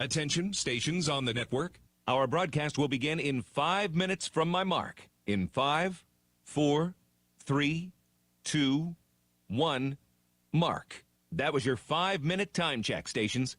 Attention, stations on the network. Our broadcast will begin in 5 minutes from my mark. In 5, 4, 3, 2, 1, mark. That was your 5-minute time check, stations.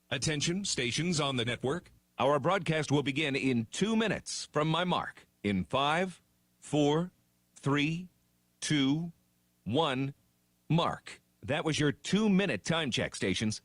Attention, stations on the network. Our broadcast will begin in 2 minutes from my mark. In 5, 4, 3, 2, 1, mark. That was your 2-minute time check, stations.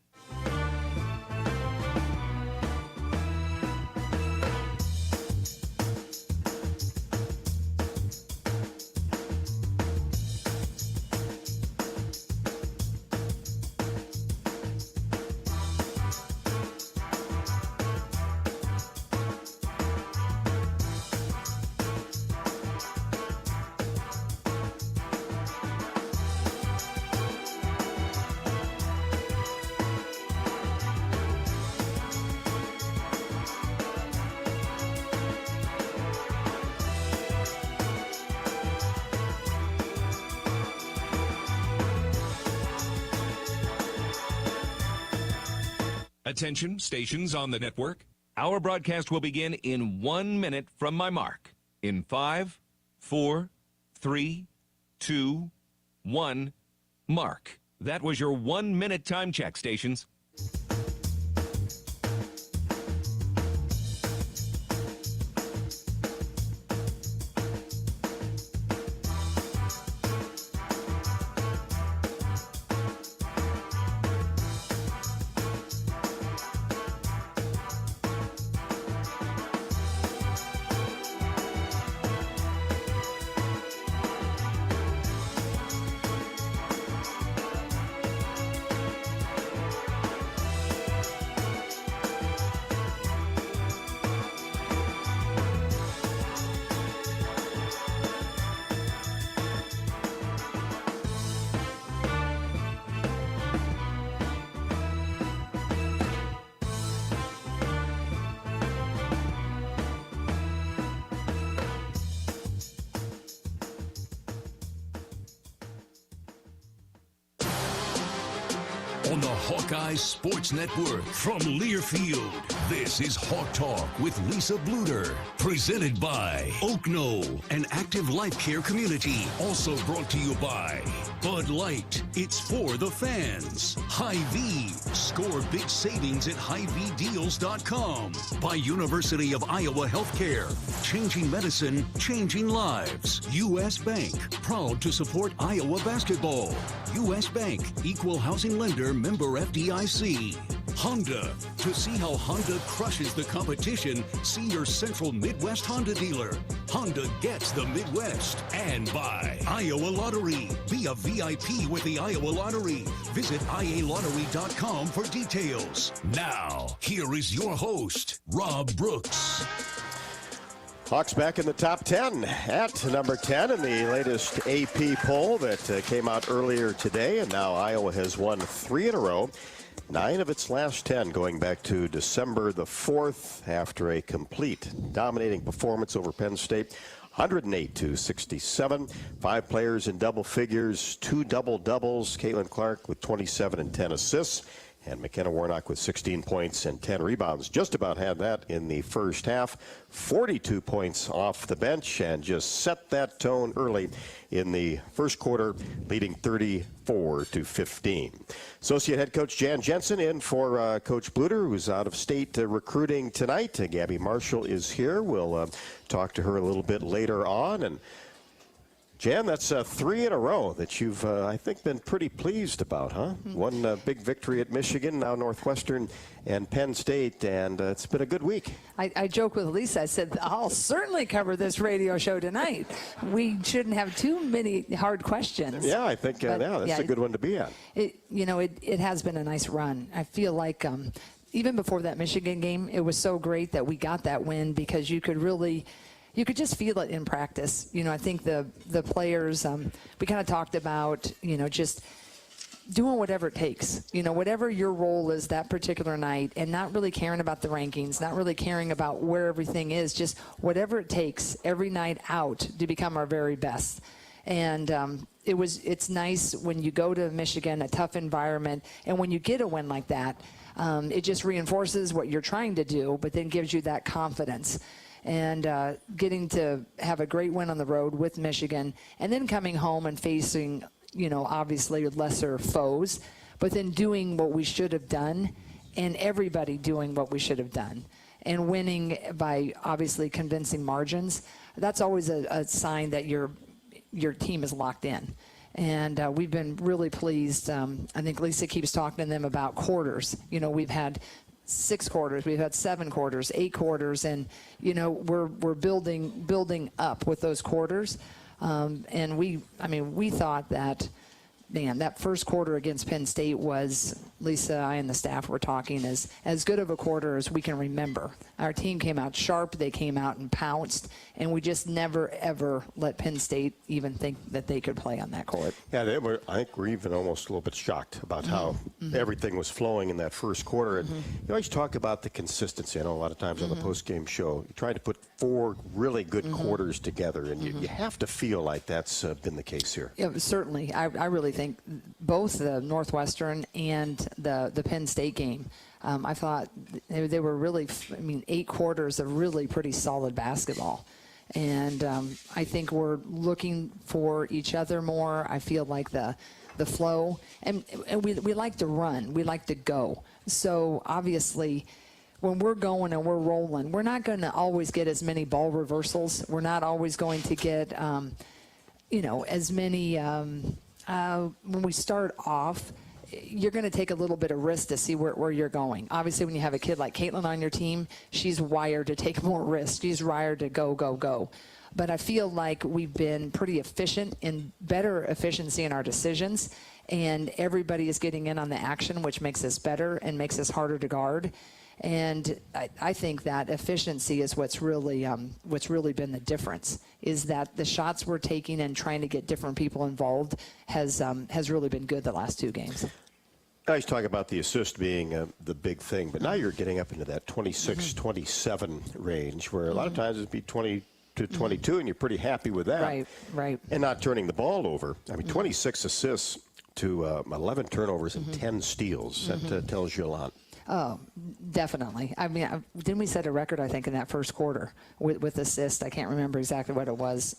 Attention, stations on the network. Our broadcast will begin in 1 minute from my mark. In 5, 4, 3, 2, 1, mark. That was your 1-minute time check, stations. on the Hawkeyes Sports Network. From Learfield, this is Hawk Talk with Lisa Bluder. Presented by Oak Knoll, an active life care community. Also brought to you by Bud Light. It's for the fans. Hy-Vee. Score big savings at HyVeeDeals.com. By University of Iowa Healthcare. Changing medicine, changing lives. U.S. Bank. Proud to support Iowa basketball. U.S. Bank. Equal housing lender, member FDIC. Honda. To see how Honda crushes the competition, see your Central Midwest Honda dealer. Honda gets the Midwest. And by Iowa Lottery. Be a VIP with the Iowa Lottery. Visit IALottery.com for details. Now, here is your host, Rob Brooks. Hawks back in the top 10 at number 10 in the latest AP poll that came out earlier today. And now Iowa has won 3 in a row. 9 of its last 10 going back to December the 4th after a complete dominating performance over Penn State. 108-67. 5 players in double figures, 2 double-doubles. Caitlin Clark with 27 and 10 assists. And McKenna Warnock with 16 points and 10 rebounds. Just about had that in the first half. 42 points off the bench and just set that tone early in the first quarter, leading 34-15. Associate head coach Jan Jensen in for Coach Bluder, who's out of state recruiting tonight. Gabby Marshall is here. We'll talk to her a little bit later on. And Jan, that's 3 in a row that you've, I think, been pretty pleased about, huh? Mm-hmm. One big victory at Michigan, now Northwestern and Penn State, and it's been a good week. I joke with Lisa. I said, I'll certainly cover this radio show tonight. We shouldn't have too many hard questions. Yeah, I think that's a good one to be on. It has been a nice run. I feel like even before that Michigan game, it was so great that we got that win because you could just feel it in practice. I think the players, we kind of talked about, just doing whatever it takes, whatever your role is that particular night, and not really caring about the rankings, not really caring about where everything is, just whatever it takes every night out to become our very best. And it's nice when you go to Michigan, a tough environment, and when you get a win like that, it just reinforces what you're trying to do, but then gives you that confidence. And getting to have a great win on the road with Michigan, and then coming home and facing, obviously lesser foes, but then doing what we should have done, and everybody doing what we should have done, and winning by obviously convincing margins. That's always a sign that your team is locked in. And we've been really pleased. I think Lisa keeps talking to them about quarters. We've had 6 quarters, we've had 7 quarters, 8 quarters, and we're building up with those quarters. And we thought that, that first quarter against Penn State was, Lisa, I, and the staff were talking, as good of a quarter as we can remember. Our team came out sharp, they came out and pounced, and we just never, ever let Penn State even think that they could play on that court. Yeah, I think we're even almost a little bit shocked about how everything was flowing in that first quarter. And you always talk about the consistency. I know a lot of times on the post-game show, you try to put 4 really good quarters together, and you have to feel like that's been the case here. Yeah, certainly. I really think both the Northwestern and the Penn State game, I thought they were really, 8 quarters of really pretty solid basketball. And I think we're looking for each other more. I feel like the flow, and we like to run, we like to go. So obviously, when we're going and we're rolling, we're not going to always get as many ball reversals. We're not always going to get, as many. When we start off, you're going to take a little bit of risk to see where you're going. Obviously, when you have a kid like Caitlin on your team, she's wired to take more risk. She's wired to go, go, go. But I feel like we've been pretty efficient, in better efficiency in our decisions, and everybody is getting in on the action, which makes us better and makes us harder to guard. And I think that efficiency is what's really been the difference, is that the shots we're taking and trying to get different people involved has really been good the last 2 games. I was talking about the assist being the big thing, but now you're getting up into that 26, 27 range, where a lot of times it'd be 20 to 22, and you're pretty happy with that. Right. And not turning the ball over. 26 assists, to 11 turnovers and 10 steals. That tells you a lot. Oh, definitely. I mean, didn't we set a record, I think, in that first quarter with assists? I can't remember exactly what it was.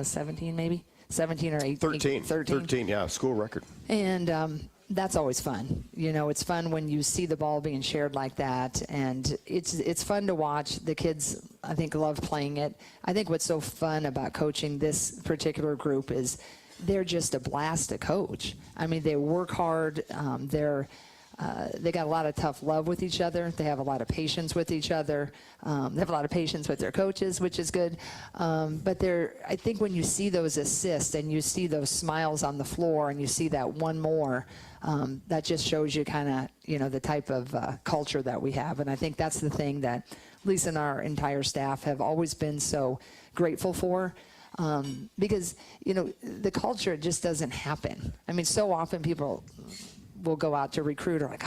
17 maybe? 17 or 18? 13, yeah, school record. And that's always fun. You know, it's fun when you see the ball being shared like that, and it's fun to watch. The kids, I think, love playing it. I think what's so fun about coaching this particular group is they're just a blast to coach. I mean, they work hard. They got a lot of tough love with each other. They have a lot of patience with each other. They have a lot of patience with their coaches, which is good. But I think when you see those assists and you see those smiles on the floor and you see that one more, that just shows you kind of, you know, the type of culture that we have. And I think that's the thing that Lisa and our entire staff have always been so grateful for. Because, you know, the culture just doesn't happen. I mean, so often people will go out to recruit or like,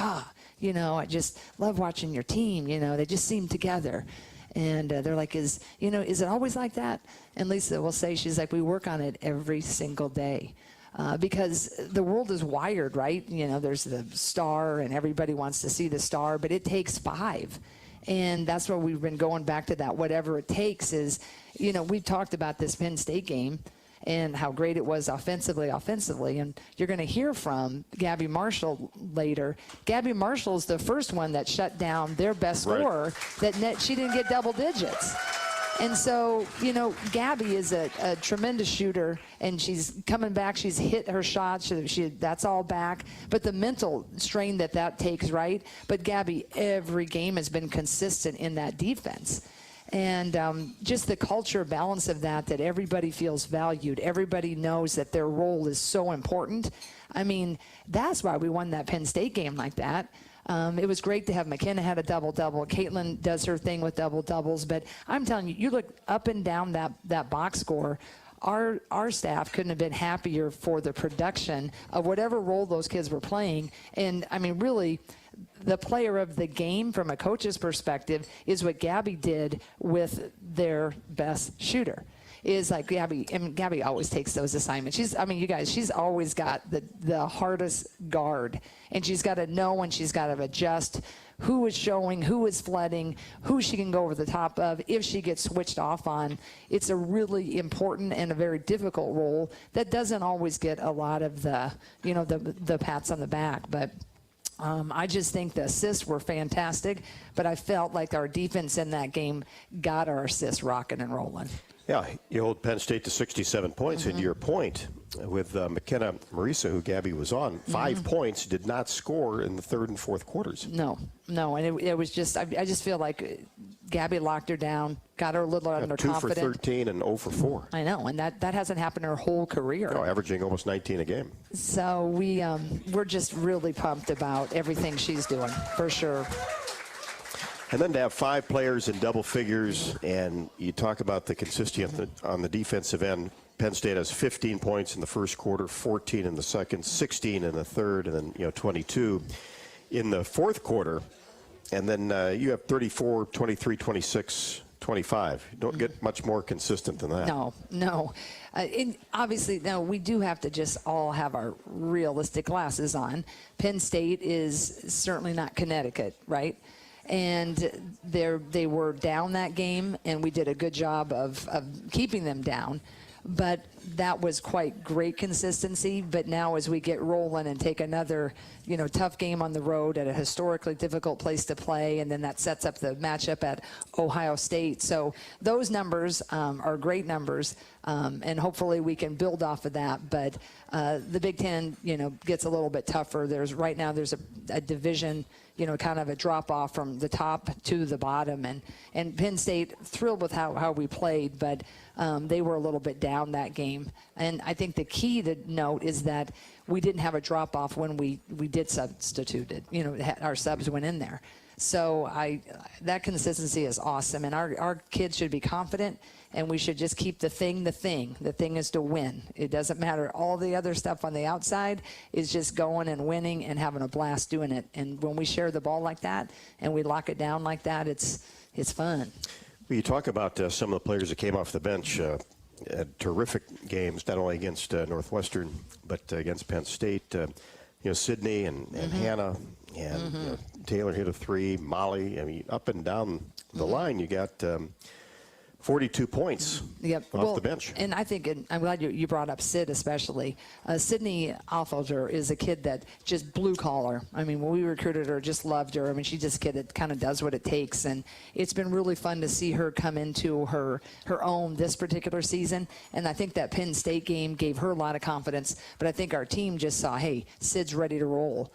you know, I just love watching your team. You know, they just seem together. And they're like, is it always like that? And Lisa will say, she's like, we work on it every single day. Because the world is wired, right? You know, there's the star and everybody wants to see the star, but it takes 5. And that's where we've been going back to that. Whatever it takes is, you know, we've talked about this Penn State game and how great it was offensively. And you're going to hear from Gabby Marshall later. Gabby Marshall's the first one that shut down their best scorer. She didn't get double digits. And so, you know, Gabby is a tremendous shooter, and she's coming back. She's hit her shot. That's all back. But the mental strain that takes, right? But Gabby, every game has been consistent in that defense. And just the culture balance of that everybody feels valued. Everybody knows that their role is so important. I mean, that's why we won that Penn State game like that. It was great to have McKenna had a double-double. Caitlin does her thing with double-doubles. But I'm telling you, you look up and down that box score, our staff couldn't have been happier for the production of whatever role those kids were playing. And, I mean, really, the player of the game from a coach's perspective is what Gabby did with their best shooter. Is like Gabby, and Gabby always takes those assignments. She's always got the hardest guard, and she's got to know and she's got to adjust who is showing, who is flooding, who she can go over the top of if she gets switched off on. It's a really important and a very difficult role that doesn't always get a lot of the pats on the back, but I just think the assists were fantastic, but I felt like our defense in that game got our assists rocking and rolling. Yeah, you hold Penn State to 67 points, and your point with McKenna Marisa, who Gabby was on, 5 points, did not score in the third and fourth quarters. No, and it was just, I just feel like Gabby locked her down, got her a little under confident. 2 for 13 and 0 for 4. I know, and that hasn't happened her whole career. No, averaging almost 19 a game. So we're just really pumped about everything she's doing, for sure. And then to have 5 players in double figures, and you talk about the consistency on the defensive end. Penn State has 15 points in the first quarter, 14 in the second, 16 in the third, and then 22 in the fourth quarter. And then you have 34, 23, 26, 25. You don't get much more consistent than that. No. Obviously, we do have to just all have our realistic glasses on. Penn State is certainly not Connecticut, right? And they were down that game, and we did a good job of keeping them down. But that was quite great consistency. But now as we get rolling and take another, tough game on the road at a historically difficult place to play, and then that sets up the matchup at Ohio State. So those numbers are great numbers, and hopefully we can build off of that. But the Big Ten, gets a little bit tougher. There's a division, kind of a drop off from the top to the bottom, and Penn State thrilled with how we played, but they were a little bit down that game. And I think the key to note is that we didn't have a drop off when we did substituted. Our subs went in there. So that consistency is awesome, and our kids should be confident, and we should just keep the thing. The thing is to win. It doesn't matter. All the other stuff on the outside is just going and winning and having a blast doing it. And when we share the ball like that and we lock it down like that, it's fun. Well, you talk about some of the players that came off the bench. had terrific games, not only against Northwestern, but against Penn State. Sydney and Hannah and Taylor hit a 3. Molly, I mean, up and down the line, you got 42 points off the bench. And I think, I'm glad you brought up Sid especially. Sydney Offelger is a kid that just blue collar. I mean, when we recruited her, just loved her. I mean, she's just a kid that kind of does what it takes. And it's been really fun to see her come into her own this particular season. And I think that Penn State game gave her a lot of confidence. But I think our team just saw, hey, Sid's ready to roll.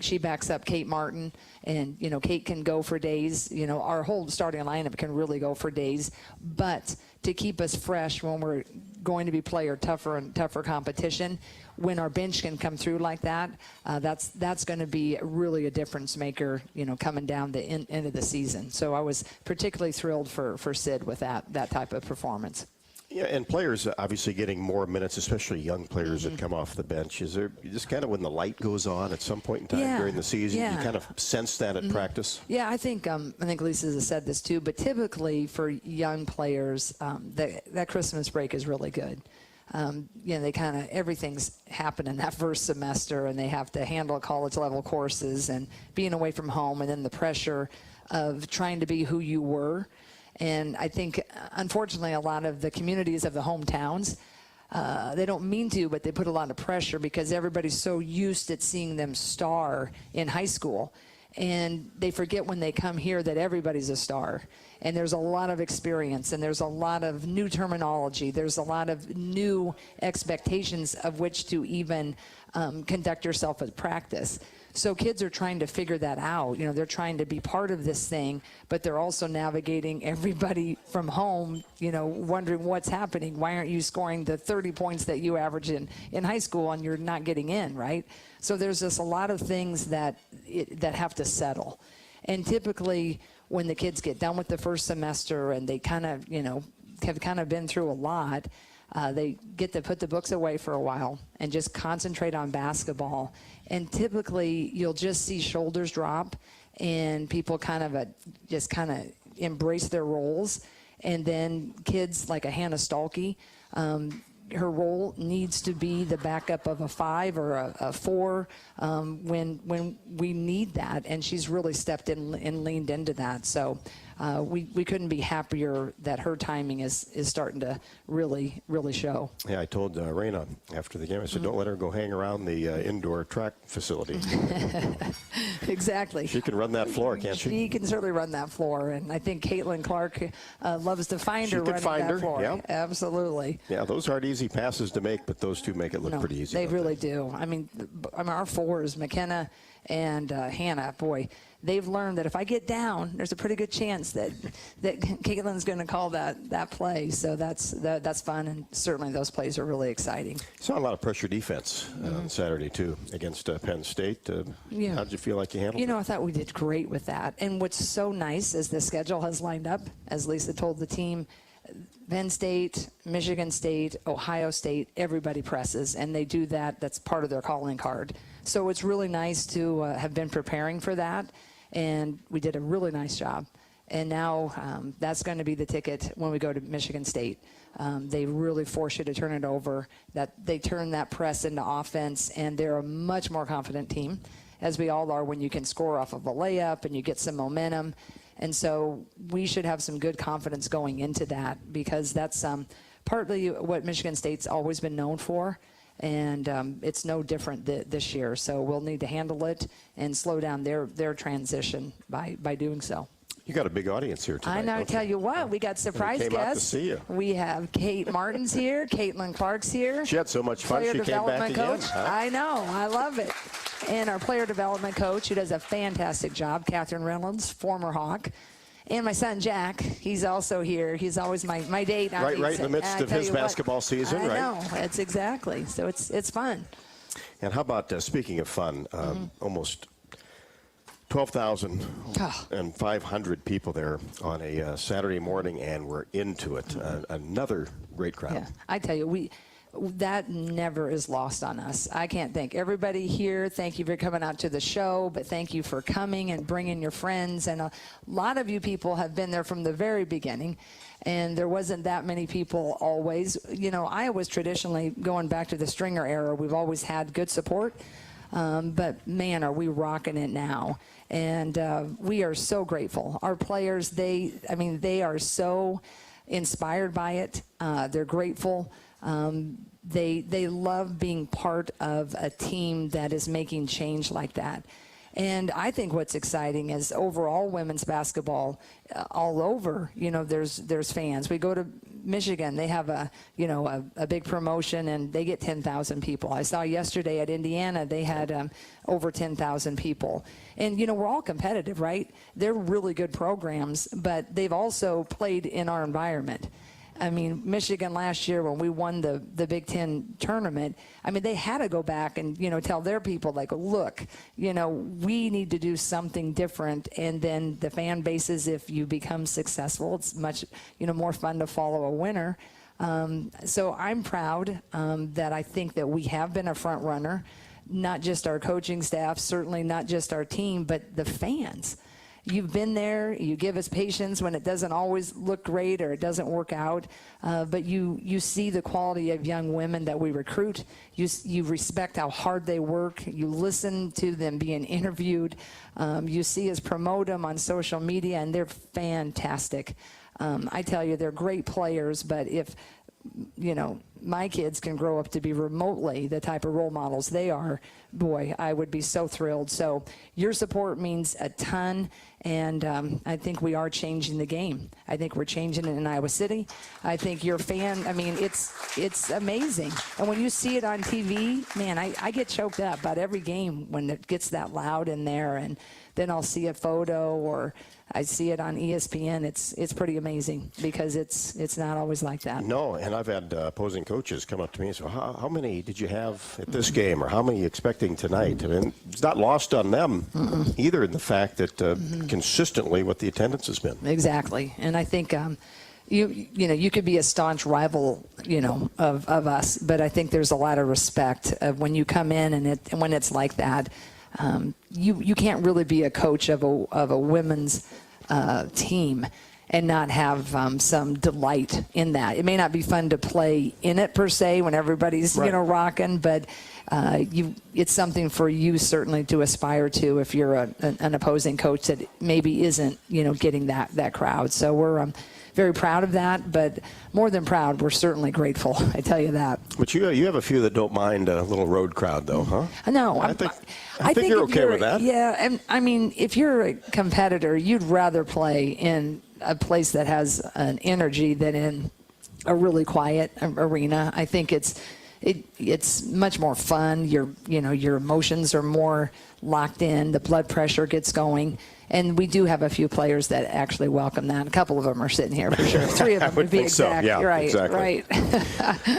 She backs up Kate Martin, and, Kate can go for days. Our whole starting lineup can really go for days. But to keep us fresh when we're going to be playing tougher and tougher competition, when our bench can come through like that, that's going to be really a difference maker, coming down the end of the season. So I was particularly thrilled for Sid with that type of performance. Yeah, and players obviously getting more minutes, especially young players that come off the bench. Is there just kind of when the light goes on at some point in time during the season, you kind of sense that at practice? Yeah, I think Lisa has said this too, but typically for young players, that Christmas break is really good. They kind of, everything's happened in that first semester, and they have to handle college level courses and being away from home, and then the pressure of trying to be who you were. And I think, unfortunately, a lot of the communities of the hometowns, they don't mean to, but they put a lot of pressure because everybody's so used to seeing them star in high school. And they forget when they come here that everybody's a star. And there's a lot of experience, and there's a lot of new terminology. There's a lot of new expectations of which to even conduct yourself at practice. So kids are trying to figure that out. They're trying to be part of this thing, but they're also navigating everybody from home, wondering what's happening. Why aren't you scoring the 30 points that you average in high school and you're not getting in, right? So there's just a lot of things that have to settle. And typically when the kids get done with the first semester and they kind of, have kind of been through a lot, they get to put the books away for a while and just concentrate on basketball. And typically you'll just see shoulders drop and people kind of embrace their roles. And then kids like a Hannah Stalkey, her role needs to be the backup of a 5 or a 4 when we need that. And she's really stepped in and leaned into that. So we couldn't be happier that her timing is starting to really, really show. Yeah, I told Raina after the game, I said, don't let her go hang around the indoor track facility. Exactly. She can run that floor, can't she? She can certainly run that floor. And I think Caitlin Clark loves to find her running that floor. Yeah. Absolutely. Yeah, those aren't easy passes to make, but those two make it look pretty easy. They really do. I mean, our 4s, McKenna and Hannah, boy, they've learned that if I get down, there's a pretty good chance that Caitlin's going to call that play. So that's fun, and certainly those plays are really exciting. Saw a lot of pressure defense on Saturday too against Penn State. How did you feel like you handled it? I thought we did great with that. And what's so nice is the schedule has lined up, as Lisa told the team. Penn State, Michigan State, Ohio State, everybody presses, and they do that. That's part of their calling card. So it's really nice to have been preparing for that, and we did a really nice job. And now that's going to be the ticket when we go to Michigan State. They really force you to turn it over. That they turn that press into offense, and they're a much more confident team, as we all are when you can score off of a layup and you get some momentum. And so we should have some good confidence going into that, because that's partly what Michigan State's always been known for. And it's no different this year. So we'll need to handle it and slow down their transition by doing so. You got a big audience here tonight. I know. I tell you what, we got surprise guests. Out to see you. We have Kate Martin's here. Caitlin Clark's here. She had so much fun. She came back again. Huh? I know. I love it. And our player development coach, who does a fantastic job, Catherine Reynolds, former Hawk. And my son, Jack, he's also here. He's always my date. Right in the midst of his basketball season, right? I know. It's exactly. So it's fun. And how about, speaking of fun, almost 12,500 people there on a Saturday morning, and we're into it. Another great crowd. Yeah, I tell you, that never is lost on us. I can't thank everybody here. Thank you for coming out to the show, but thank you for coming and bringing your friends. And a lot of you people have been there from the very beginning. and there wasn't that many people always. You know, Iowa's traditionally, going back to the Stringer era, we've always had good support, but man, are we rocking it now. And we are so grateful. Our players, they are so inspired by it. They're grateful. They love being part of a team that is making change like that. And I think what's exciting is overall women's basketball all over, you know, there's fans. We go to Michigan, they have a big promotion and they get 10,000 people. I saw yesterday at Indiana, they had over 10,000 people. And, you know, we're all competitive, right? They're really good programs, but they've also played in our environment. I mean, Michigan last year when we won the Big Ten tournament, I mean, they had to go back and, you know, tell their people, like, look, you know, we need to do something different. And then the fan bases, if you become successful, it's much, you know, more fun to follow a winner. So I'm proud that I think that we have been a front runner, not just our coaching staff, certainly not just our team, but the fans. You've been there, you give us patience when it doesn't always look great or it doesn't work out, but you see the quality of young women that we recruit. You respect how hard they work. You listen to them being interviewed. You see us promote them on social media, and they're fantastic. I tell you, they're great players, but if, you know, my kids can grow up to be remotely the type of role models they are, boy, I would be so thrilled. So your support means a ton, and I think we are changing the game. I think we're changing it in Iowa City. I think your fan, I mean, it's amazing. And when you see it on TV, man, I get choked up about every game when it gets that loud in there, and then I'll see a photo or I see it on ESPN. It's pretty amazing because it's not always like that. No, and I've had opposing coaches come up to me and say, how many did you have at this game, or how many are you expecting tonight? I mean, it's not lost on them either in the fact that consistently what the attendance has been. Exactly, and I think you could be a staunch rival, you know, of us, but I think there's a lot of respect of when you come in and when it's like that. You can't really be a coach of a women's team and not have some delight in that. It may not be fun to play in it per se when everybody's right, you know, rocking, but it's something for you certainly to aspire to if you're an opposing coach that maybe isn't, you know, getting that crowd. So we're very proud of that, but more than proud, we're certainly grateful. I tell you that. But you have a few that don't mind a little road crowd, though, huh? No, I think you're okay with that. Yeah, and I mean, if you're a competitor, you'd rather play in a place that has an energy than in a really quiet arena. I think it's much more fun. Your emotions are more locked in. The blood pressure gets going. And we do have a few players that actually welcome that. A couple of them are sitting here for sure. 3 of them would be exact. So. Yeah, right, exactly. Right.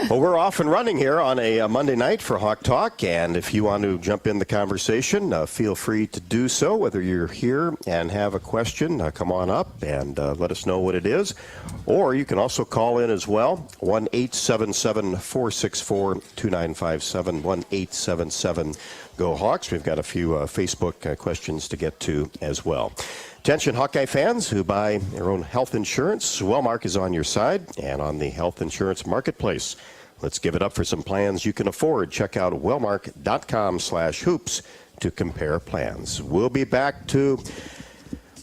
Well, we're off and running here on a Monday night for Hawk Talk, and if you want to jump in the conversation, feel free to do so. Whether you're here and have a question, come on up and let us know what it is. Or you can also call in as well, 1-877-464-2957, 1-877-GO Hawks. We've got a few Facebook questions to get to as well. Attention Hawkeye fans who buy their own health insurance, Wellmark is on your side and on the health insurance marketplace. Let's give it up for some plans you can afford. Check out wellmark.com/hoops to compare plans. We'll be back to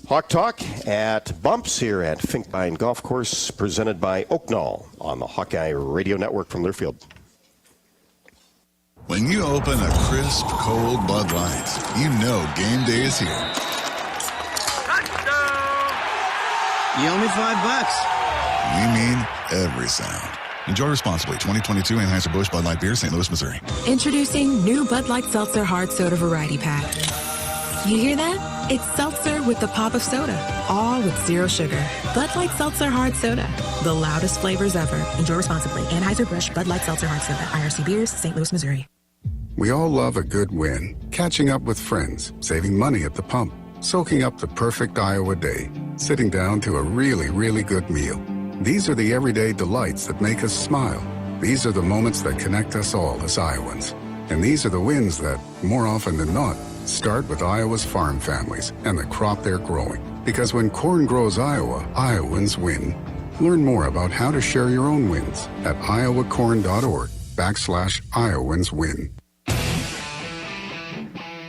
Hawk Talk at Bumps here at Finkbine Golf Course, presented by Oaknall on the Hawkeye Radio Network from Learfield. When you open a crisp, cold Bud Light, you know game day is here. You owe me $5. We mean every sound. Enjoy responsibly. 2022 Anheuser-Busch Bud Light Beer, St. Louis, Missouri. Introducing new Bud Light Seltzer Hard Soda Variety Pack. You hear that? It's seltzer with the pop of soda, all with zero sugar. Bud Light Seltzer Hard Soda, the loudest flavors ever. Enjoy responsibly. Anheuser-Busch Bud Light Seltzer Hard Soda, IRC Beers, St. Louis, Missouri. We all love a good win. Catching up with friends, saving money at the pump, soaking up the perfect Iowa day, sitting down to a really, really good meal. These are the everyday delights that make us smile. These are the moments that connect us all as Iowans. And these are the wins that, more often than not, start with Iowa's farm families and the crop they're growing. Because when corn grows Iowa, Iowans win. Learn more about how to share your own wins at iowacorn.org/IowансWin.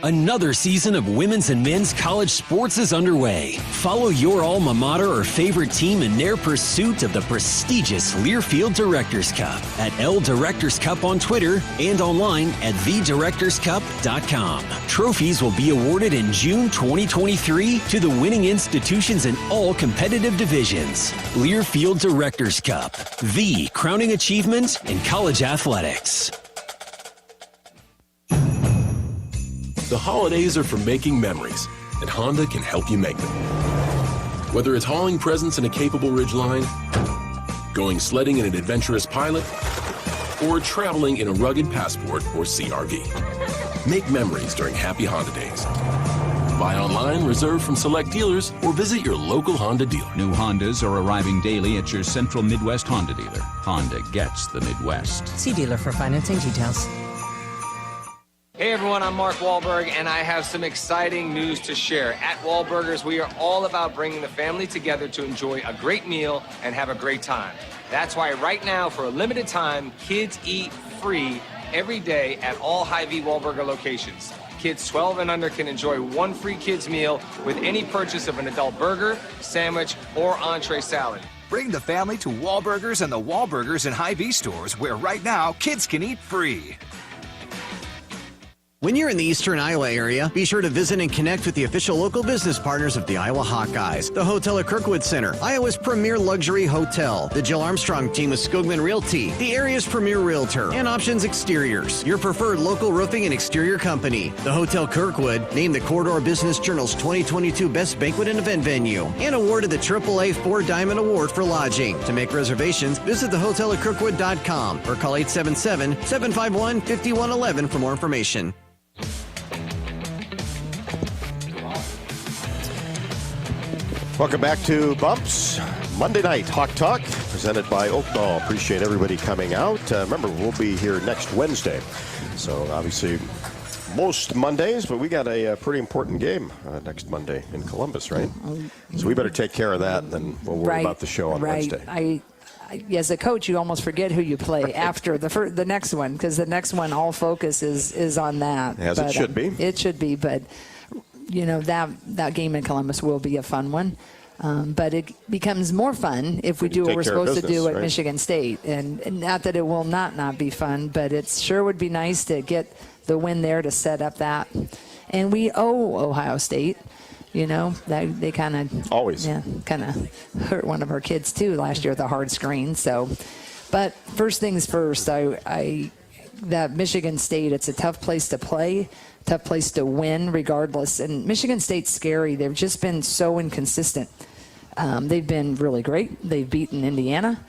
Another season of women's and men's college sports is underway. Follow your alma mater or favorite team in their pursuit of the prestigious Learfield Directors Cup at L Directors Cup on Twitter and online at thedirectorscup.com. Trophies will be awarded in June 2023 to the winning institutions in all competitive divisions. Learfield Directors Cup, the crowning achievement in college athletics. The holidays are for making memories, and Honda can help you make them. Whether it's hauling presents in a capable Ridgeline, going sledding in an adventurous Pilot, or traveling in a rugged Passport or CR-V. Make memories during Happy Honda Days. Buy online, reserve from select dealers, or visit your local Honda dealer. New Hondas are arriving daily at your Central Midwest Honda dealer. Honda gets the Midwest. See dealer for financing details. Hey everyone, I'm Mark Wahlberg, and I have some exciting news to share. At Wahlburgers, we are all about bringing the family together to enjoy a great meal and have a great time. That's why right now, for a limited time, kids eat free every day at all Hy-Vee Wahlburger locations. Kids 12 and under can enjoy one free kids meal with any purchase of an adult burger, sandwich, or entree salad. Bring the family to Wahlburgers and the Wahlburgers and Hy-Vee stores, where right now, kids can eat free. When you're in the eastern Iowa area, be sure to visit and connect with the official local business partners of the Iowa Hawkeyes, the Hotel at Kirkwood Center, Iowa's premier luxury hotel, the Jill Armstrong team with Skogman Realty, the area's premier realtor, and Options Exteriors, your preferred local roofing and exterior company. The Hotel Kirkwood, named the Corridor Business Journal's 2022 Best Banquet and Event Venue, and awarded the AAA 4 Diamond Award for lodging. To make reservations, visit thehotelatkirkwood.com or call 877-751-5111 for more information. Welcome back to Bumps Monday Night Hawk Talk, presented by Oaknall. Appreciate everybody coming out. Remember, we'll be here next Wednesday. So obviously, most Mondays, but we got a pretty important game next Monday in Columbus, right? So we better take care of that, and then we'll worry about the show on Wednesday. As a coach, you almost forget who you play after the next one, because the next one, all focus is on that. As it should be. It should be, but you know, that game in Columbus will be a fun one. But it becomes more fun if we do what we're supposed to do at Michigan State. And not that it will not be fun, but it sure would be nice to get the win there to set up that. And we owe Ohio State. You know, they kind of always kind of hurt one of our kids too last year with a hard screen. So, but first things first, that Michigan State, it's a tough place to play, tough place to win regardless. And Michigan State's scary. They've just been so inconsistent. They've been really great. They've beaten Indiana.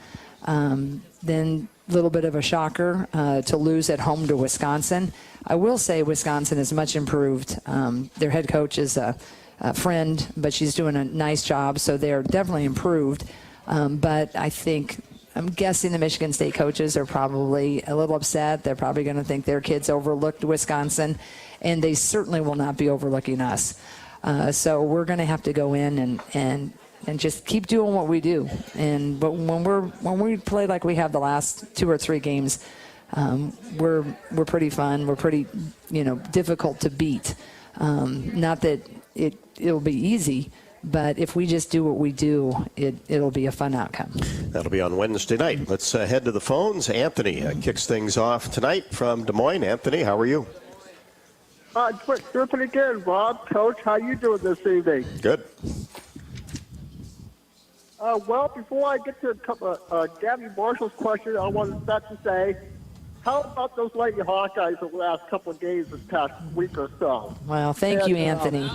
Then a little bit of a shocker to lose at home to Wisconsin. I will say Wisconsin is much improved. Their head coach is a friend, but she's doing a nice job, so they're definitely improved. But I'm guessing the Michigan State coaches are probably a little upset. They're probably going to think their kids overlooked Wisconsin, and they certainly will not be overlooking us. So we're going to have to go in and just keep doing what we do. But when we play like we have the last 2 or 3 games, we're pretty fun. We're pretty difficult to beat. Not that it'll be easy, but if we just do what we do, it'll be a fun outcome. That'll be on Wednesday night. Let's head to the phones. Anthony kicks things off tonight from Des Moines. Anthony, how are you? Doing pretty good, Rob. Coach, how you doing this evening? Good. Well, before I get to a couple Gabby Marshall's question, I wanted to say, how about those Lady Hawkeyes the last couple of games this past week or so? Well, thank you, Anthony.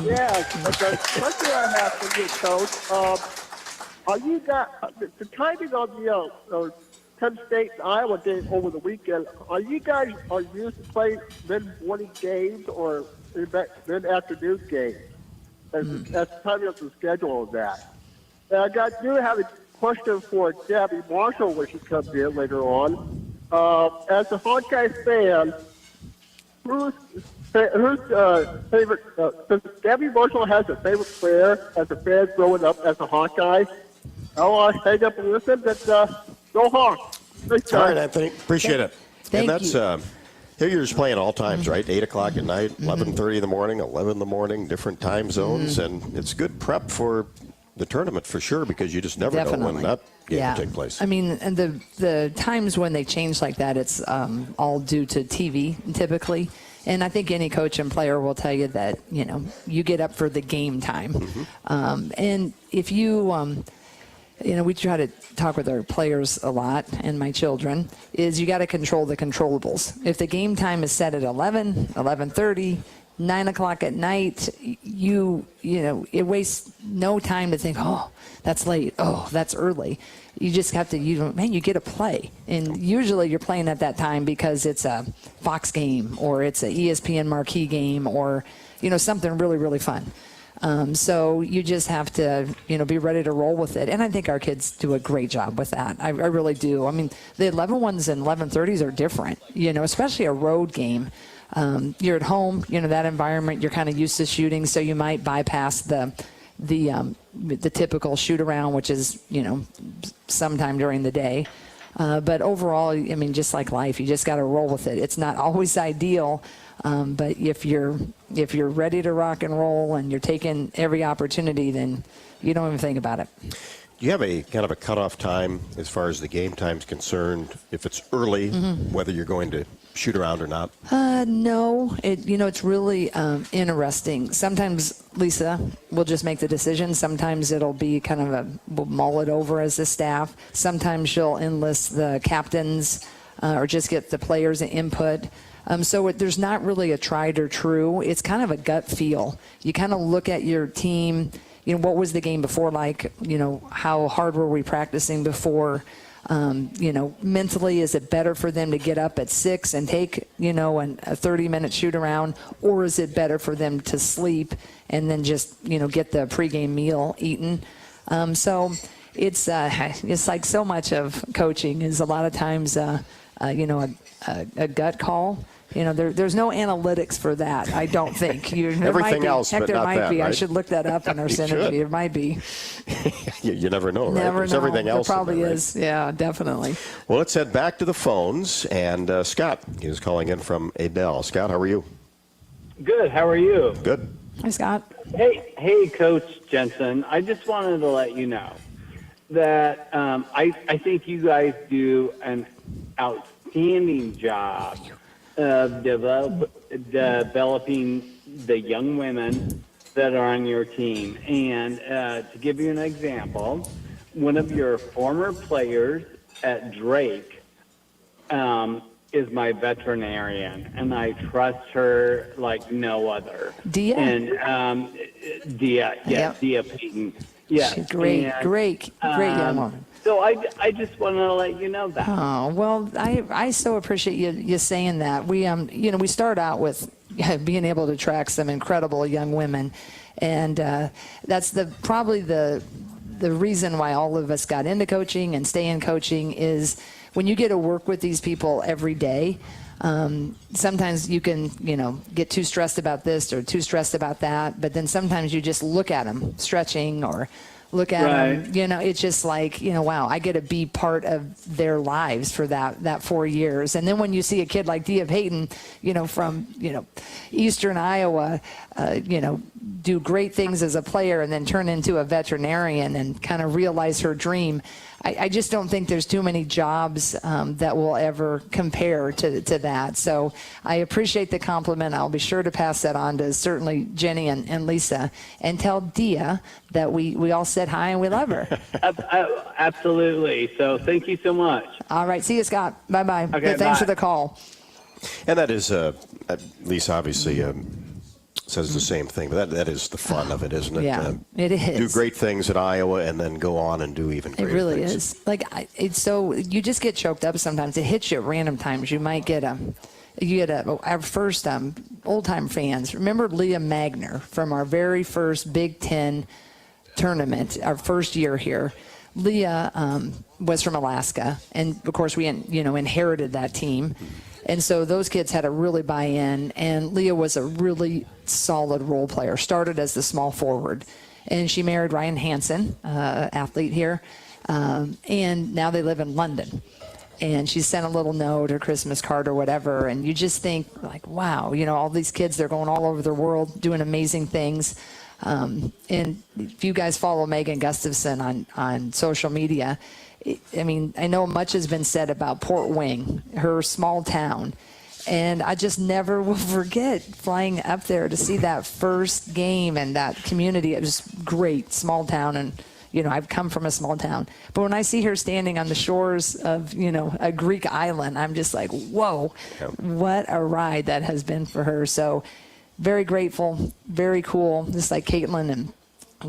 Yeah, the question I have for you, Coach, are you guys, the timing of the Penn State and Iowa game over the weekend, are you used to play mid-morning games or mid-afternoon games? That's the timing of the schedule of that. And I do have a question for Gabby Marshall when she comes in later on. As a Hawkeyes fan, who's favorite? Since Gabby Marshall has a favorite player as a fan growing up as a Hawkeye, I'll stay up and listen, but go Hawks. Thanks, All right, guys. Anthony. Appreciate it. Thank and that's, here you're just playing all times, right? 8 o'clock at night, 11:30 in the morning, 11 in the morning, different time zones. And it's good prep for the tournament for sure, because you just never know when that game will take place. I mean, and the times when they change like that, it's all due to TV typically. And I think any coach and player will tell you that, you get up for the game time. And if you, we try to talk with our players a lot, and my children, is you got to control the controllables. If the game time is set at 11, 11:30, 9 o'clock at night, it wastes no time to think, oh, that's late. Oh, that's early. You just have to, you get to play. And usually you're playing at that time because it's a Fox game or it's an ESPN marquee game or, something really, really fun. So you just have to, be ready to roll with it. And I think our kids do a great job with that. I really do. I mean, the 11 ones and 11:30s are different, especially a road game. You're at home, that environment, you're kind of used to shooting, so you might bypass the typical shoot around, which is, sometime during the day. But overall, I mean, just like life, you just got to roll with it. It's not always ideal, but if you're ready to rock and roll and you're taking every opportunity, then you don't even think about it. Do you have a kind of a cutoff time as far as the game time's concerned? If it's early, whether you're going to shoot around or not? No, it's really interesting. Sometimes Lisa will just make the decision. Sometimes it'll be kind of we'll mull it over as a staff. Sometimes she'll enlist the captains or just get the players' input. So there's not really a tried or true. It's kind of a gut feel. You kind of look at your team. What was the game before like? How hard were we practicing before? Mentally, is it better for them to get up at 6 and take, a 30-minute shoot around, or is it better for them to sleep and then just, get the pregame meal eaten? So it's like so much of coaching is a lot of times, a gut call. There's no analytics for that, I don't think. Everything else, but there not might that, be. right? I should look that up in our synergy. It might be. You never know, right? Never There's know. everything else. There probably in there, right? is. Yeah, definitely. Well, let's head back to the phones. And Scott is calling in from Adele. Scott, how are you? Good. How are you? Good. Hi, Scott. Hey, Coach Jensen. I just wanted to let you know that I think you guys do an outstanding job of developing the young women that are on your team. And to give you an example, one of your former players at Drake is my veterinarian, and I trust her like no other. Dia? And Dia, yes, Dia Payton. Yes. She's great young woman. So I just wanted to let you know that. Oh, well, I so appreciate you saying that. We we start out with being able to track some incredible young women, and that's probably the reason why all of us got into coaching and stay in coaching is when you get to work with these people every day. Sometimes you can, get too stressed about this or too stressed about that, but then sometimes you just look at them stretching or look at them, it's just like, wow, I get to be part of their lives for that 4 years. And then when you see a kid like Dia Payton, from, Eastern Iowa, do great things as a player and then turn into a veterinarian and kind of realize her dream, I just don't think there's too many jobs that will ever compare to that. So I appreciate the compliment. I'll be sure to pass that on to certainly Jenny and Lisa and tell Dia that we all said hi and we love her. Absolutely. So thank you so much. All right. See you, Scott. Bye-bye. Okay, Thanks bye. for the call. And that is, Lisa obviously says the same thing, but that is the fun of it, isn't it? Yeah, it is. Do great things at Iowa and then go on and do even greater things. It really things. is. It's so, you just get choked up sometimes. It hits you at random times. You might get our first old-time fans. Remember Leah Magner from our very first Big Ten tournament, our first year here. Leah was from Alaska, and of course we inherited that team. And so those kids had to really buy in, and Leah was a really solid role player, started as the small forward. And she married Ryan Hansen, athlete here. And now they live in London. And she sent a little note or Christmas card or whatever. And you just think, like, wow, you know, all these kids, they're going all over the world doing amazing things. And if you guys follow Megan Gustafson on social media, I mean, I know much has been said about Port Wing, her small town. And I just never will forget flying up there to see that first game and that community. It was great, small town. And you know, I've come from a small town. But when I see her standing on the shores of, you know, a Greek island, I'm just like, whoa, what a ride that has been for her. So very grateful, very cool, just like Caitlin and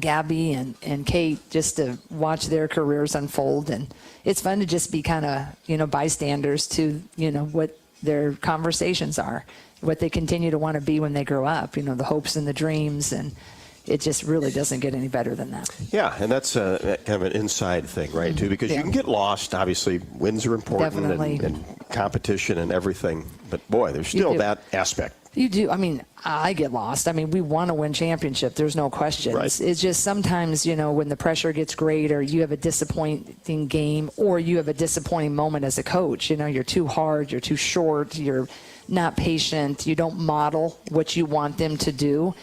Gabby and Kate, just to watch their careers unfold. And it's fun to just be kind of, you know, bystanders to, you know, what their conversations are, what they continue to want to be when they grow up, you know, the hopes and the dreams. And it just really doesn't get any better than that. Yeah, and that's kind of an inside thing, right, too? Because you can get lost. Obviously, wins are important and competition and everything. But, boy, there's still that aspect. You do. I mean, I get lost. I mean, we want to win championship. There's no question. Right. It's just sometimes, you know, when the pressure gets great or you have a disappointing game or you have a disappointing moment as a coach, you know, you're too hard, you're too short, you're not patient, you don't model what you want them to do.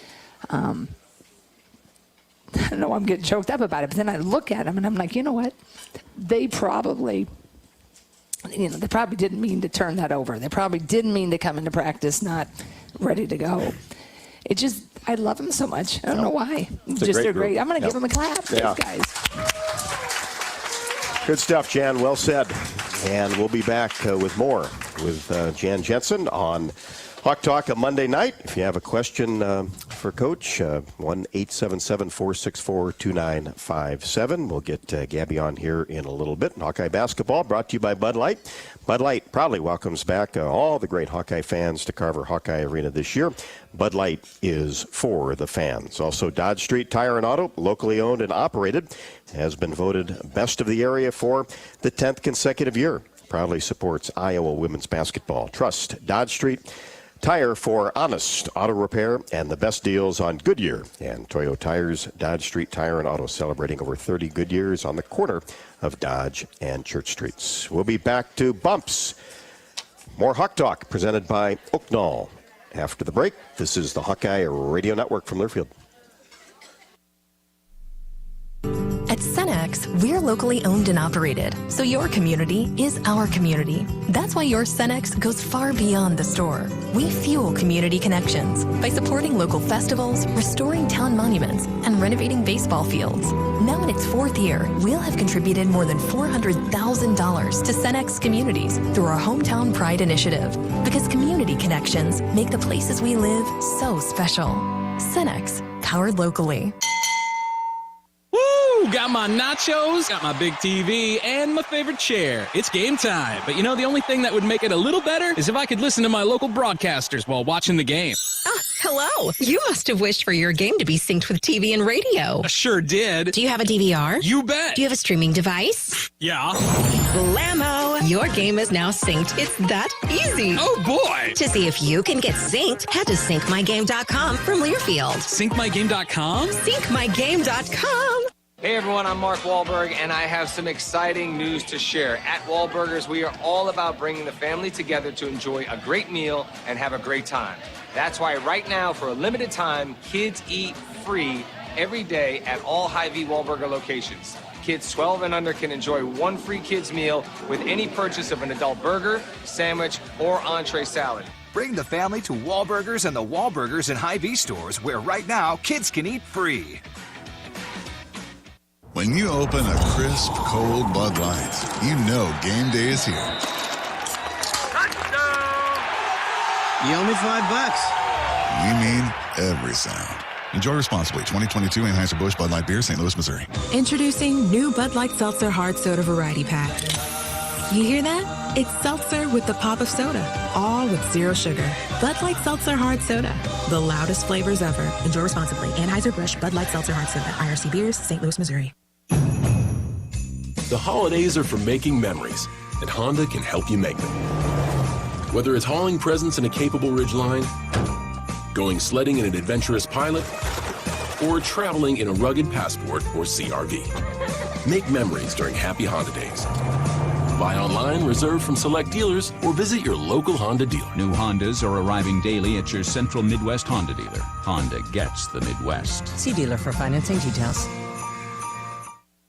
I know I'm getting choked up about it, but then I look at them and I'm like, you know what? They probably didn't mean to turn that over. They probably didn't mean to come into practice not ready to go. It just, I love them so much. I don't know why. They're great. I'm going to give them a clap. Those guys. Good stuff, Jan. Well said. And we'll be back with more with Jan Jensen on Hawk Talk a Monday night. If you have a question for Coach, 1-877-464-2957. We'll get Gabby on here in a little bit. Hawkeye basketball brought to you by Bud Light. Bud Light proudly welcomes back all the great Hawkeye fans to Carver Hawkeye Arena this year. Bud Light is for the fans. Also, Dodge Street Tire and Auto, locally owned and operated, has been voted best of the area for the 10th consecutive year. Proudly supports Iowa women's basketball. Trust Dodge Street Tire for honest auto repair and the best deals on Goodyear and Toyo Tires. Dodge Street Tire and Auto celebrating over 30 good years on the corner of Dodge and Church Streets. We'll be back to Bumps. More Hawk Talk presented by Oaknall. After the break, this is the Hawkeye Radio Network from Learfield. At Cenex, we're locally owned and operated, so your community is our community. That's why your Cenex goes far beyond the store. We fuel community connections by supporting local festivals, restoring town monuments, and renovating baseball fields. Now in its 4th year, we'll have contributed more than $400,000 to Cenex communities through our Hometown Pride initiative, because community connections make the places we live so special. Cenex, powered locally. Woo! Got my nachos, got my big TV, and my favorite chair. It's game time. But you know, the only thing that would make it a little better is if I could listen to my local broadcasters while watching the game. Hello. You must have wished for your game to be synced with TV and radio. I sure did. Do you have a DVR? You bet. Do you have a streaming device? Yeah. Blammo! Your game is now synced. It's that easy. Oh, boy. To see if you can get synced, head to syncmygame.com from Learfield. Syncmygame.com? Syncmygame.com. Hey everyone, I'm Mark Wahlberg, and I have some exciting news to share. At Wahlburgers, we are all about bringing the family together to enjoy a great meal and have a great time. That's why right now, for a limited time, kids eat free every day at all Hy-Vee Wahlburger locations. Kids 12 and under can enjoy one free kids meal with any purchase of an adult burger, sandwich, or entree salad. Bring the family to Wahlburgers and the Wahlburgers and Hy-Vee stores, where right now kids can eat free. When you open a crisp, cold Bud Light, you know game day is here. You owe me $5. You mean every sound. Enjoy responsibly. 2022 Anheuser-Busch Bud Light Beer, St. Louis, Missouri. Introducing new Bud Light Seltzer Hard Soda Variety Pack. You hear that? It's seltzer with the pop of soda, all with zero sugar. Bud Light Seltzer Hard Soda, the loudest flavors ever. Enjoy responsibly. Anheuser-Busch Bud Light Seltzer Hard Soda, IRC Beers, St. Louis, Missouri. The holidays are for making memories, and Honda can help you make them. Whether it's hauling presents in a capable Ridgeline, going sledding in an adventurous Pilot, or traveling in a rugged Passport or CRV. Make memories during Happy Honda Days. Buy online, reserve from select dealers, or visit your local Honda dealer. New Hondas are arriving daily at your Central Midwest Honda dealer. Honda gets the Midwest. See dealer for financing details.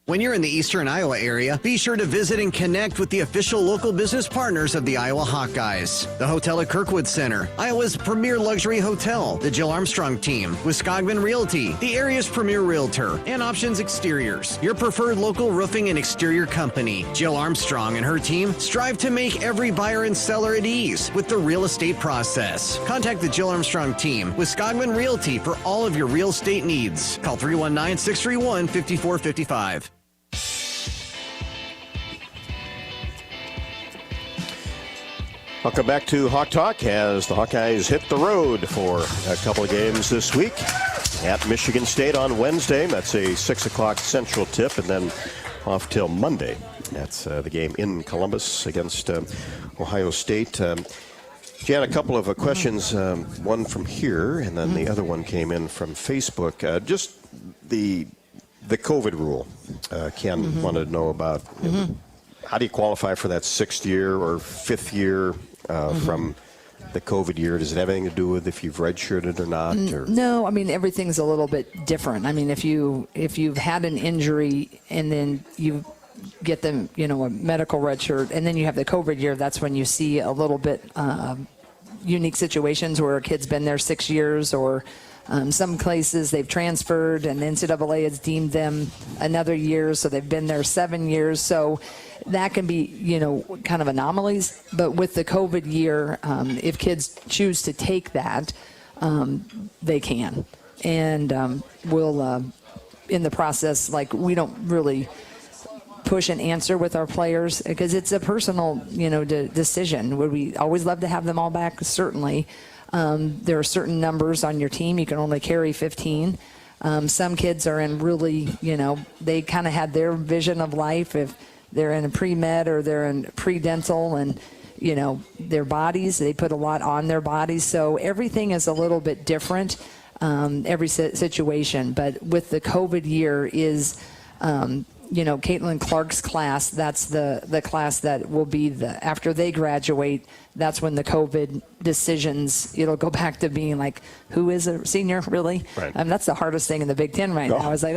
When you're in the eastern Iowa area, be sure to visit and connect with the official local business partners of the Iowa Hawkeyes. The Hotel at Kirkwood Center, Iowa's premier luxury hotel, the Jill Armstrong team, Wisconsin Realty, the area's premier realtor, and Options Exteriors, your preferred local roofing and exterior company. Jill Armstrong and her team strive to make every buyer and seller at ease with the real estate process. Contact the Jill Armstrong team, Wisconsin Realty, for all of your real estate needs. Call 319-631-5455. Welcome back to Hawk Talk as the Hawkeyes hit the road for a couple of games this week at Michigan State on Wednesday. That's a 6 o'clock Central tip, and then off till Monday. That's the game in Columbus against Ohio State. Jan, a couple of questions, one from here, and then the other one came in from Facebook. Just the COVID rule. Ken wanted to know about how do you qualify for that 6th year or 5th year from the COVID year? Does it have anything to do with if you've redshirted or not? Or? No, I mean, everything's a little bit different. I mean, if you've had an injury and then you get them, a medical redshirt, and then you have the COVID year, that's when you see a little bit unique situations where a kid's been there 6 years, or some places they've transferred and the NCAA has deemed them another year, so they've been there 7 years. So that can be, kind of anomalies. But with the COVID year, if kids choose to take that, they can. And we'll, in the process, we don't really push an answer with our players because it's a personal, decision. Would we always love to have them all back? Certainly. There are certain numbers on your team. You can only carry 15. Some kids are in really, they kind of had their vision of life. If they're in a pre-med or they're in pre-dental, and, their bodies, they put a lot on their bodies. So everything is a little bit different, every situation. But with the COVID year is, Caitlin Clark's class, that's the class that will be after they graduate, that's when the COVID decisions, it'll go back to being who is a senior, really? Right. That's the hardest thing in the Big Ten right now. I was like,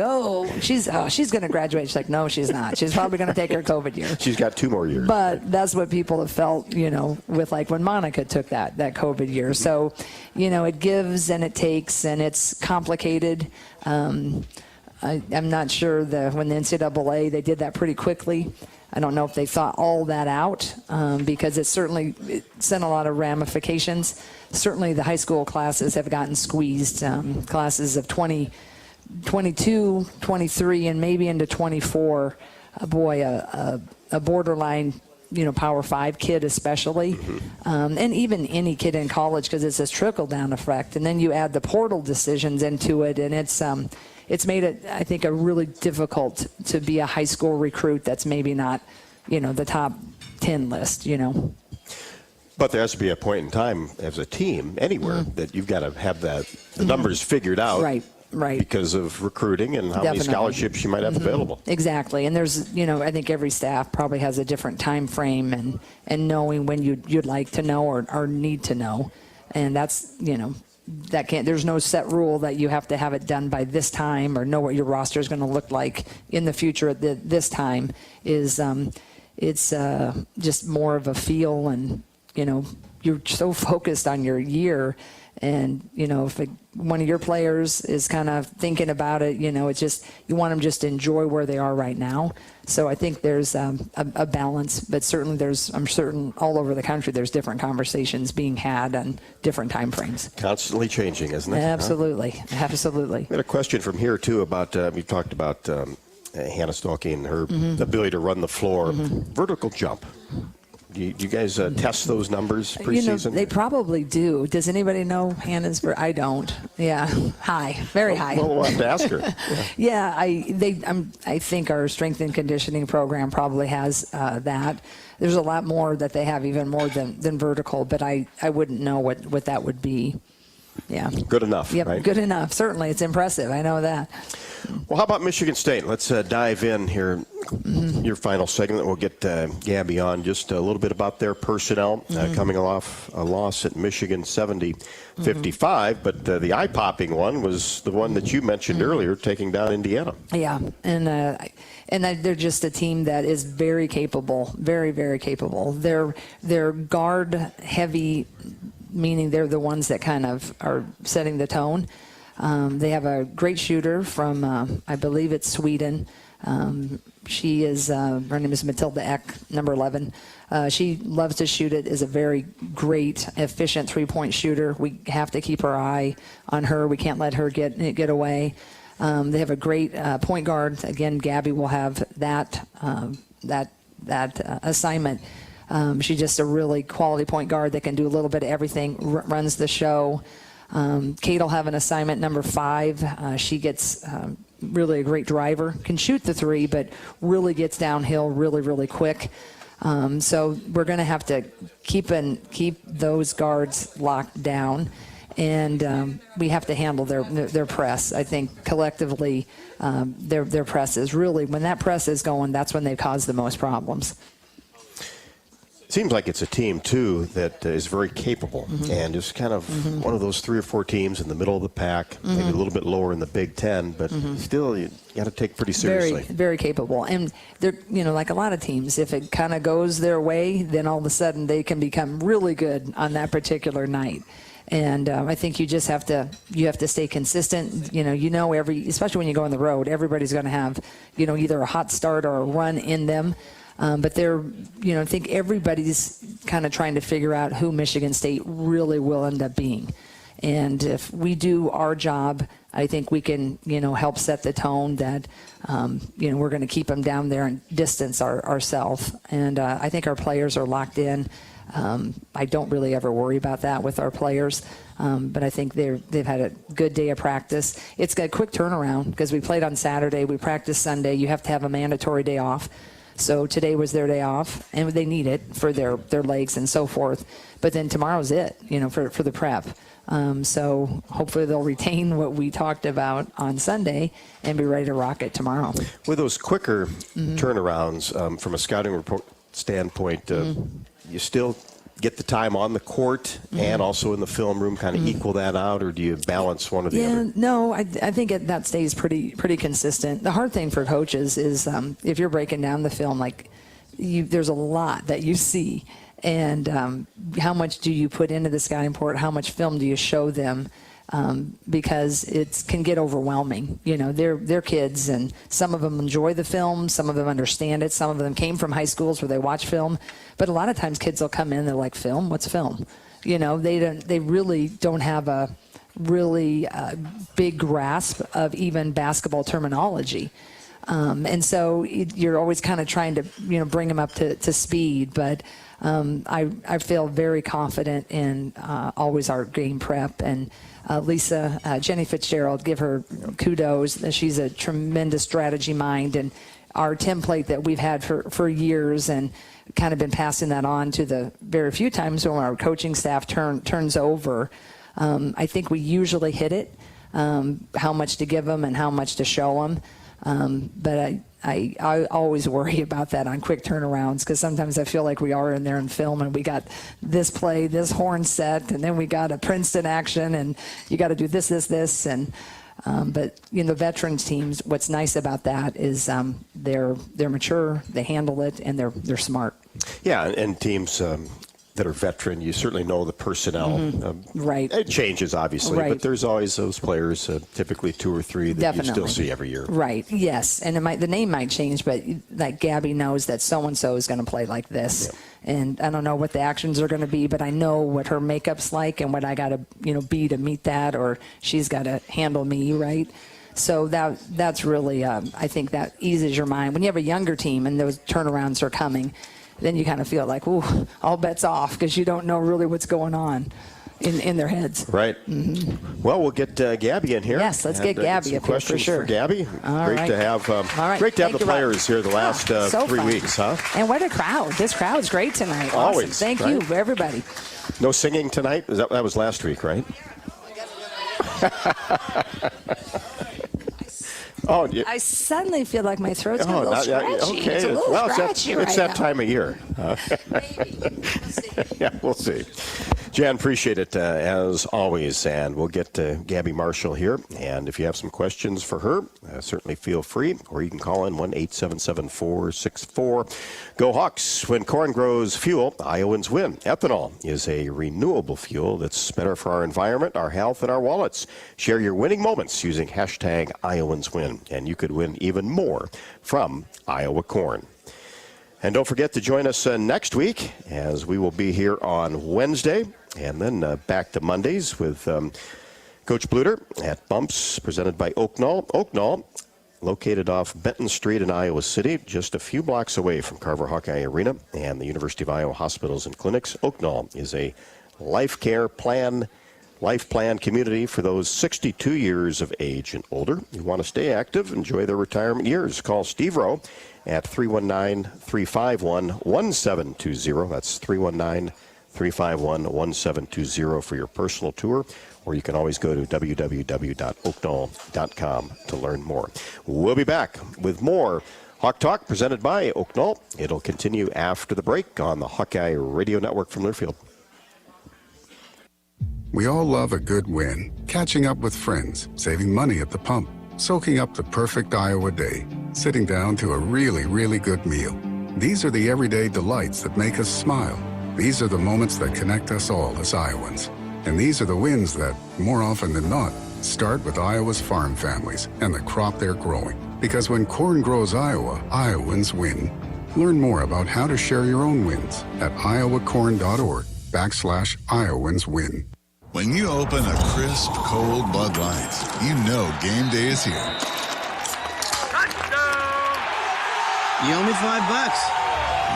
she's going to graduate. She's like, no, she's not. She's probably going to take her COVID year. She's got 2 more years. But that's what people have felt, with when Monica took that COVID year. So, it gives and it takes, and it's complicated. I'm not sure when the NCAA, they did that pretty quickly. I don't know if they thought all that out because it sent a lot of ramifications. Certainly the high school classes have gotten squeezed. Classes of 20, 22, 23, and maybe into 24. A borderline, Power 5 kid especially, and even any kid in college, because it's this trickle-down effect. And then you add the portal decisions into it, and it's made it, I think, a really difficult to be a high school recruit that's maybe not, the top 10 list, But there has to be a point in time as a team anywhere that you've got to have the numbers figured out. Right. Because of recruiting and how many scholarships you might have available. Exactly. And there's, I think every staff probably has a different time frame and knowing when you'd like to know or need to know. And that's, there's no set rule that you have to have it done by this time or know what your roster is going to look like in the future at this time. It's just more of a feel, and, you're so focused on your year. And, if one of your players is kind of thinking about it, it's just, you want them just to enjoy where they are right now. So I think there's a balance, but certainly I'm certain all over the country, there's different conversations being had on different time frames. Constantly changing, isn't it? Absolutely. Huh? Absolutely. We had a question from here, too, about, you talked about Hannah Stolke and her ability to run the floor. Vertical jump. Do you guys test those numbers preseason? They probably do. Does anybody know Hannah's? I don't. Yeah, high, very high. Well, we'll have to ask her. Yeah, I think our strength and conditioning program probably has that. There's a lot more that they have, even more than vertical, but I wouldn't know what that would be. Yeah. Good enough, Yep, right? good enough. Certainly, it's impressive. I know that. Well, how about Michigan State? Let's dive in here. Your final segment. We'll get Gabby on. Just a little bit about their personnel coming off a loss at Michigan 70-55. But the eye-popping one was the one that you mentioned earlier, taking down Indiana. Yeah, and they're just a team that is very capable, very, very capable. They're guard heavy, meaning they're the ones that kind of are setting the tone. They have a great shooter from, I believe it's Sweden. She is, her name is Matilda Eck, number 11. She loves to shoot it, is a very great, efficient three-point shooter. We have to keep our eye on her. We can't let her get away. They have a great point guard. Again, Gabby will have that assignment. She's just a really quality point guard that can do a little bit of everything, runs the show. Kate will have an assignment, number 5. She gets really a great driver, can shoot the three, but really gets downhill really, really quick. So we're going to have to keep those guards locked down, and we have to handle their press. I think collectively, their press is really, when that press is going, that's when they cause the most problems. Seems like it's a team, too, that is very capable and is kind of one of those 3 or 4 teams in the middle of the pack, maybe a little bit lower in the Big Ten, but still you got to take pretty seriously. Very, very capable. And they're, like a lot of teams, if it kind of goes their way, then all of a sudden they can become really good on that particular night. And I think you just have to stay consistent. Especially when you go on the road, everybody's going to have, either a hot start or a run in them. But they're, I think everybody's kind of trying to figure out who Michigan State really will end up being. And if we do our job, I think we can, help set the tone that, we're going to keep them down there and distance ourselves. And I think our players are locked in. I don't really ever worry about that with our players. But I think they've had a good day of practice. It's got a quick turnaround because we played on Saturday. We practiced Sunday. You have to have a mandatory day off. So today was their day off, and they need it for their legs and so forth. But then tomorrow's it, for the prep. So hopefully they'll retain what we talked about on Sunday and be ready to rock it tomorrow. With those quicker turnarounds, from a scouting report standpoint, you still get the time on the court and also in the film room, kind of equal that out, or do you balance one or the other? No, I think that stays pretty consistent. The hard thing for coaches is if you're breaking down the film, there's a lot that you see, and how much do you put into the scouting report? How much film do you show them? Because it can get overwhelming. They're kids, and some of them enjoy the film, some of them understand it, some of them came from high schools where they watch film, but a lot of times kids will come in, they're like, film? What's film? They really don't have a really big grasp of even basketball terminology. And so you're always kind of trying to, bring them up to speed, but I feel very confident in always our game prep. And Lisa, Jenny Fitzgerald, give her kudos. She's a tremendous strategy mind, and our template that we've had for years, and kind of been passing that on to the very few times when our coaching staff turns over. I think we usually hit it, how much to give them and how much to show them. But I always worry about that on quick turnarounds, because sometimes I feel like we are in there in film and we got this play, this horn set, and then we got a Princeton action, and you got to do this, and but veterans teams, what's nice about that is they're mature, they handle it, and they're smart. Yeah, and teams that are veteran, you certainly know the personnel. Right. It changes, obviously, but there's always those players, typically 2 or 3, that you still see every year. Right, yes. And the name might change, but like Gabby knows that so-and-so is going to play like this. Yep. And I don't know what the actions are going to be, but I know what her makeup's like and what I got to be to meet that, or she's got to handle me, right? So that's really, I think that eases your mind. When you have a younger team and those turnarounds are coming, then you kind of feel like, ooh, all bets off, because you don't know really what's going on in their heads. Right. Well, we'll get Gabby in here. Yes, let's get Gabby up here for sure. For Gabby. Great to have the players here the last 3 weeks, huh? And what a crowd. This crowd's great tonight. Always. Awesome. Thank you, everybody. No singing tonight? That was last week, right? Oh, yeah. I suddenly feel like my throat's a little scratchy. Okay. It's a little scratchy right now. It's that time of year. Maybe. We'll see. Yeah, we'll see. Jan, appreciate it as always, and we'll get to Gabby Marshall here. And if you have some questions for her, certainly feel free, or you can call in 1-877-464-GO Hawks. When corn grows fuel, Iowans win. Ethanol is a renewable fuel that's better for our environment, our health, and our wallets. Share your winning moments using hashtag IowansWin, and you could win even more from Iowa corn. And don't forget to join us next week, as we will be here on Wednesday, and then back to Mondays with Coach Bluder at Bumps, presented by Oaknall. Oaknall, located off Benton Street in Iowa City, just a few blocks away from Carver Hawkeye Arena and the University of Iowa Hospitals and Clinics. Oaknall is a life plan community for those 62 years of age and older. You want to stay active, enjoy their retirement years. Call Steve Rowe at 319-351-1720. That's 319-351-1720 for your personal tour, or you can always go to www.oaknall.com to learn more. We'll be back with more Hawk Talk presented by Oaknall. It'll continue after the break on the Hawkeye Radio Network from Learfield. We all love a good win. Catching up with friends, saving money at the pump, soaking up the perfect Iowa day, sitting down to a really, really good meal. These are the everyday delights that make us smile. These are the moments that connect us all as Iowans. And these are the wins that, more often than not, start with Iowa's farm families and the crop they're growing. Because when corn grows Iowa, Iowans win. Learn more about how to share your own wins at iowacorn.org/IowansWin. When you open a crisp, cold Bud Light, you know game day is here. You owe me $5.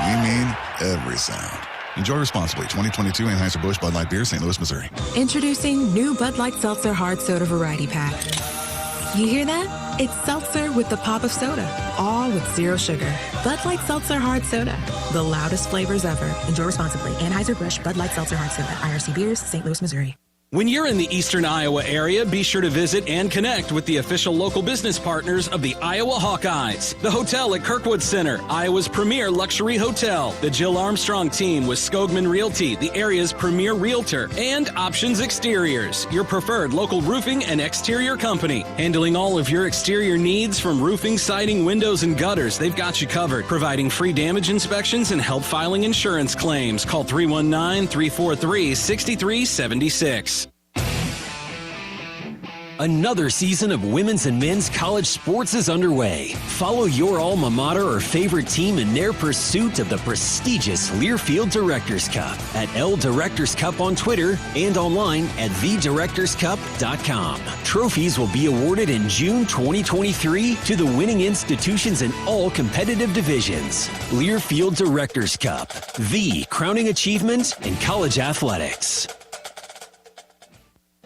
We mean every sound. Enjoy responsibly. 2022 Anheuser-Busch Bud Light Beer, St. Louis, Missouri. Introducing new Bud Light Seltzer Hard Soda Variety Pack. You hear that? It's seltzer with the pop of soda, all with zero sugar. Bud Light Seltzer Hard Soda, the loudest flavors ever. Enjoy responsibly. Anheuser-Busch Bud Light Seltzer Hard Soda, IRC Beers, St. Louis, Missouri. When you're in the eastern Iowa area, be sure to visit and connect with the official local business partners of the Iowa Hawkeyes. The hotel at Kirkwood Center, Iowa's premier luxury hotel. The Jill Armstrong team with Skogman Realty, the area's premier realtor. And Options Exteriors, your preferred local roofing and exterior company. Handling all of your exterior needs from roofing, siding, windows, and gutters. They've got you covered. Providing free damage inspections and help filing insurance claims. Call 319-343-6376. Another season of women's and men's college sports is underway. Follow your alma mater or favorite team in their pursuit of the prestigious Learfield Directors Cup at L Directors Cup on Twitter and online at thedirectorscup.com. Trophies will be awarded in June 2023 to the winning institutions in all competitive divisions. Learfield Directors Cup, the crowning achievement in college athletics.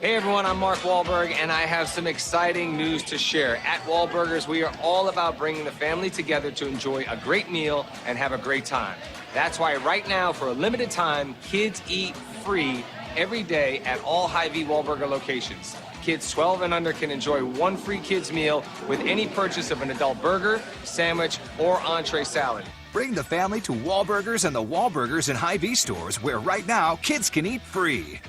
Hey everyone, I'm Mark Wahlberg, and I have some exciting news to share. At Wahlburgers, we are all about bringing the family together to enjoy a great meal and have a great time. That's why right now, for a limited time, kids eat free every day at all Hy-Vee Wahlburger locations. Kids 12 and under can enjoy one free kids meal with any purchase of an adult burger, sandwich, or entree salad. Bring the family to Wahlburgers and the Wahlburgers and Hy-Vee stores, where right now, kids can eat free.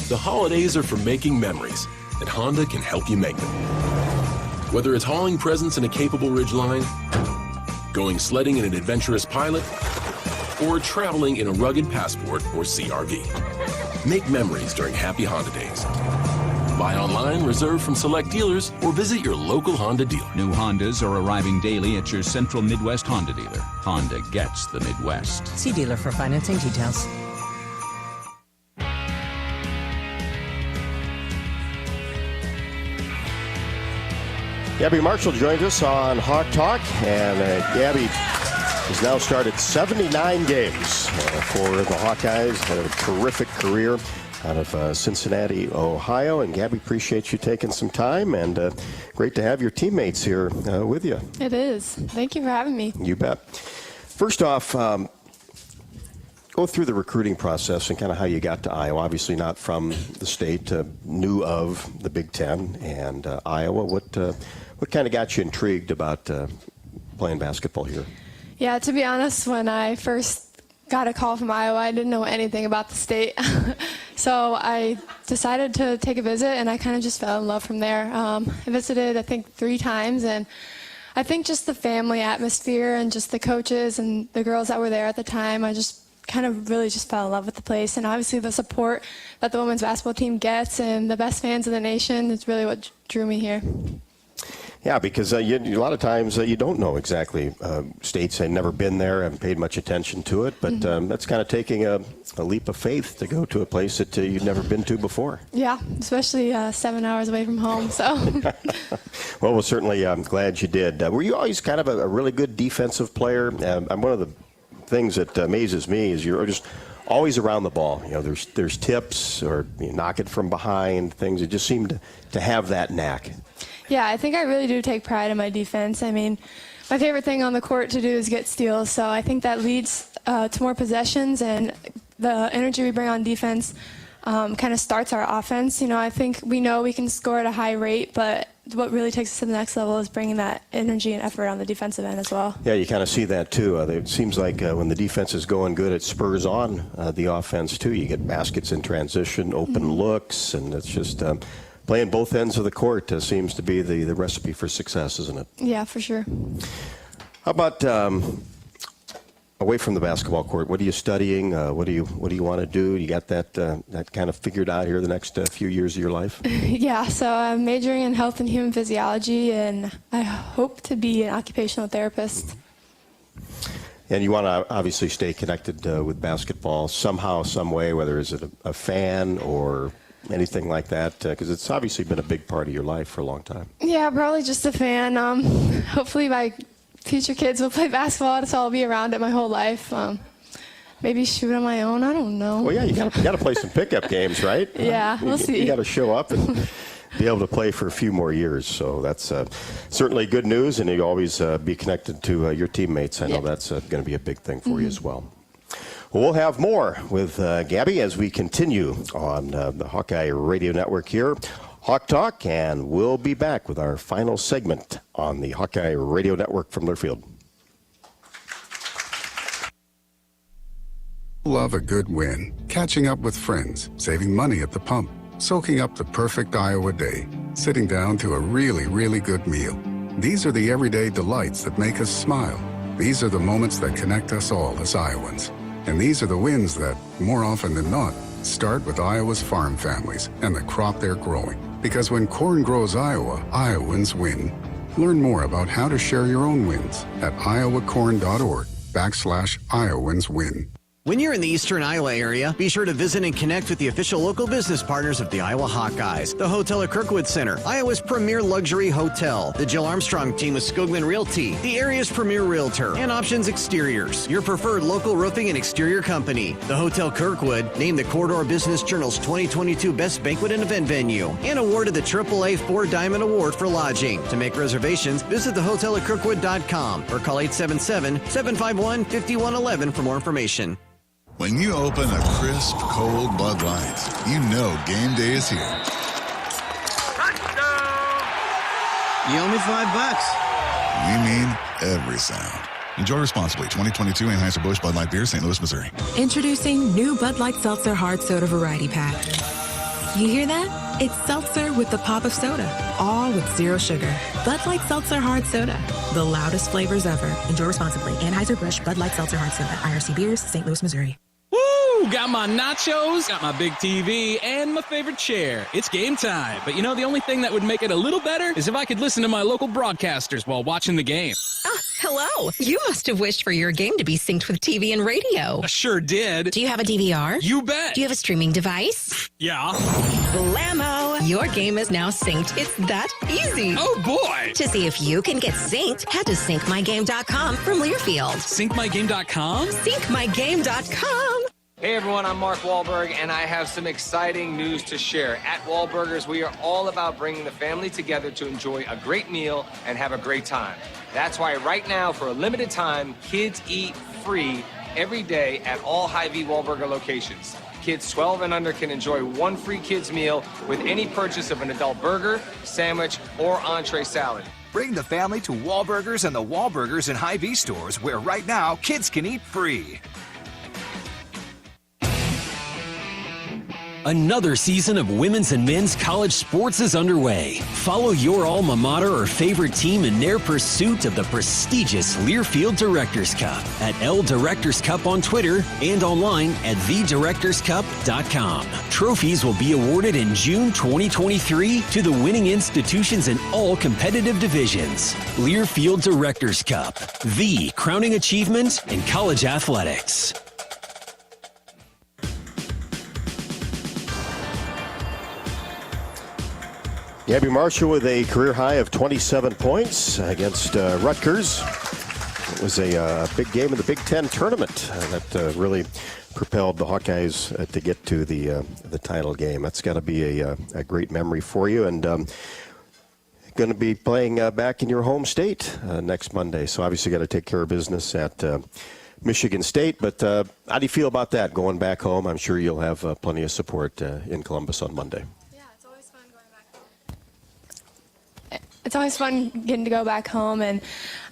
The holidays are for making memories, and Honda can help you make them. Whether it's hauling presents in a capable Ridgeline, going sledding in an adventurous Pilot, or traveling in a rugged Passport or CR-V. Make memories during Happy Honda Days. Buy online, reserve from select dealers, or visit your local Honda dealer. New Hondas are arriving daily at your Central Midwest Honda dealer. Honda gets the Midwest. See dealer for financing details. Gabby Marshall joins us on Hawk Talk, and Gabby has now started 79 games for the Hawkeyes. Had a terrific career out of Cincinnati, Ohio. And Gabby, appreciate you taking some time, and great to have your teammates here with you. It is. Thank you for having me. You bet. First off, go through the recruiting process and kind of how you got to Iowa. Obviously not from the state, knew of the Big Ten and Iowa. What kind of got you intrigued about playing basketball here? Yeah, to be honest, when I first got a call from Iowa, I didn't know anything about the state. So I decided to take a visit, and I kind of just fell in love from there. I visited, I think, 3 times, and I think just the family atmosphere and just the coaches and the girls that were there at the time, I just kind of really just fell in love with the place. And obviously the support that the women's basketball team gets and the best fans in the nation is really what drew me here. Yeah, because a lot of times you don't know exactly. States have never been there, haven't paid much attention to it, but that's kind of taking a leap of faith to go to a place that you've never been to before. Yeah, especially 7 hours away from home. So. Well, we're certainly glad you did. Were you always kind of a really good defensive player? I'm one of the things that amazes me is you're just always around the ball. You know, there's tips or you knock it from behind, things. It just seemed to have that knack. Yeah, I think I really do take pride in my defense. I mean, my favorite thing on the court to do is get steals, so I think that leads to more possessions, and the energy we bring on defense kind of starts our offense. You know, I think we know we can score at a high rate, but what really takes us to the next level is bringing that energy and effort on the defensive end as well. Yeah, you kind of see that too. It seems like when the defense is going good, it spurs on the offense too. You get baskets in transition, open looks, and it's just playing both ends of the court seems to be the recipe for success, isn't it? Yeah, for sure. How about away from the basketball court? What are you studying? What do you want to do? You got that kind of figured out here the next few years of your life? Yeah, so I'm majoring in health and human physiology, and I hope to be an occupational therapist. And you want to obviously stay connected with basketball somehow, some way, whether it's a fan or anything like that, because it's obviously been a big part of your life for a long time. Yeah, probably just a fan. Hopefully my future kids will play basketball, so I'll be around it my whole life. Maybe shoot on my own. I don't know. Well, yeah, you got to play some pickup games, right? Yeah, we'll see. You got to show up and be able to play for a few more years. So that's certainly good news, and you always be connected to your teammates. I know that's going to be a big thing for you as well. Well, we'll have more with Gabby as we continue on the Hawkeye Radio Network here, Hawk Talk, and we'll be back with our final segment on the Hawkeye Radio Network from Learfield. Love a good win. Catching up with friends, saving money at the pump, soaking up the perfect Iowa day, sitting down to a really, really good meal. These are the everyday delights that make us smile. These are the moments that connect us all as Iowans. And these are the wins that, more often than not, start with Iowa's farm families and the crop they're growing. Because when corn grows Iowa, Iowans win. Learn more about how to share your own wins at iowacorn.org/Iowans win. When you're in the eastern Iowa area, be sure to visit and connect with the official local business partners of the Iowa Hawkeyes, the hotel at Kirkwood Center, Iowa's premier luxury hotel, the Jill Armstrong team with Skogman Realty, the area's premier realtor, and Options Exteriors, your preferred local roofing and exterior company. The Hotel Kirkwood, named the Corridor Business Journal's 2022 Best Banquet and Event Venue, and awarded the AAA 4 Diamond Award for lodging. To make reservations, visit thehotelatKirkwood.com or call 877-751-5111 for more information. When you open a crisp, cold Bud Light, you know game day is here. You owe me $5. We mean every sound. Enjoy responsibly. 2022 Anheuser-Busch Bud Light Beer, St. Louis, Missouri. Introducing new Bud Light Seltzer Hard Soda Variety Pack. You hear that? It's seltzer with the pop of soda, all with zero sugar. Bud Light Seltzer Hard Soda, the loudest flavors ever. Enjoy responsibly. Anheuser-Busch Bud Light Seltzer Hard Soda, IRC Beers, St. Louis, Missouri. Woo! Got my nachos, got my big TV, and my favorite chair. It's game time. But you know, the only thing that would make it a little better is if I could listen to my local broadcasters while watching the game. Hello. You must have wished for your game to be synced with TV and radio. I sure did. Do you have a DVR? You bet. Do you have a streaming device? Yeah. Blammo! Your game is now synced. It's that easy. Oh, boy. To see if you can get synced, head to syncmygame.com from Learfield. Syncmygame.com? Syncmygame.com. Hey everyone, I'm Mark Wahlberg, and I have some exciting news to share. At Wahlburgers, we are all about bringing the family together to enjoy a great meal and have a great time. That's why right now, for a limited time, kids eat free every day at all Hy-Vee Wahlburger locations. Kids 12 and under can enjoy one free kids meal with any purchase of an adult burger, sandwich, or entree salad. Bring the family to Wahlburgers and the Wahlburgers and Hy-Vee stores, where right now kids can eat free. Another season of women's and men's college sports is underway. Follow your alma mater or favorite team in their pursuit of the prestigious Learfield Directors Cup at L Directors Cup on Twitter and online at thedirectorscup.com. Trophies will be awarded in June 2023 to the winning institutions in all competitive divisions. Learfield Directors Cup, the crowning achievement in college athletics. Gabby Marshall with a career high of 27 points against Rutgers. It was a big game in the Big Ten tournament that really propelled the Hawkeyes to get to the title game. That's got to be a great memory for you. And going to be playing back in your home state next Monday. So obviously got to take care of business at Michigan State. But how do you feel about that, going back home? I'm sure you'll have plenty of support in Columbus on Monday. It's always fun getting to go back home, and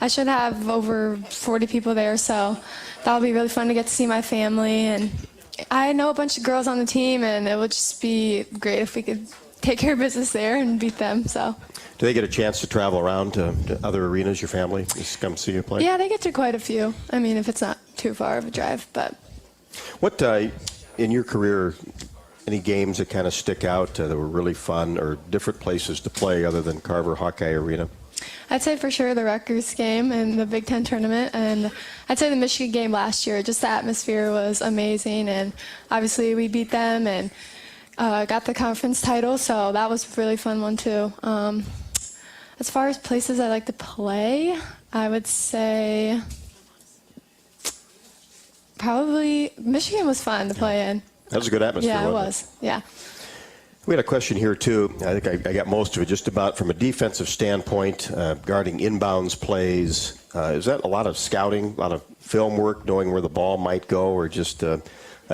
I should have over 40 people there, so that'll be really fun to get to see my family. And I know a bunch of girls on the team, and it would just be great if we could take care of business there and beat them. So. Do they get a chance to travel around to other arenas, your family, just come see you play? Yeah, they get to quite a few. I mean, if it's not too far of a drive, but. What, in your career, any games that kind of stick out that were really fun, or different places to play other than Carver Hawkeye Arena? I'd say for sure the Rutgers game and the Big Ten tournament, and I'd say the Michigan game last year. Just the atmosphere was amazing, and obviously we beat them and got the conference title, so that was a really fun one too. As far as places I like to play, I would say probably Michigan was fun to play in. That was a good atmosphere, Yeah, it wasn't was. Yeah. We had a question here, too. I think I got most of it, just about from a defensive standpoint, guarding inbounds plays. Is that a lot of scouting, a lot of film work, knowing where the ball might go, or just a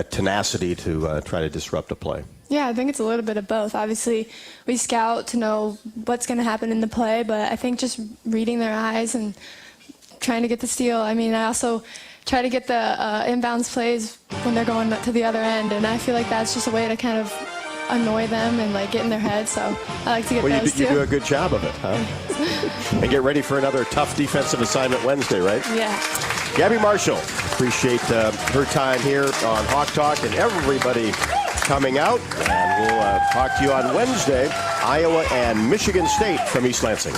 tenacity to try to disrupt a play? Yeah, I think it's a little bit of both. Obviously, we scout to know what's going to happen in the play, but I think just reading their eyes and trying to get the steal. I mean, I also try to get the inbounds plays when they're going to the other end, and I feel like that's just a way to kind of annoy them and like get in their head. So I like to get those too. You do a good job of it, huh? And get ready for another tough defensive assignment Wednesday, right? Yeah. Gabby Marshall, appreciate her time here on Hawk Talk, and everybody coming out. And we'll talk to you on Wednesday, Iowa and Michigan State from East Lansing.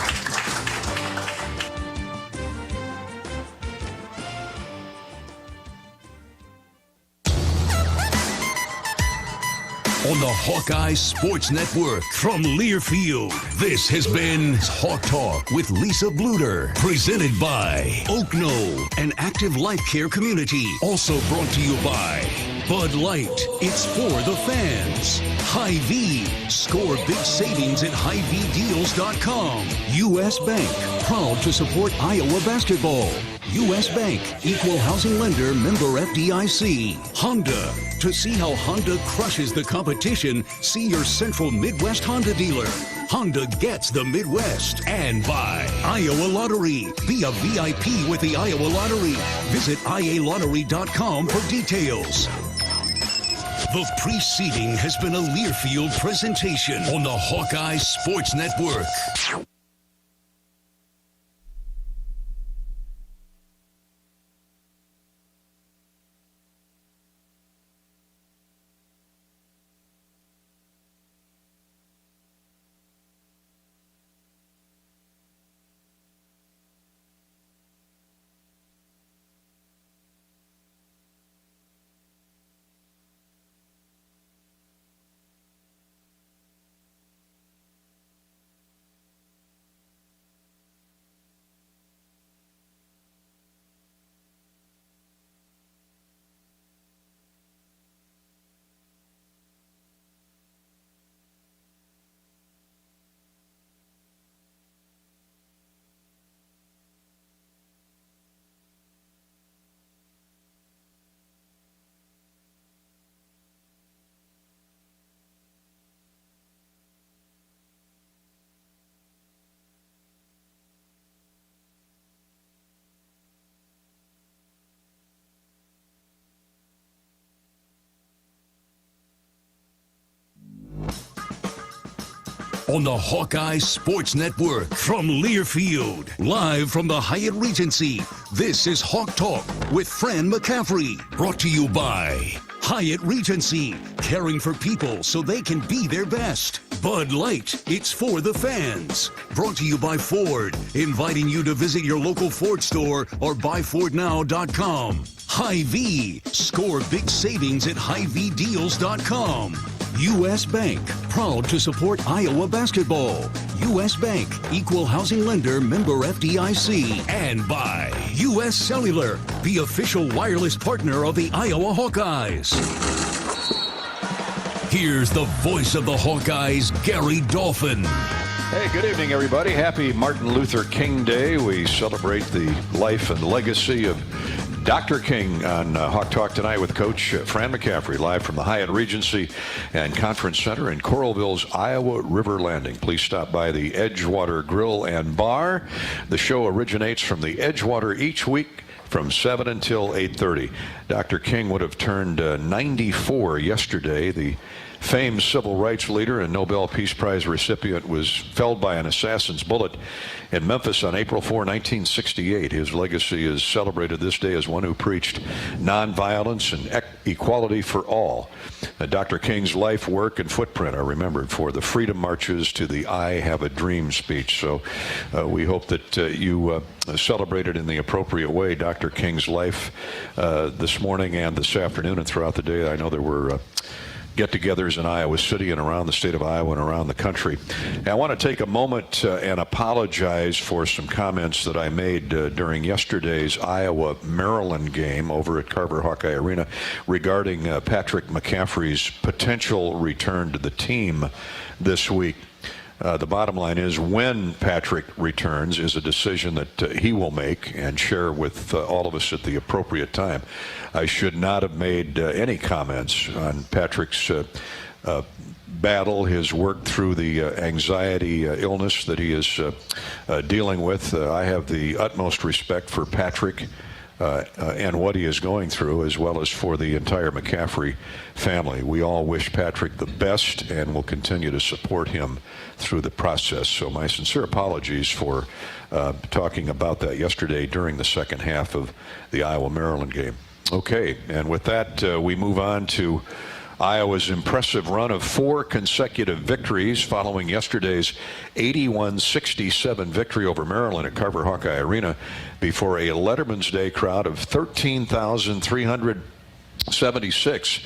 On the Hawkeye Sports Network from Learfield, this has been Hawk Talk with Lisa Bluder, presented by Oak Knoll, an active life care community. Also brought to you by Bud Light, it's for the fans. Hy-Vee, score big savings at HyVeeDeals.com. U.S. Bank, proud to support Iowa basketball. U.S. Bank, equal housing lender, member FDIC. Honda, to see how Honda crushes the competition, see your Central Midwest Honda dealer. Honda gets the Midwest. And by Iowa Lottery. Be a VIP with the Iowa Lottery. Visit IALottery.com for details. The preceding has been a Learfield presentation on the Hawkeye Sports Network. on the Hawkeye Sports Network from Learfield. Live from the Hyatt Regency, this is Hawk Talk with Fran McCaffery. Brought to you by Hyatt Regency, caring for people so they can be their best. Bud Light, it's for the fans. Brought to you by Ford, inviting you to visit your local Ford store or buyfordnow.com. Hy-Vee, score big savings at HyVeeDeals.com. U.S. Bank, proud to support Iowa basketball. U.S. Bank, equal housing lender, member FDIC. And by U.S. Cellular, the official wireless partner of the Iowa Hawkeyes. Here's the voice of the Hawkeyes, Gary Dolphin. Hey, good evening, everybody. Happy Martin Luther King Day. We celebrate the life and legacy of Dr. King on Hawk Talk tonight with Coach Fran McCaffery, live from the Hyatt Regency and Conference Center in Coralville's Iowa River Landing. Please stop by the Edgewater Grill and Bar. The show originates from the Edgewater each week from 7 until 8:30. Dr. King would have turned 94 yesterday. The famed civil rights leader and Nobel Peace Prize recipient was felled by an assassin's bullet in Memphis on April 4, 1968. His legacy is celebrated this day as one who preached nonviolence and equality for all. Dr. King's life, work, and footprint are remembered for the freedom marches to the I Have a Dream speech. So we hope that you celebrated in the appropriate way Dr. King's life this morning and this afternoon and throughout the day. I know there were get-togethers in Iowa City and around the state of Iowa and around the country. And I want to take a moment and apologize for some comments that I made during yesterday's Iowa-Maryland game over at Carver Hawkeye Arena regarding Patrick McCaffery's potential return to the team this week. The bottom line is when Patrick returns is a decision that he will make and share with all of us at the appropriate time. I should not have made any comments on Patrick's battle, his work through the anxiety illness that he is dealing with. I have the utmost respect for Patrick and what he is going through, as well as for the entire McCaffery family. We all wish Patrick the best and will continue to support him through the process. So my sincere apologies for talking about that yesterday during the second half of the Iowa-Maryland game. Okay, and with that, we move on to Iowa's impressive run of 4 consecutive victories following yesterday's 81-67 victory over Maryland at Carver Hawkeye Arena before a Letterman's Day crowd of 13,376.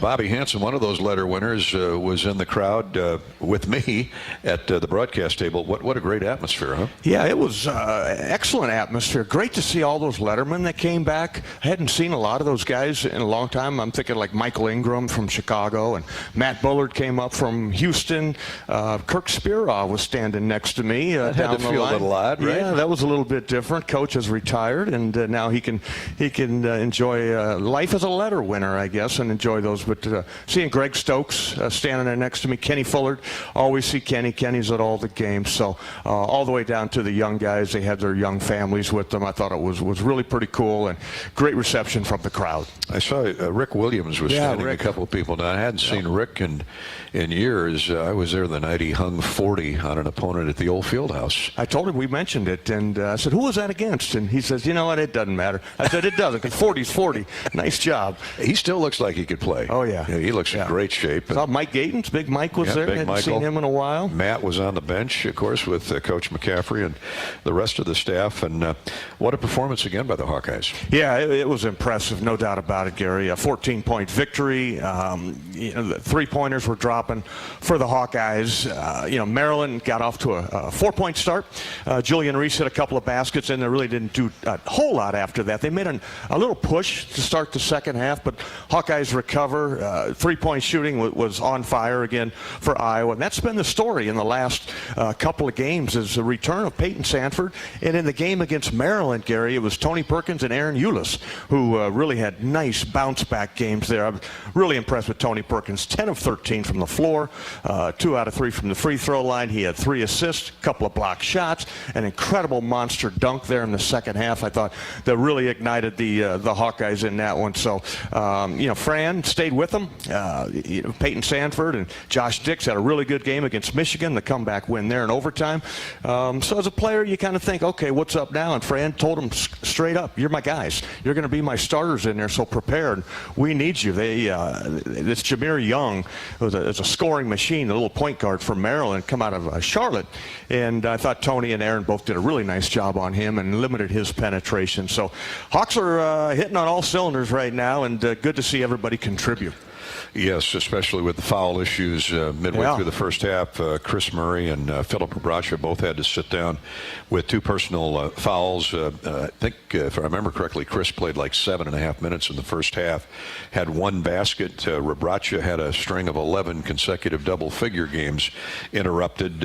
Bobby Hansen, one of those letter winners, was in the crowd with me at the broadcast table. What a great atmosphere, huh? Yeah, it was excellent atmosphere. Great to see all those lettermen that came back. I hadn't seen a lot of those guys in a long time. I'm thinking like Michael Ingram from Chicago, and Matt Bullard came up from Houston. Kirk Spearaw was standing next to me that down had to the feel line. a little odd, right? Yeah, that was a little bit different. Coach has retired, and now he can enjoy life as a letter winner, I guess, and enjoy those. But seeing Greg Stokes standing there next to me, Kenny Fullard, always see Kenny. Kenny's at all the games. So all the way down to the young guys, they had their young families with them. I thought it was really pretty cool and great reception from the crowd. I saw Rick Williams was standing a couple of people down. I hadn't seen Rick in years. I was there the night he hung 40 on an opponent at the old field house. I told him we mentioned it, and I said, who was that against? And he says, you know what, it doesn't matter. I said, it doesn't, because 40's 40. Nice job. He still looks like he could play. Oh, yeah. He looks in great shape. Saw Mike Gatens. Big Mike was there. Hadn't seen him in a while. Matt was on the bench, of course, with Coach McCaffery and the rest of the staff. And what a performance again by the Hawkeyes. Yeah, it was impressive, no doubt about it, Gary. A 14-point victory. The three-pointers were dropping for the Hawkeyes. Maryland got off to a 4-point start. Julian Reese hit a couple of baskets, and they really didn't do a whole lot after that. They made a little push to start the second half, but Hawkeyes recover. Three-point shooting was on fire again for Iowa. And that's been the story in the last couple of games, is the return of Peyton Sanford. And in the game against Maryland, Gary, it was Tony Perkins and Aaron Eulis who really had nice bounce-back games there. I'm really impressed with Tony Perkins. 10 of 13 from the floor, 2 out of 3 from the free throw line. He had 3 assists, a couple of blocked shots, an incredible monster dunk there in the second half. I thought that really ignited the Hawkeyes in that one. So Fran stayed with them. Peyton Sanford and Josh Dix had a really good game against Michigan, the comeback win there in overtime. So as a player, you kind of think, okay, what's up now? And Fran told them straight up, you're my guys. You're going to be my starters in there, so prepared. We need you. This Jameer Young is a scoring machine, the little point guard from Maryland, come out of Charlotte. And I thought Tony and Aaron both did a really nice job on him and limited his penetration. So Hawks are hitting on all cylinders right now, and good to see everybody contribute. Yes, especially with the foul issues midway through the first half. Chris Murray and Philip Rebraca both had to sit down with 2 personal fouls. I think, if I remember correctly, Chris played like 7.5 minutes in the first half, had 1 basket. Rebraca had a string of 11 consecutive double-figure games interrupted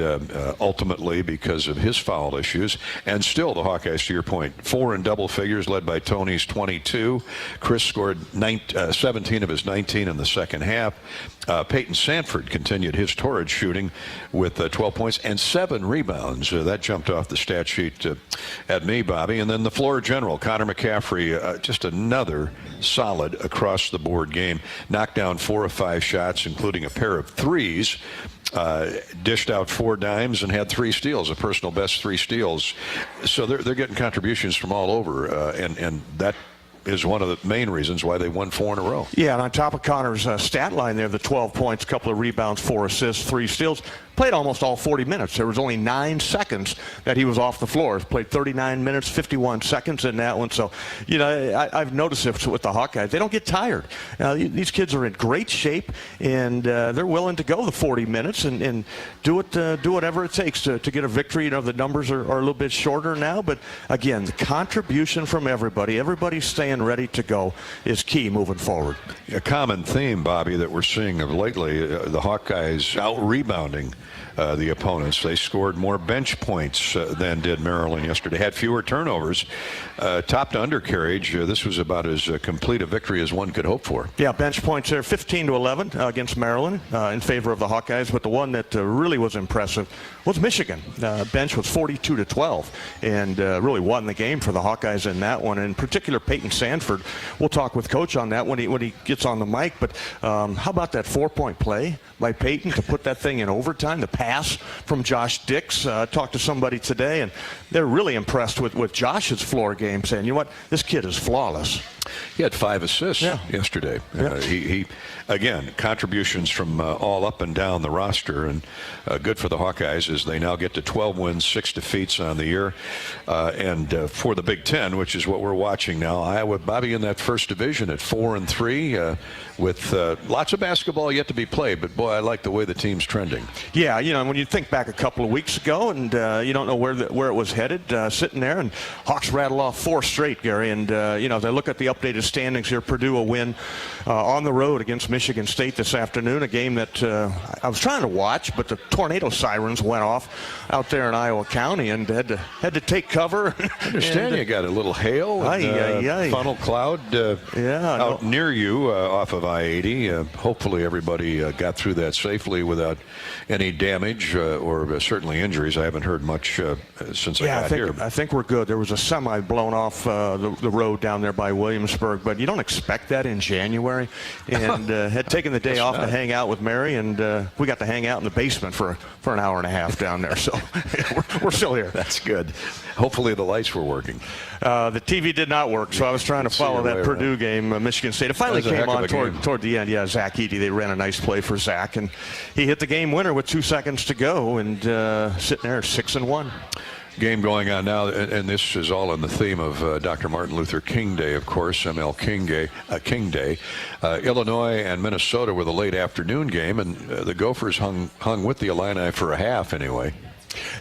ultimately because of his foul issues. And still, the Hawkeyes, to your point, 4 in double figures, led by Tony's 22. Chris scored 17 of his 19 in the second half. Peyton Sanford continued his torrid shooting with 12 points and 7 rebounds. That jumped off the stat sheet at me, Bobby. And then the floor general, Connor McCaffery, just another solid across-the-board game. Knocked down 4 of 5 shots, including a pair of threes. Dished out 4 dimes and had 3 steals, a personal best 3 steals. So they're getting contributions from all over, and that is one of the main reasons why they won 4 in a row. Yeah, and on top of Connor's stat line there, the 12 points, couple of rebounds, 4 assists, 3 steals, played almost all 40 minutes. There was only 9 seconds that he was off the floor. Played 39 minutes, 51 seconds in that one. So, I've noticed this with the Hawkeyes. They don't get tired. These kids are in great shape, and they're willing to go the 40 minutes and do whatever it takes to get a victory. The numbers are a little bit shorter now, but again, the contribution from everybody staying ready to go is key moving forward. A common theme, Bobby, that we're seeing of lately, the Hawkeyes out-rebounding the opponents. They scored more bench points than did Maryland yesterday. Had fewer turnovers. Top to undercarriage. This was about as complete a victory as one could hope for. Yeah, bench points there, 15-11 against Maryland in favor of the Hawkeyes. But the one that really was impressive was Michigan. Bench was 42-12 and really won the game for the Hawkeyes in that one. In particular, Peyton Sanford. We'll talk with Coach on that when he gets on the mic. But how about that 4-point play by Peyton to put that thing in overtime? The pass from Josh Dix. Talked to somebody today, and they're really impressed with Josh's floor game, saying, you know what, this kid is flawless. He had 5 assists yesterday. He again, contributions from all up and down the roster, and good for the Hawkeyes as they now get to 12 wins, 6 defeats on the year. And for the Big Ten, which is what we're watching now, Iowa, Bobby, in that first division at 4-3 with lots of basketball yet to be played. But, boy, I like the way the team's trending. Yeah, when you think back a couple of weeks ago and you don't know where it was headed, sitting there, and Hawks rattle off 4 straight, Gary. And, as I look at the updated standings here, Purdue will win on the road against Michigan State this afternoon, a game that I was trying to watch, but the tornado sirens went off out there in Iowa County and had to take cover. I understand you got a little hail and funnel cloud out near you off of I-80. Hopefully everybody got through that safely without any damage or certainly injuries. I haven't heard much since I got here. I think we're good. There was a semi blown off the road down there by Williamsburg, but you don't expect that in January. And had taken the day off to hang out with Mary, and we got to hang out in the basement for an hour and a half down there. So we're still here. That's good. Hopefully the lights were working. The TV did not work, so I was trying to follow that Purdue game, Michigan State. It finally came on toward the end. Yeah, Zach Eady, they ran a nice play for Zach, and he hit the game winner with 2 seconds to go, and sitting there at 6-1. Game going on now, and this is all in the theme of Dr. Martin Luther King Day, of course, ML King Day. Illinois and Minnesota were the late afternoon game, and the Gophers hung with the Illini for a half anyway.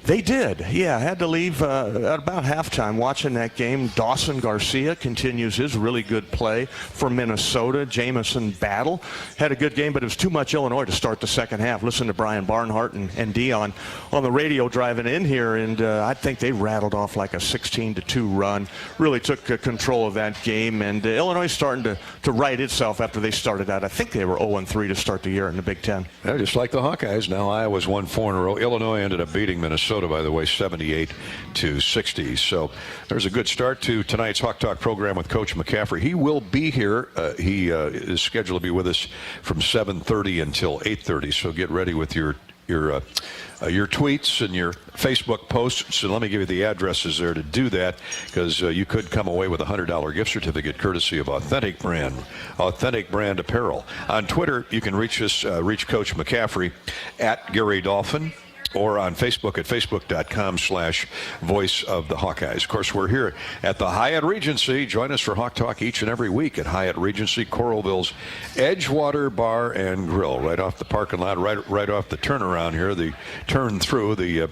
They did. Yeah, I had to leave at about halftime watching that game. Dawson Garcia continues his really good play for Minnesota. Jamison Battle had a good game, but it was too much Illinois to start the second half. Listen to Brian Barnhart and Dion on the radio driving in here, and I think they rattled off like a 16-2 run. Really took control of that game, and Illinois is starting to right itself after they started out. I think they were 0-3 to start the year in the Big Ten. Yeah, just like the Hawkeyes. Now Iowa's won 4 in a row. Illinois ended up beating beating Minnesota, by the way, 78-60. So there's a good start to tonight's Hawk Talk program with Coach McCaffery. He will be here. He is scheduled to be with us from 7:30 until 8:30. So get ready with your tweets and your Facebook posts. And let me give you the addresses there to do that, because you could come away with a $100 gift certificate courtesy of Authentic Brand Apparel. On Twitter, you can reach us, reach Coach McCaffery at Gary Dolphin, or on Facebook at facebook.com/Voice of the Hawkeyes. Of course, we're here at the Hyatt Regency. Join us for Hawk Talk each and every week at Hyatt Regency, Coralville's Edgewater Bar and Grill, right off the parking lot, right off the turnaround here, the turn through the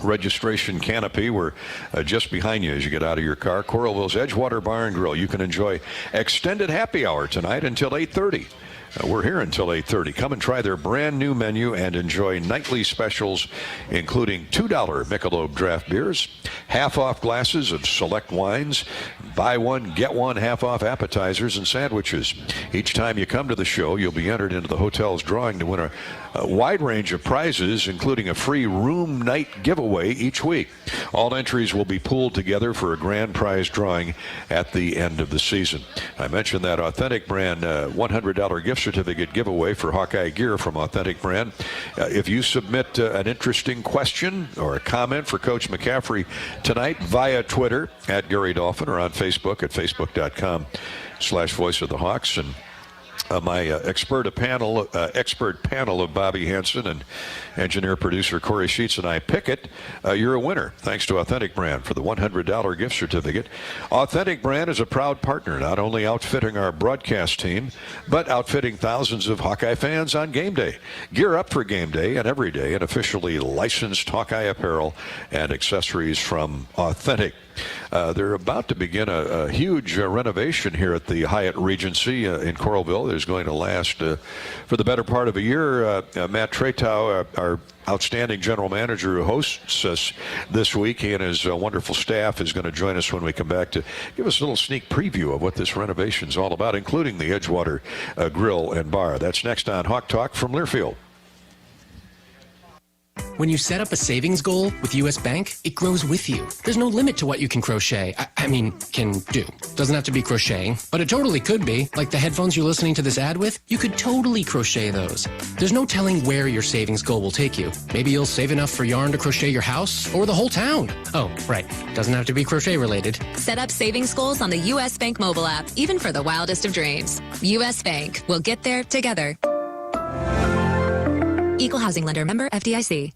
registration canopy. We're just behind you as you get out of your car. Coralville's Edgewater Bar and Grill. You can enjoy extended happy hour tonight until 8:30. We're here until 8:30. Come and try their brand new menu and enjoy nightly specials, including $2 Michelob draft beers, half-off glasses of select wines, buy one, get one, half-off appetizers and sandwiches. Each time you come to the show, you'll be entered into the hotel's drawing to win a wide range of prizes, including a free room night giveaway each week. All entries will be pooled together for a grand prize drawing at the end of the season. I mentioned that Authentic Brand $100 gift certificate giveaway for Hawkeye gear from Authentic Brand. If you submit an interesting question or a comment for Coach McCaffery tonight via Twitter at Gary Dolphin, or on Facebook at facebook.com/Voice of the Hawks, and my expert panel of Bobby Hansen and engineer-producer Corey Sheets and I pick it, you're a winner, thanks to Authentic Brand for the $100 gift certificate. Authentic Brand is a proud partner, not only outfitting our broadcast team, but outfitting thousands of Hawkeye fans on game day. Gear up for game day and every day in officially licensed Hawkeye apparel and accessories from Authentic. They're about to begin a huge renovation here at the Hyatt Regency in Coralville. It's going to last for the better part of a year. Matt Tretow, our outstanding general manager who hosts us this week, he and his wonderful staff is going to join us when we come back to give us a little sneak preview of what this renovation is all about, including the Edgewater Grill and Bar. That's next on Hawk Talk from Learfield. When you set up a savings goal with U.S. Bank, it grows with you. There's no limit to what you can crochet. Can do. Doesn't have to be crocheting, but it totally could be. Like the headphones you're listening to this ad with, you could totally crochet those. There's no telling where your savings goal will take you. Maybe you'll save enough for yarn to crochet your house or the whole town. Oh, right. Doesn't have to be crochet related. Set up savings goals on the U.S. Bank mobile app, even for the wildest of dreams. U.S. Bank. We'll get there together. Equal housing lender, member FDIC.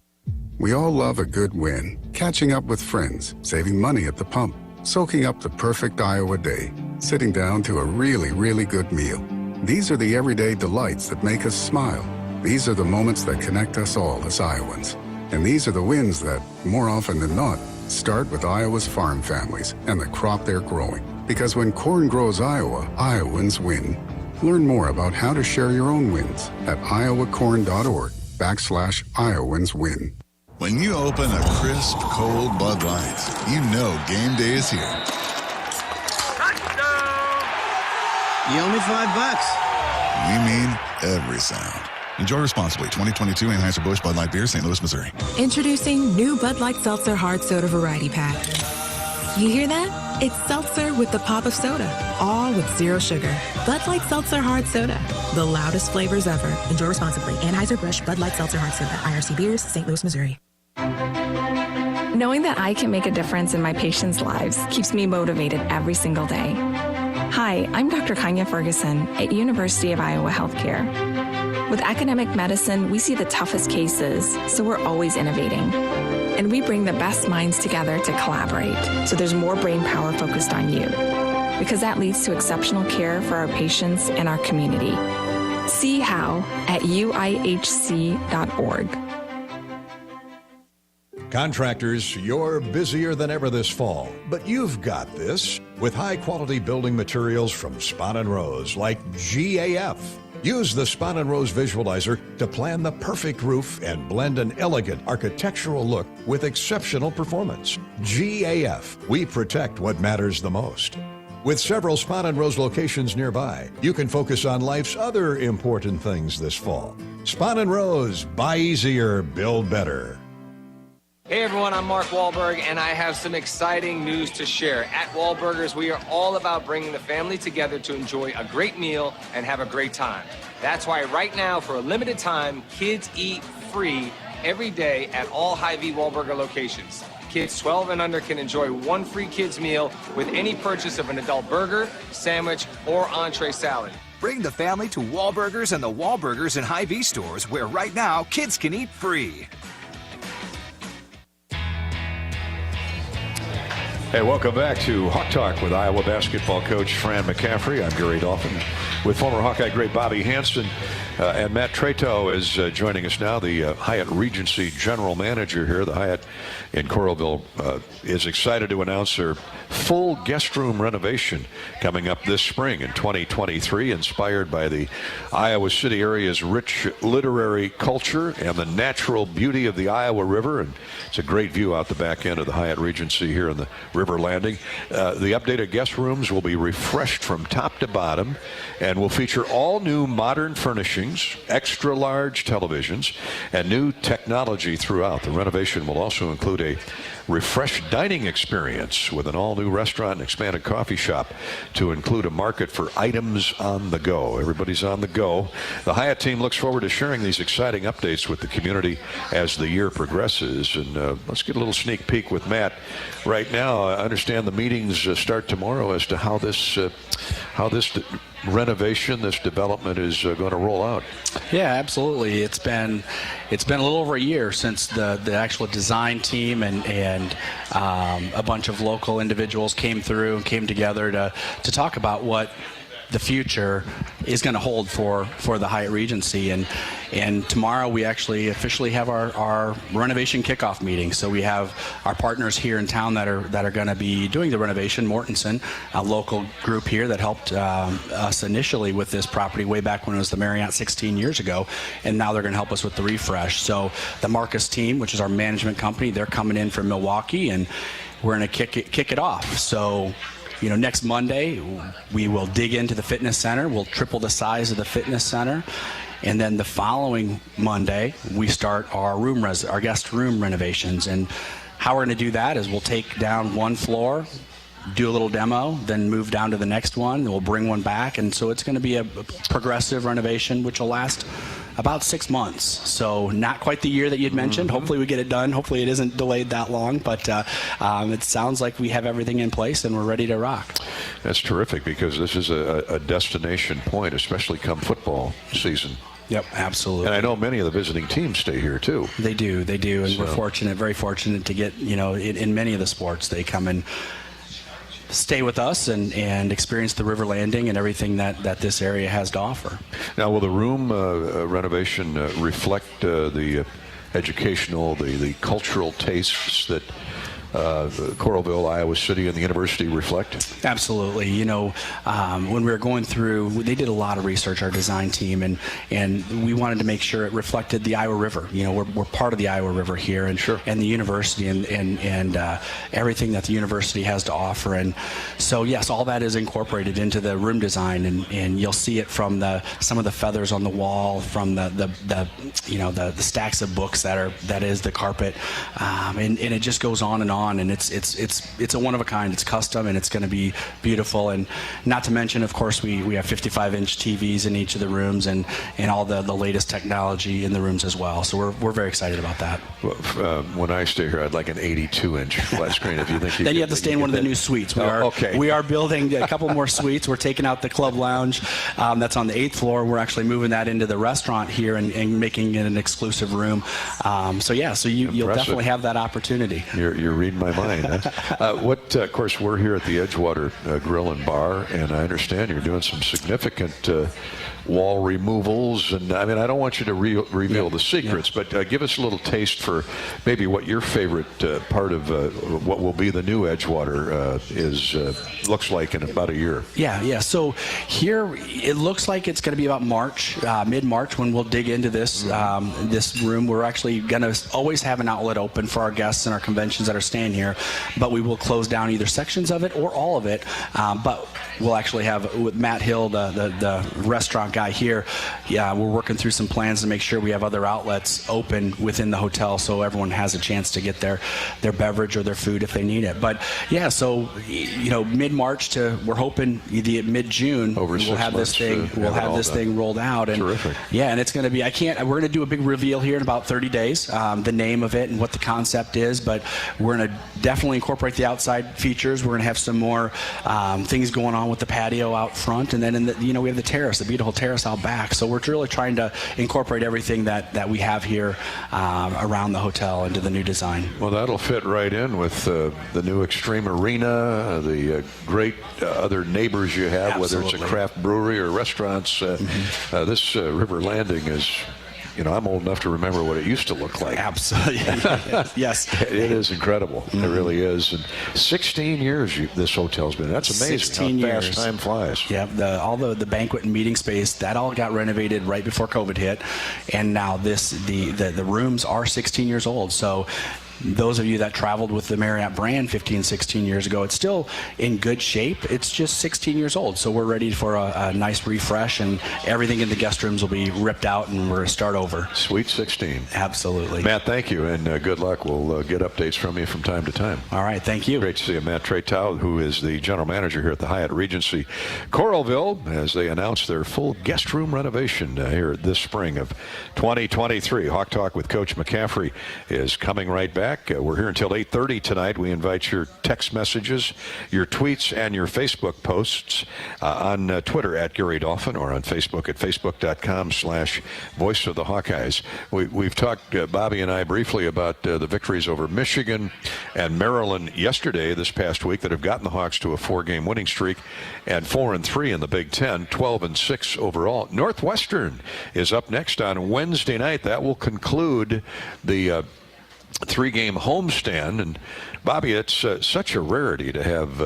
We all love a good win. Catching up with friends, saving money at the pump, soaking up the perfect Iowa day, sitting down to a really, really good meal. These are the everyday delights that make us smile. These are the moments that connect us all as Iowans. And these are the wins that, more often than not, start with Iowa's farm families and the crop they're growing. Because when corn grows Iowa, Iowans win. Learn more about how to share your own wins at iowacorn.org/Iowans win. When you open a crisp, cold Bud Light, you know game day is here. You owe me $5. We mean every sound. Enjoy responsibly. 2022 Anheuser-Busch Bud Light Beer, St. Louis, Missouri. Introducing new Bud Light Seltzer Hard Soda Variety Pack. You hear that? It's seltzer with the pop of soda, all with zero sugar. Bud Light Seltzer Hard Soda, the loudest flavors ever. Enjoy responsibly. Anheuser-Busch Bud Light Seltzer Hard Soda, IRC Beers, St. Louis, Missouri. Knowing that I can make a difference in my patients' lives keeps me motivated every single day. Hi, I'm Dr. Kanya Ferguson at University of Iowa Healthcare. With academic medicine, we see the toughest cases, so we're always innovating. And we bring the best minds together to collaborate, so there's more brain power focused on you. Because that leads to exceptional care for our patients and our community. See how at uihc.org. Contractors, you're busier than ever this fall, but you've got this with high-quality building materials from Spahn & Rose, like GAF. Use the Spahn & Rose Visualizer to plan the perfect roof and blend an elegant architectural look with exceptional performance. GAF, we protect what matters the most. With several Spahn & Rose locations nearby, you can focus on life's other important things this fall. Spahn & Rose, buy easier, build better. Hey everyone, I'm Mark Wahlberg, and I have some exciting news to share. At Wahlburgers, we are all about bringing the family together to enjoy a great meal and have a great time. That's why right now, for a limited time, kids eat free every day at all Hy-Vee Wahlburger locations. Kids 12 and under can enjoy one free kids meal with any purchase of an adult burger, sandwich, or entree salad. Bring the family to Wahlburgers and the Wahlburgers and Hy-Vee stores, where right now kids can eat free. Hey, welcome back to Hawk Talk with Iowa basketball coach Fran McCaffery. I'm Gary Dolphin with former Hawkeye great Bobby Hansen. And Matt Tretow is joining us now, the Hyatt Regency general manager here. The Hyatt in Coralville is excited to announce their full guest room renovation coming up this spring in 2023, inspired by the Iowa City area's rich literary culture and the natural beauty of the Iowa River. And it's a great view out the back end of the Hyatt Regency here in the River Landing. The updated guest rooms will be refreshed from top to bottom and will feature all new modern furnishings, extra large televisions, and new technology throughout. The renovation will also include a refreshed dining experience with an all-new restaurant and expanded coffee shop to include a market for items on the go. Everybody's on the go. The Hyatt team looks forward to sharing these exciting updates with the community as the year progresses. And let's get a little sneak peek with Matt. Right now, I understand the meetings start tomorrow as to how this renovation, this development is going to roll out. Yeah, absolutely. It's been a little over a year since the actual design team and a bunch of local individuals came through and came together to talk about what the future is going to hold for the Hyatt Regency. And tomorrow we actually officially have our renovation kickoff meeting. So we have our partners here in town that are going to be doing the renovation. Mortensen, a local group here that helped us initially with this property way back when it was the Marriott 16 years ago, and now they're going to help us with the refresh. So the Marcus team, which is our management company, they're coming in from Milwaukee, and we're going to kick it off. So, you know, next Monday, we will dig into the fitness center. We'll triple the size of the fitness center. And then the following Monday, we start our guest room renovations. And how we're going to do that is we'll take down one floor, do a little demo, then move down to the next one. We'll bring one back. And so it's going to be a progressive renovation, which will last about 6 months. So not quite the year that you'd mentioned. Hopefully we get it done. Hopefully it isn't delayed that long, but it sounds like we have everything in place and we're ready to rock. That's terrific, because this is a destination point, especially come football season. Yep, absolutely. And I know many of the visiting teams stay here too. They do, and we're fortunate, very fortunate to get, you know, in many of the sports, they come and stay with us and experience the River Landing and everything that this area has to offer. Now, will the room renovation reflect the educational, the cultural tastes that Coralville, Iowa City, and the university reflect? Absolutely. You know, when we were going through, they did a lot of research, our design team, and we wanted to make sure it reflected the Iowa River. You know, we're part of the Iowa River here, and the university and everything that the university has to offer. And so, yes, all that is incorporated into the room design, and you'll see it from some of the feathers on the wall, from the stacks of books that is the carpet, and it just goes on and on. And it's a one of a kind. It's custom, and it's going to be beautiful. And not to mention, of course, we have 55-inch TVs in each of the rooms, and all the latest technology in the rooms as well. So we're very excited about that. Well, when I stay here, I'd like an 82-inch flat screen. If you think then you have to stay in one of the new suites. We are building a couple more suites. We're taking out the club lounge that's on the 8th floor. We're actually moving that into the restaurant here and making it an exclusive room. So you'll definitely have that opportunity. You're reading my mind. Huh? Of course, we're here at the Edgewater Grill and Bar, and I understand you're doing some significant wall removals. And I mean, I don't want you to reveal the secrets, but give us a little taste for maybe what your favorite part of what will be the new Edgewater looks like in about a year. Yeah. So here it looks like it's going to be about March, mid-March, when we'll dig into this this room. We're actually going to always have an outlet open for our guests and our conventions that are staying here, but we will close down either sections of it or all of it. But we'll actually have, with Matt Hill, the restaurant restaurant guy here. Yeah, we're working through some plans to make sure we have other outlets open within the hotel so everyone has a chance to get their beverage or their food if they need it. But yeah, so mid-March we're hoping mid-June we'll have this thing rolled out. And terrific. Yeah, and it's going to be we're going to do a big reveal here in about 30 days, the name of it and what the concept is, but we're going to definitely incorporate the outside features. We're going to have some more things going on with the patio out front, and then we have the terrace, the beautiful terrace out back. So we're really trying to incorporate everything that we have here around the hotel into the new design. Well, that'll fit right in with the new Extreme Arena, the great other neighbors you have, Absolutely. whether it's a craft brewery or restaurants. This River Landing is, I'm old enough to remember what it used to look like. Absolutely. Yes. It is incredible. It really is. And 16 years this hotel's been. That's amazing 16 how years. fast time flies. Yeah, all the banquet and meeting space, that all got renovated right before COVID hit. And now the rooms are 16 years old. So those of you that traveled with the Marriott brand 15, 16 years ago, it's still in good shape. It's just 16 years old. So we're ready for a nice refresh, and everything in the guest rooms will be ripped out, and we're going to start over. Sweet 16. Absolutely. Matt, thank you, and good luck. We'll get updates from you from time to time. All right, thank you. Great to see you. Matt Tretow, who is the general manager here at the Hyatt Regency Coralville, as they announce their full guest room renovation here this spring of 2023. Hawk Talk with Coach McCaffery is coming right back. We're here until 8:30 tonight. We invite your text messages, your tweets, and your Facebook posts on Twitter at Gary Dolphin or on Facebook at facebook.com/Voice of the Hawkeyes. We've talked, Bobby and I, briefly about the victories over Michigan and Maryland yesterday, this past week, that have gotten the Hawks to a 4-game winning streak and 4-3 in the Big Ten, 12-6 overall. Northwestern is up next on Wednesday night. That will conclude the 3-game homestand. And Bobby, it's such a rarity to have,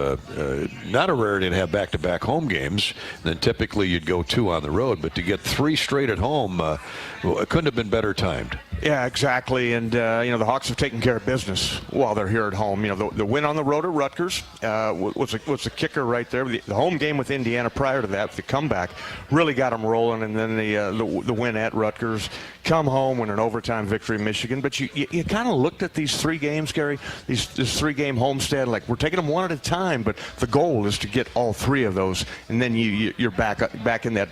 not a rarity to have back-to-back home games. Then typically you'd go 2 on the road, but to get 3 straight at home, it couldn't have been better timed. Yeah, exactly. And, the Hawks have taken care of business while they're here at home. The win on the road at Rutgers was a kicker right there. The home game with Indiana prior to that, the comeback, really got them rolling. And then the win at Rutgers, come home, win an overtime victory in Michigan. But you kind of looked at these 3 games, Gary, this 3-game homestand, like we're taking them one at a time, but the goal is to get all 3 of those. And then you're back in that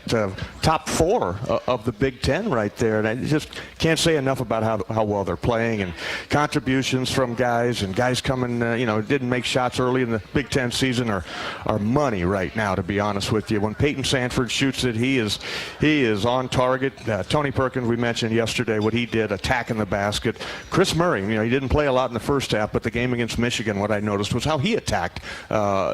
top 4 of the Big Ten right there. And I just can't say enough about how well they're playing, and contributions from guys coming, didn't make shots early in the Big Ten season are money right now, to be honest with you. When Peyton Sanford shoots it, he is on target. Tony Perkins, we mentioned yesterday what he did attacking the basket. Chris Murray, he didn't play a lot in the first half, but the game against Michigan, what I noticed was how he attacked,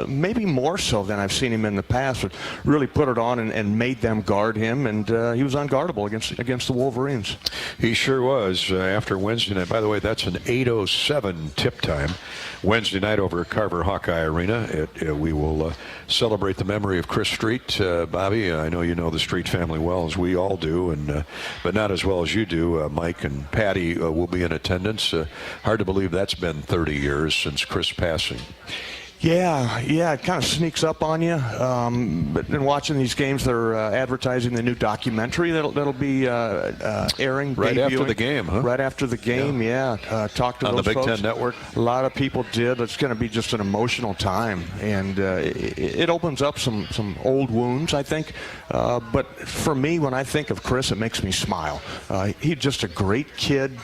maybe more so than I've seen him in the past, but really put it on and made them guard him, and he was unguardable against the Wolverines. He sure was after Wednesday night. By the way, that's an 8:07 tip time Wednesday night over at Carver Hawkeye Arena. We will celebrate the memory of Chris Street. Bobby, I know you know the Street family well, as we all do, but not as well as you do. Mike and Patty will be in attendance. Hard to believe that's been 30 years since Chris' passing. Yeah, it kind of sneaks up on you. But in watching these games, they're advertising the new documentary that'll be airing right after the game, huh? Right after the game, yeah. Talk to on those the Big folks. Ten Network. A lot of people did. It's going to be just an emotional time, and it opens up some old wounds, I think. But for me, when I think of Chris, it makes me smile. He's just a great kid.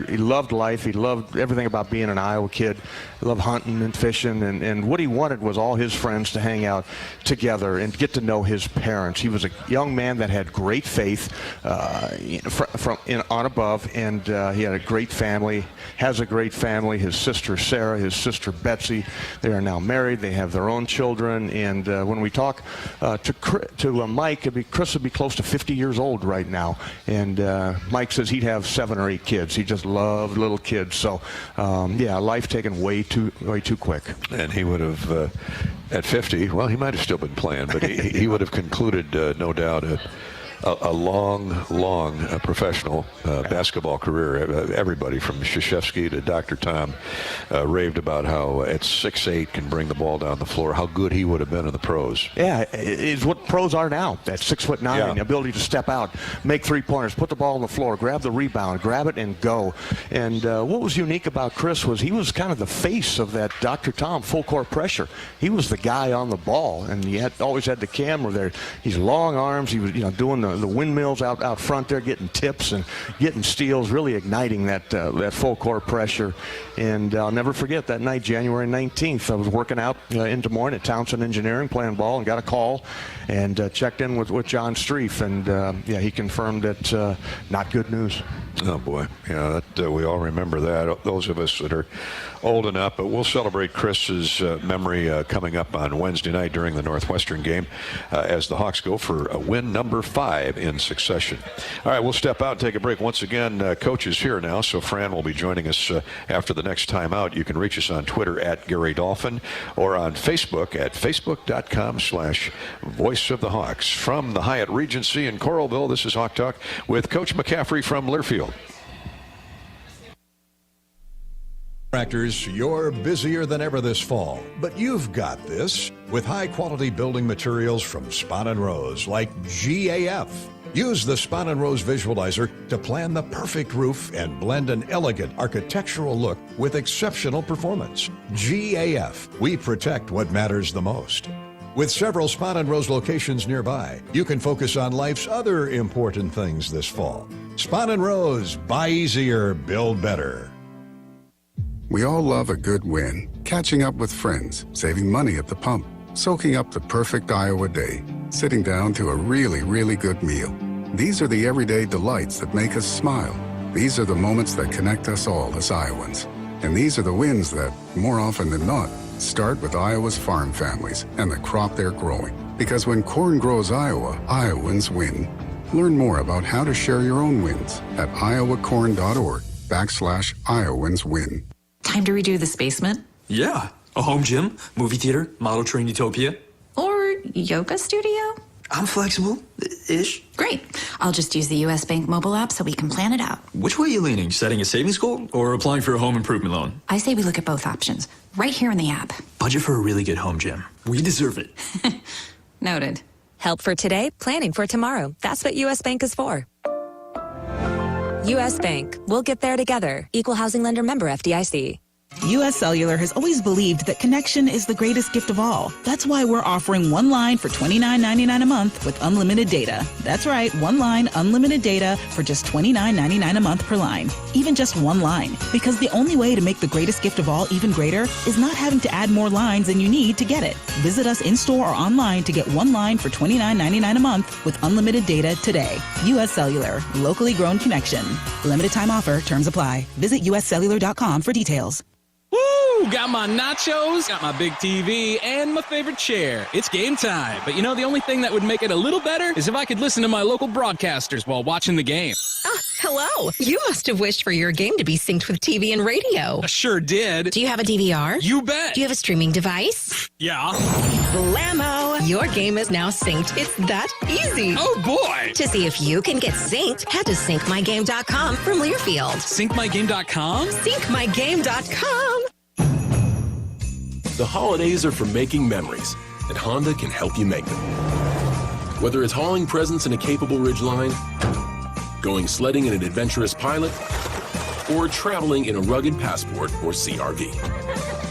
He loved life. He loved everything about being an Iowa kid. He loved hunting and fishing, and what he wanted was all his friends to hang out together and get to know his parents. He was a young man that had great faith on above, and he had a great family, has a great family. His sister Sarah, his sister Betsy, they are now married. They have their own children, and when we talk to Mike, Chris would be close to 50 years old right now, and Mike says he'd have 7 or 8 kids. He just loved little kids. So, life taken way too quick. And he would have, at 50, well, he might have still been playing, but he would have concluded, no doubt, a long professional basketball career. Everybody from Krzyzewski to Dr. Tom raved about how at 6'8" can bring the ball down the floor, how good he would have been in the pros. Yeah, it's what pros are now. That 6'9", the ability to step out, make three-pointers, put the ball on the floor, grab the rebound, grab it and go. And what was unique about Chris was he was kind of the face of that Dr. Tom full-court pressure. He was the guy on the ball, and he always had the camera there. He's long arms. He was doing the windmills out front there, getting tips and getting steals, really igniting that full-court pressure. And I'll never forget that night, January 19th. I was working out in Des Moines at Townsend Engineering, playing ball, and got a call and checked in with John Streif. And, he confirmed that not good news. Oh, boy. Yeah, we all remember that, those of us that are old enough. But we'll celebrate Chris's memory coming up on Wednesday night during the Northwestern game as the Hawks go for a win number 5 in succession. All right, we'll step out and take a break. Once again, Coach is here now, so Fran will be joining us after the next time out. You can reach us on Twitter at Gary Dolphin or on Facebook at facebook.com/Voice of the Hawks. From the Hyatt Regency in Coralville, this is Hawk Talk with Coach McCaffery from Learfield. Contractors, you're busier than ever this fall, but you've got this with high-quality building materials from Spahn & Rose like GAF. Use the Spahn & Rose Visualizer to plan the perfect roof and blend an elegant architectural look with exceptional performance. GAF, we protect what matters the most. With several Spahn & Rose locations nearby, you can focus on life's other important things this fall. Spahn & Rose, buy easier, build better. We all love a good win. Catching up with friends, saving money at the pump, soaking up the perfect Iowa day, sitting down to a really, really good meal. These are the everyday delights that make us smile. These are the moments that connect us all as Iowans. And these are the wins that, more often than not, start with Iowa's farm families and the crop they're growing. Because when corn grows Iowa, Iowans win. Learn more about how to share your own wins at iowacorn.org/IowansWin. Time to redo this basement? Yeah. A home gym, movie theater, model train utopia. Or yoga studio? I'm flexible-ish. Great. I'll just use the U.S. Bank mobile app so we can plan it out. Which way are you leaning? Setting a savings goal or applying for a home improvement loan? I say we look at both options, right here in the app. Budget for a really good home gym. We deserve it. Noted. Help for today, planning for tomorrow. That's what U.S. Bank is for. U.S. Bank. We'll get there together. Equal housing lender member FDIC. U.S. Cellular has always believed that connection is the greatest gift of all. That's why we're offering one line for $29.99 a month with unlimited data. That's right, one line, unlimited data for just $29.99 a month per line. Even just one line. Because the only way to make the greatest gift of all even greater is not having to add more lines than you need to get it. Visit us in-store or online to get one line for $29.99 a month with unlimited data today. U.S. Cellular. Locally grown connection. Limited time offer. Terms apply. Visit uscellular.com for details. Woo! Got my nachos, got my big TV, and my favorite chair. It's game time. But the only thing that would make it a little better is if I could listen to my local broadcasters while watching the game. Hello. You must have wished for your game to be synced with TV and radio. I sure did. Do you have a DVR? You bet. Do you have a streaming device? Yeah. Blammo! Your game is now synced. It's that easy. Oh, boy. To see if you can get synced, head to syncmygame.com from Learfield. Syncmygame.com? Syncmygame.com. The holidays are for making memories, and Honda can help you make them. Whether it's hauling presents in a capable Ridgeline, going sledding in an adventurous Pilot, or traveling in a rugged Passport or CR-V.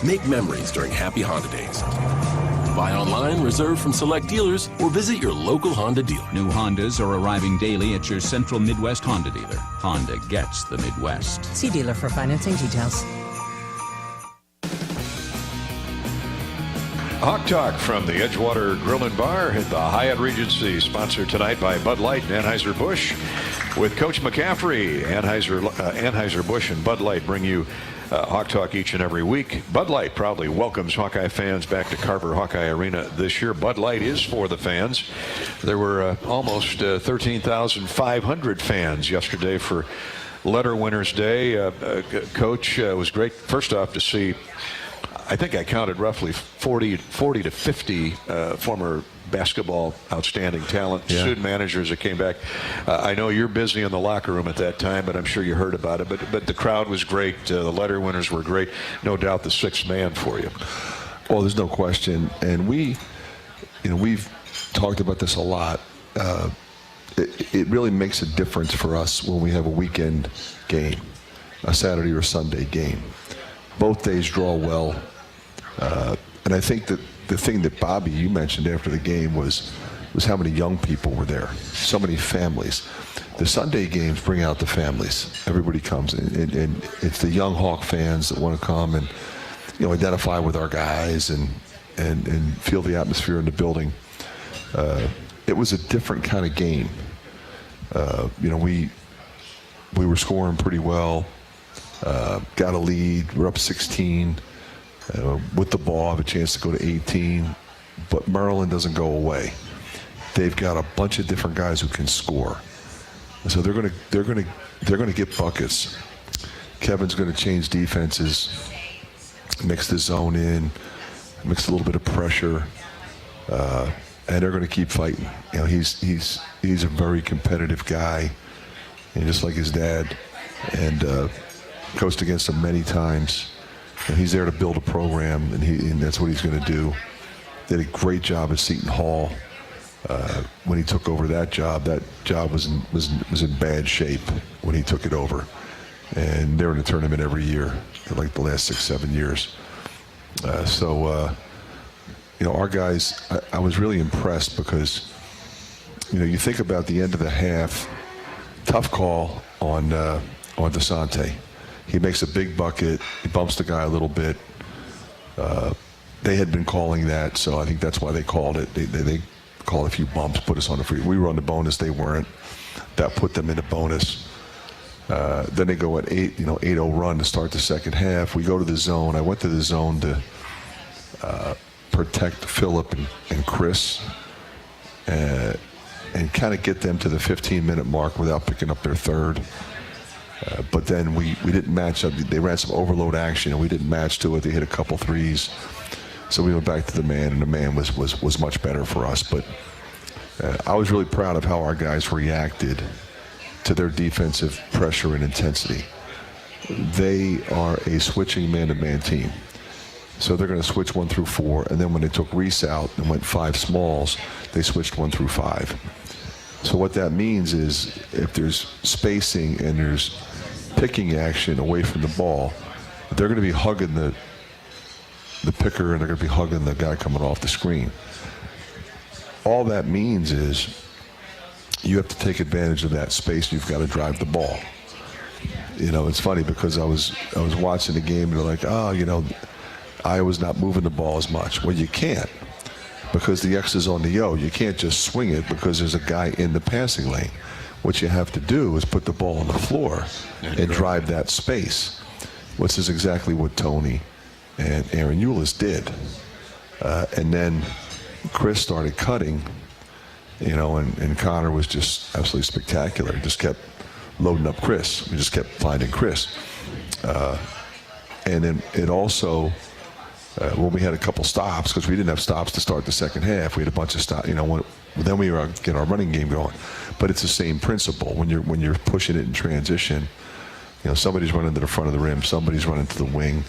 Make memories during Happy Honda Days. Buy online, reserve from select dealers, or visit your local Honda dealer. New Hondas are arriving daily at your Central Midwest Honda dealer. Honda gets the Midwest. See dealer for financing details. Hawk Talk from the Edgewater Grill and Bar at the Hyatt Regency, sponsored tonight by Bud Light and Anheuser-Busch. With Coach McCaffery, Anheuser-Busch and Bud Light bring you Hawk Talk each and every week. Bud Light proudly welcomes Hawkeye fans back to Carver Hawkeye Arena this year. Bud Light is for the fans. There were almost 13,500 fans yesterday for Letter Winners Day. Coach, was great, first off, to see I think I counted roughly 40 to 50 former basketball outstanding talent, student managers that came back. I know you're busy in the locker room at that time, but I'm sure you heard about it. But the crowd was great. The letter winners were great. No doubt the sixth man for you. Well, there's no question. And we've talked about this a lot. It really makes a difference for us when we have a weekend game, a Saturday or Sunday game. Both days draw well. And I think that the thing that Bobby, you mentioned after the game was how many young people were there, so many families. The Sunday games bring out the families. Everybody comes, and it's the young Hawk fans that want to come and identify with our guys and feel the atmosphere in the building. It was a different kind of game. We were scoring pretty well, got a lead, we're up 16. With the ball, have a chance to go to 18, but Maryland doesn't go away. They've got a bunch of different guys who can score, so they're gonna get buckets. Kevin's gonna change defenses, mix the zone in, mix a little bit of pressure, and they're gonna keep fighting. He's a very competitive guy, and just like his dad, and coached against him many times. And he's there to build a program, and that's what he's going to do. Did a great job at Seton Hall. When he took over that job was in bad shape when he took it over. And they're in the tournament every year, like the last 6-7 years. Our guys, I was really impressed because, you think about the end of the half, tough call on DeSante. He makes a big bucket. He bumps the guy a little bit. They had been calling that, so I think that's why they called it. They called a few bumps, put us on the free. We were on the bonus. They weren't. That put them in a bonus. Then they go at 8-0 run to start the second half. We go to the zone. I went to the zone to protect Phillip and Chris and kind of get them to the 15-minute mark without picking up their third. But then we didn't match up. They ran some overload action, and we didn't match to it. They hit a couple threes. So we went back to the man, and the man was much better for us. But I was really proud of how our guys reacted to their defensive pressure and intensity. They are a switching man-to-man team. So they're going to switch 1 through 4, and then when they took Reese out and went 5 smalls, they switched 1 through 5. So what that means is if there's spacing and there's picking action away from the ball, they're going to be hugging the picker, and they're going to be hugging the guy coming off the screen. All that means is you have to take advantage of that space. You've got to drive the ball. It's funny because I was watching the game, and they're like, Iowa's not moving the ball as much. Well, you can't, because the X is on the O. You can't just swing it because there's a guy in the passing lane. What you have to do is put the ball on the floor and drive that space, which is exactly what Tony and Aaron Eulis did. And then Chris started cutting, and Connor was just absolutely spectacular. He just kept loading up Chris. We just kept finding Chris. And then it also, when we had a couple stops, because we didn't have stops to start the second half, we had a bunch of stops. Then we were getting our running game going. But it's the same principle when you're pushing it in transition. Somebody's running to the front of the rim, somebody's running to the wing.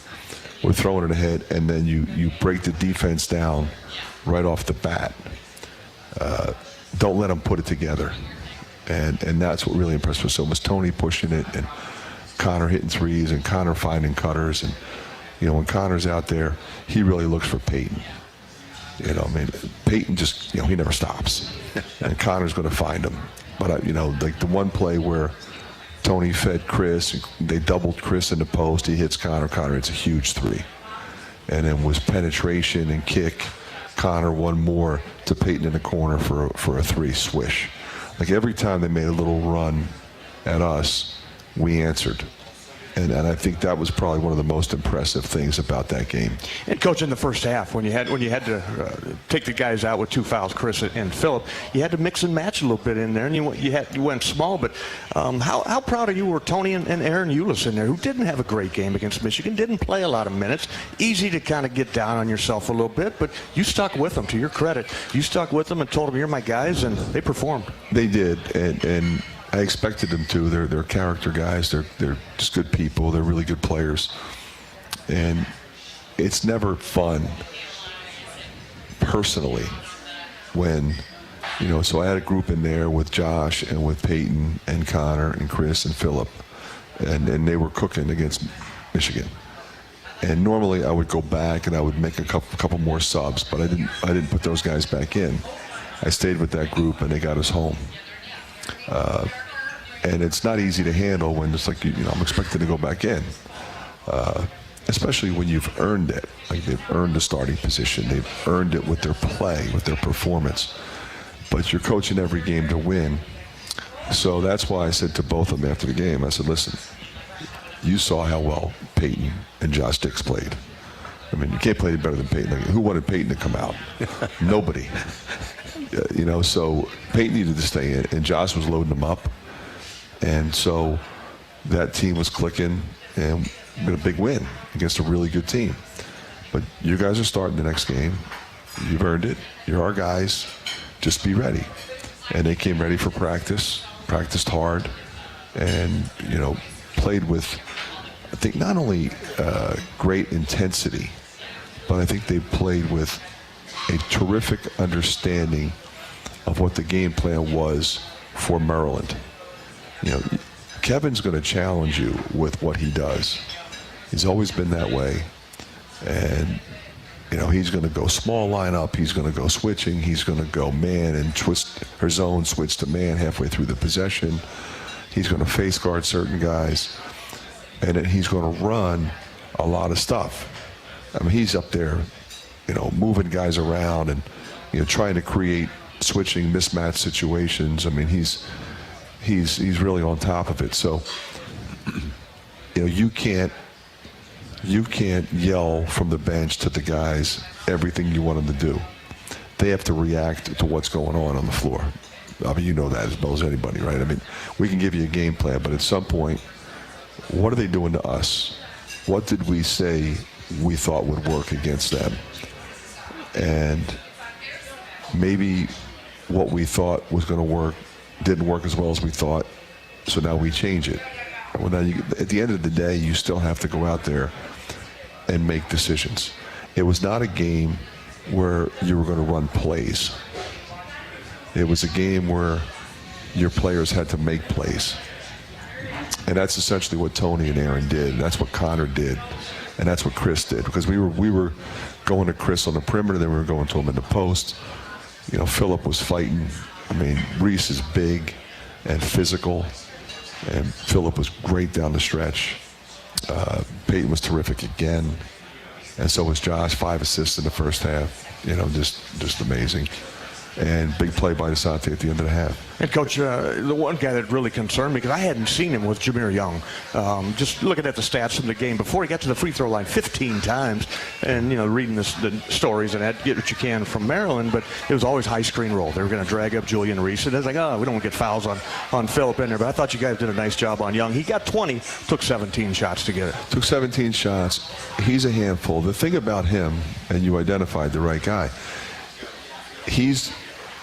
We're throwing it ahead, and then you break the defense down right off the bat. Don't let them put it together, and that's what really impressed me. So was Tony pushing it, and Connor hitting threes, and Connor finding cutters, and when Connor's out there, he really looks for Peyton. Peyton just he never stops, and Connor's going to find him. But like the one play where Tony fed Chris, they doubled Chris in the post, he hits Connor, hits a huge three. And then was penetration and kick, Connor one more to Peyton in the corner for a three swish. Like every time they made a little run at us, we answered. And I think that was probably one of the most impressive things about that game. And Coach, in the first half, when you had to take the guys out with 2 fouls, Chris and Phillip, you had to mix and match a little bit in there, and you went small. But how proud of you were Tony and Aaron Eulis in there, who didn't have a great game against Michigan, didn't play a lot of minutes. Easy to kind of get down on yourself a little bit, but you stuck with them. To your credit, you stuck with them and told them, "You're my guys," and they performed. They did, and I expected them to. They're character guys. They're just good people. They're really good players. And it's never fun, personally, when, so I had a group in there with Josh and with Peyton and Connor and Chris and Phillip, and they were cooking against Michigan. And normally I would go back and I would make a couple more subs, but I didn't put those guys back in. I stayed with that group and they got us home. And it's not easy to handle when it's like, I'm expected to go back in, especially when you've earned it. Like they've earned the starting position. They've earned it with their play, with their performance. But you're coaching every game to win. So that's why I said to both of them after the game, I said, listen, you saw how well Peyton and Josh Dix played. I mean, you can't play better than Peyton. Like, who wanted Peyton to come out? Nobody. So Peyton needed to stay in, and Josh was loading them up. And so that team was clicking, and we got a big win against a really good team. But you guys are starting the next game. You've earned it. You're our guys. Just be ready. And they came ready for practice, practiced hard, and, played with, I think, not only great intensity, but I think they played with a terrific understanding of what the game plan was for Maryland. Kevin's going to challenge you with what he does. He's always been that way. And, he's going to go small lineup. He's going to go switching. He's going to go man and twist her zone, switch to man halfway through the possession. He's going to face guard certain guys. And then he's going to run a lot of stuff. I mean, he's up there, moving guys around and, trying to create switching mismatch situations. I mean, he's really on top of it. So, you can't yell from the bench to the guys everything you want them to do. They have to react to what's going on the floor. I mean, you know that as well as anybody, right? I mean, we can give you a game plan, but at some point, what are they doing to us? What did we say we thought would work against them? And maybe what we thought was going to work didn't work as well as we thought, so now we change it. Well, now at the end of the day, you still have to go out there and make decisions. It was not a game where you were going to run plays. It was a game where your players had to make plays. And that's essentially what Tony and Aaron did. And that's what Connor did. And that's what Chris did. Because we were going to Chris on the perimeter, then we were going to him in the post. Phillip was fighting. I mean, Reese is big and physical, and Phillip was great down the stretch. Peyton was terrific again, and so was Josh. 5 assists in the first half. Just amazing. And big play by DeSante at the end of the half. And Coach, the one guy that really concerned me, because I hadn't seen him, was Jameer Young. Just looking at the stats from the game before he got to the free throw line 15 times, and reading the stories and get what you can from Maryland, but it was always high screen roll. They were going to drag up Julian Reese, and it was like, we don't want to get fouls on Phillip in there. But I thought you guys did a nice job on Young. He got 20, took 17 shots to get it. Took 17 shots. He's a handful. The thing about him, and you identified the right guy,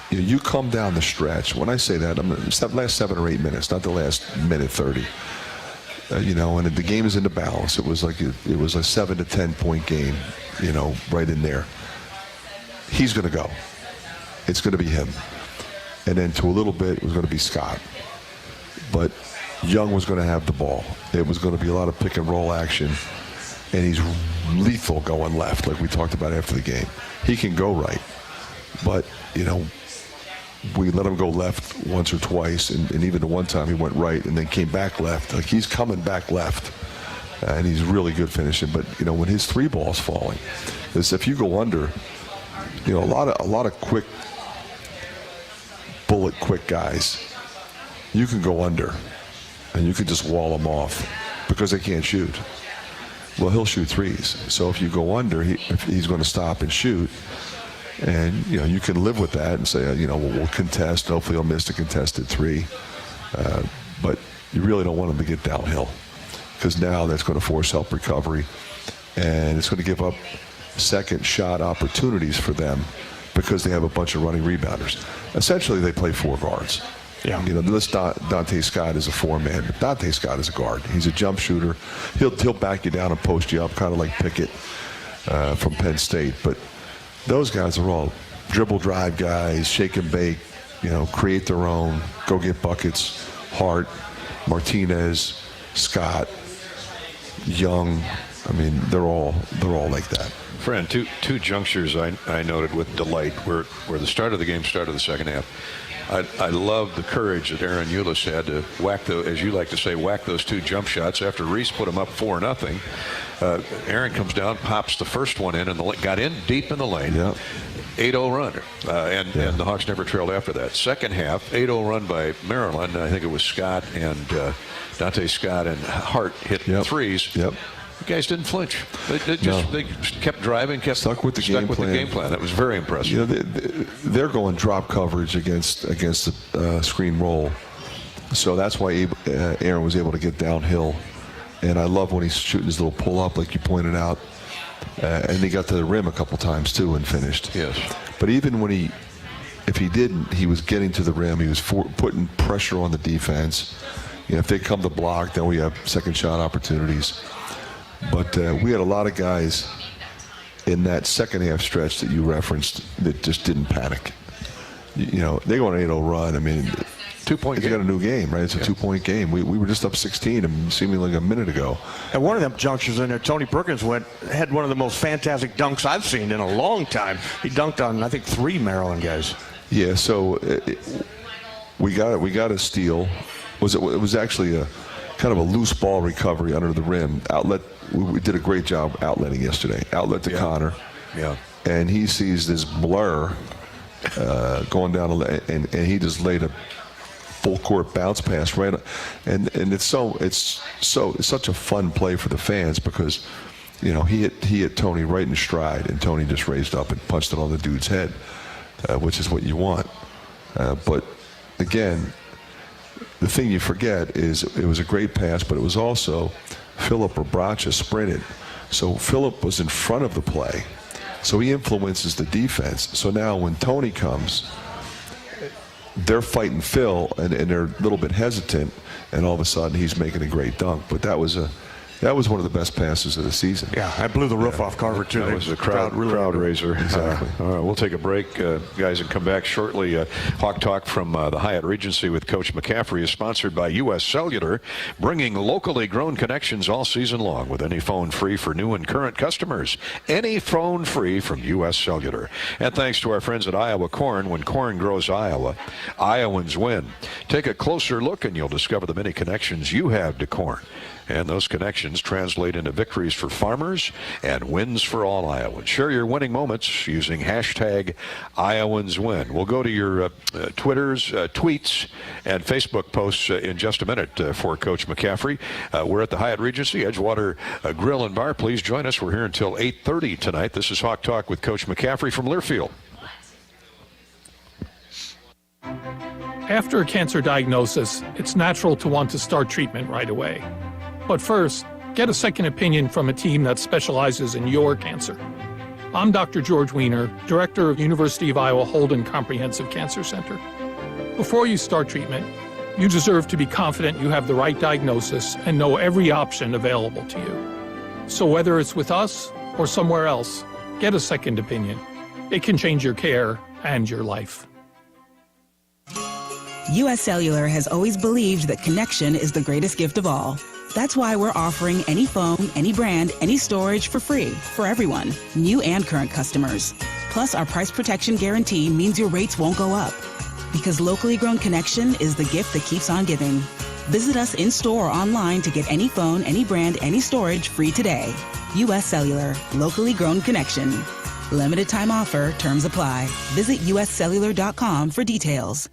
you come down the stretch. When I say that, the last 7 or 8 minutes, not the last minute 30. And the game is into balance. It was like it was a 7 to 10 point game, right in there. He's going to go. It's going to be him. And then to a little bit, it was going to be Scott. But Young was going to have the ball. It was going to be a lot of pick and roll action. And he's lethal going left, like we talked about after the game. He can go right. But, we let him go left once or twice, and even the one time he went right and then came back left. Like, he's coming back left, and he's really good finishing. But when his 3 ball's falling, is if you go under, a lot of quick guys, you can go under, and you can just wall them off. because they can't shoot. Well, he'll shoot threes. So if you go under, if he's going to stop and shoot. And, you can live with that and say, we'll contest. Hopefully he'll miss the contested three. But you really don't want him to get downhill, because now that's going to force help recovery. And it's going to give up second shot opportunities for them because they have a bunch of running rebounders. Essentially, they play four guards. Yeah. This Dante Scott is a four-man, but Dante Scott is a guard. He's a jump shooter. He'll back you down and post you up, kind of like Pickett from Penn State. But those guys are all dribble drive guys, shake and bake, create their own, go get buckets. Hart, Martinez, Scott, Young. I mean, they're all like that. Fran, two junctures I noted with delight where the start of the game started the second half. I love the courage that Aaron Eulis had to whack as you like to say, whack those two jump shots after Reese put them up 4-0. Aaron comes down, pops the first one in, and got in deep in the lane. Yeah. 8-0 run, and the Hawks never trailed after that. Second half, 8-0 run by Maryland. I think it was Scott and Dante Scott and Hart hit threes. Yep. The guys didn't flinch. They kept driving, kept stuck with the game plan. That was very impressive. They're going drop coverage against the screen roll, so that's why Aaron was able to get downhill. And I love when he's shooting his little pull up, like you pointed out. And he got to the rim a couple times too and finished. Yes. But even when if he didn't, he was getting to the rim. He was putting pressure on the defense. If they come to block, then we have second shot opportunities. But we had a lot of guys in that second half stretch that you referenced that just didn't panic. They go on an 8-0 run. I mean, 2-point game. They got a new game, right? It's a 2-point game. We were just up 16 seemingly like a minute ago. And one of them junctures in there, Tony Perkins had one of the most fantastic dunks I've seen in a long time. He dunked on, I think, 3 Maryland guys. Yeah, so we got a steal. It was actually a kind of a loose ball recovery under the rim. Outlet. We did a great job outletting yesterday. Outlet to Connor. Yeah. And he sees this blur going down, and he just laid a full court bounce pass right, and it's such a fun play for the fans because he hit Tony right in stride, and Tony just raised up and punched it on the dude's head, which is what you want. But again, the thing you forget is it was a great pass, but it was also Philip Rebracha sprinted, so Philip was in front of the play, so he influences the defense. So now when Tony comes, they're fighting Phil, and they're a little bit hesitant, and all of a sudden he's making a great dunk. But that was one of the best passes of the season. Yeah, I blew the roof off Carver too. That was a crowd raiser. Exactly. All right, we'll take a break, guys, and come back shortly. Hawk Talk from the Hyatt Regency with Coach McCaffery is sponsored by U.S. Cellular, bringing locally grown connections all season long with any phone free for new and current customers. Any phone free from U.S. Cellular. And thanks to our friends at Iowa Corn. When corn grows Iowa, Iowans win. Take a closer look and you'll discover the many connections you have to corn. And those connections translate into victories for farmers and wins for all Iowans. Share your winning moments using hashtag IowansWin. We'll go to your Twitters, tweets, and Facebook posts in just a minute for Coach McCaffery. We're at the Hyatt Regency, Edgewater Grill and Bar. Please join us. We're here until 8:30 tonight. This is Hawk Talk with Coach McCaffery from Learfield. After a cancer diagnosis, it's natural to want to start treatment right away. But first, get a second opinion from a team that specializes in your cancer. I'm Dr. George Weiner, Director of University of Iowa Holden Comprehensive Cancer Center. Before you start treatment, you deserve to be confident you have the right diagnosis and know every option available to you. So whether it's with us or somewhere else, get a second opinion. It can change your care and your life. U.S. Cellular has always believed that connection is the greatest gift of all. That's why we're offering any phone, any brand, any storage for free for everyone, new and current customers. Plus, our price protection guarantee means your rates won't go up. Because locally grown connection is the gift that keeps on giving. Visit us in-store or online to get any phone, any brand, any storage free today. U.S. Cellular, locally grown connection. Limited time offer, terms apply. Visit uscellular.com for details.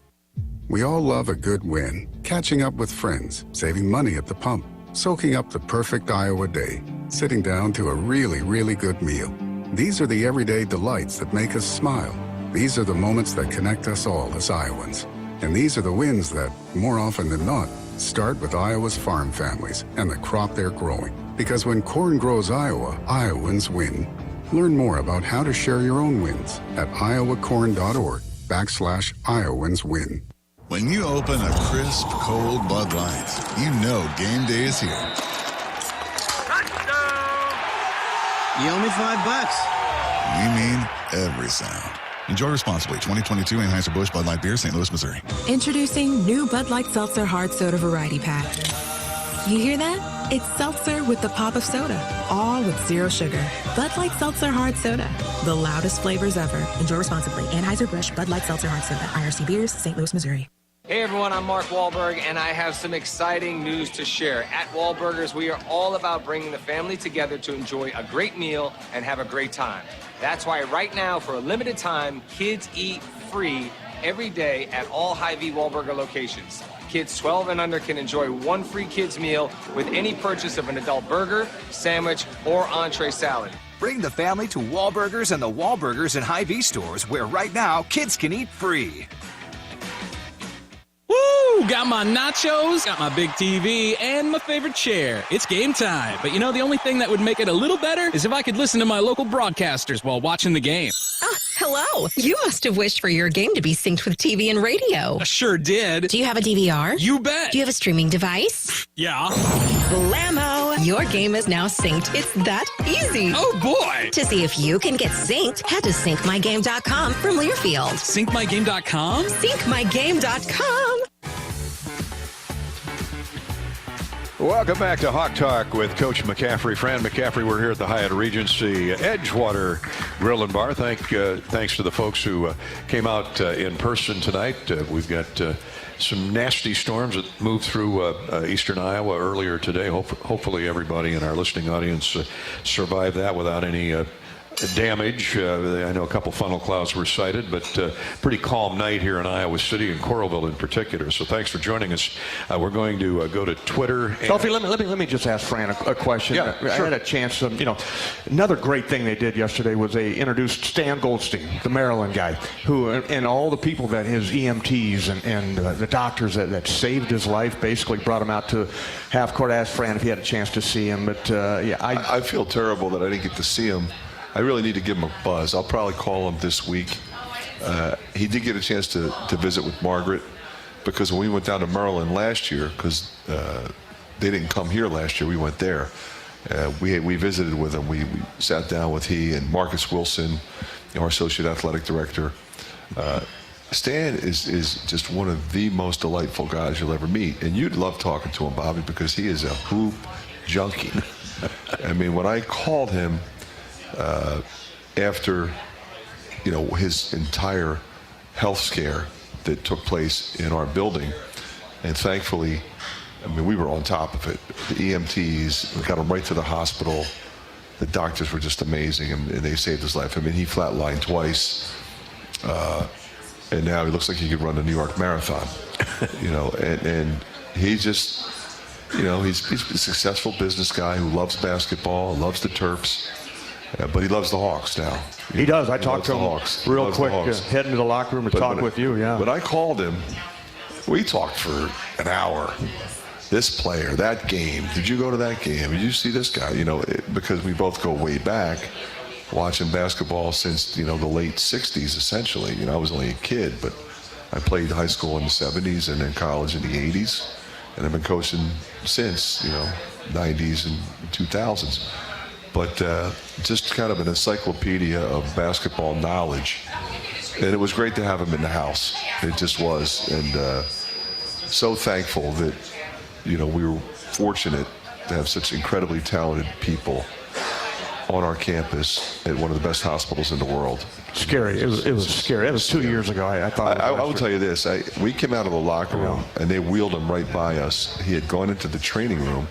We all love a good win. Catching up with friends, saving money at the pump, soaking up the perfect Iowa day, sitting down to a really, really good meal. These are the everyday delights that make us smile. These are the moments that connect us all as Iowans. And these are the wins that, more often than not, start with Iowa's farm families and the crop they're growing. Because when corn grows Iowa, Iowans win. Learn more about how to share your own wins at iowacorn.org/Iowans win. When you open a crisp, cold Bud Light, you know game day is here. You owe me $5. We mean every sound. Enjoy responsibly. 2022 Anheuser-Busch Bud Light Beer, St. Louis, Missouri. Introducing new Bud Light Seltzer Hard Soda Variety Pack. You hear that? It's seltzer with the pop of soda, all with zero sugar. Bud Light Seltzer Hard Soda, the loudest flavors ever. Enjoy responsibly. Anheuser-Busch Bud Light Seltzer Hard Soda, IRC Beers, St. Louis, Missouri. Hey everyone, I'm Mark Wahlberg, and I have some exciting news to share. At Wahlburgers, we are all about bringing the family together to enjoy a great meal and have a great time. That's why right now, for a limited time, kids eat free every day at all Hy-Vee Wahlburger locations. Kids 12 and under can enjoy one free kids meal with any purchase of an adult burger, sandwich, or entree salad. Bring the family to Wahlburgers and the Wahlburgers and Hy-Vee stores, where right now, kids can eat free. Woo! Got my nachos, got my big TV, and my favorite chair. It's game time. But you know, the only thing that would make it a little better is if I could listen to my local broadcasters while watching the game. Hello. You must have wished for your game to be synced with TV and radio. I sure did. Do you have a DVR? You bet. Do you have a streaming device? Yeah. Blammo! Your game is now synced. It's that easy. Oh, boy. To see if you can get synced, head to syncmygame.com from Learfield. Syncmygame.com? Syncmygame.com. Welcome back to Hawk Talk with Coach McCaffery. Fran McCaffery, we're here at the Hyatt Regency Edgewater Grill and Bar. Thanks to the folks who came out in person tonight. We've got some nasty storms that moved through eastern Iowa earlier today. Hopefully everybody in our listening audience survived that without any damage. I know a couple funnel clouds were sighted, but pretty calm night here in Iowa City and Coralville in particular. So thanks for joining us. We're going to go to Twitter. Sophie, let me just ask Fran a question. Yeah, I had a chance to, another great thing they did yesterday was they introduced Stan Goldstein, the Maryland guy, who, and all the people that his EMTs and the doctors that saved his life, basically brought him out to half court. I asked Fran if he had a chance to see him, but I feel terrible that I didn't get to see him. I really need to give him a buzz. I'll probably call him this week. He did get a chance to visit with Margaret, because when we went down to Maryland last year, because they didn't come here last year, we went there. We visited with him. We sat down with he and Marcus Wilson, our associate athletic director. Stan is just one of the most delightful guys you'll ever meet. And you'd love talking to him, Bobby, because he is a hoop junkie. I mean, when I called him, after his entire health scare that took place in our building, and thankfully, we were on top of it. The EMTs, we got him right to the hospital. The doctors were just amazing, and they saved his life. He flatlined twice, and now he looks like he could run the New York Marathon. And he just, he's a successful business guy who loves basketball, loves the Terps. But he loves the Hawks now. He does. I talked to him real quick, heading to the locker room to talk with you, yeah. But I called him. We talked for an hour. This player, that game. Did you go to that game? Did you see this guy? Because we both go way back, watching basketball since, the late 60s, essentially. I was only a kid, but I played high school in the 70s and then college in the 80s. And I've been coaching since, 90s and 2000s. But just kind of an encyclopedia of basketball knowledge. And it was great to have him in the house. It just was. And so thankful that, we were fortunate to have such incredibly talented people on our campus at one of the best hospitals in the world. Scary. It was scary. It was 2 years ago. I thought. I will tell you this. We came out of the locker room, and they wheeled him right by us. He had gone into the training room.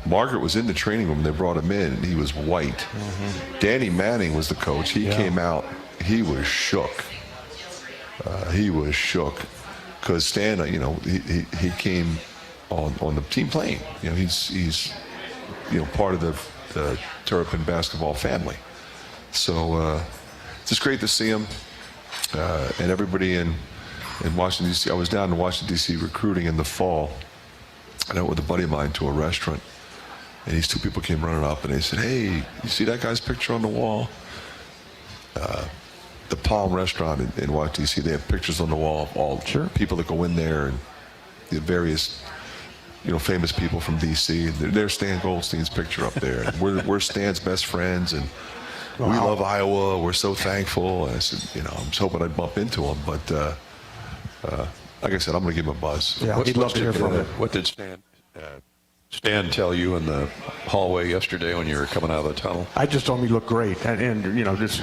Margaret was in the training room. They brought him in, and he was white. Mm-hmm. Danny Manning was the coach. He came out. He was shook. Because Stan, he came on the team playing. You know, he's part of the Terrapin basketball family. So it's just great to see him and everybody in Washington, D.C. I was down in Washington, D.C. recruiting in the fall. I went with a buddy of mine to a restaurant, and these two people came running up, and they said, "Hey, you see that guy's picture on the wall?" The Palm Restaurant in Washington, D.C., they have pictures on the wall of all people that go in there, and the various famous people from D.C. There's Stan Goldstein's picture up there. And we're Stan's best friends, and we love Iowa. We're so thankful. And I said, I was hoping I'd bump into him, but like I said, I'm going to give him a buzz. Yeah, he'd love to hear from him. What did Stan tell you in the hallway yesterday when you were coming out of the tunnel? I just told him he looked great, and just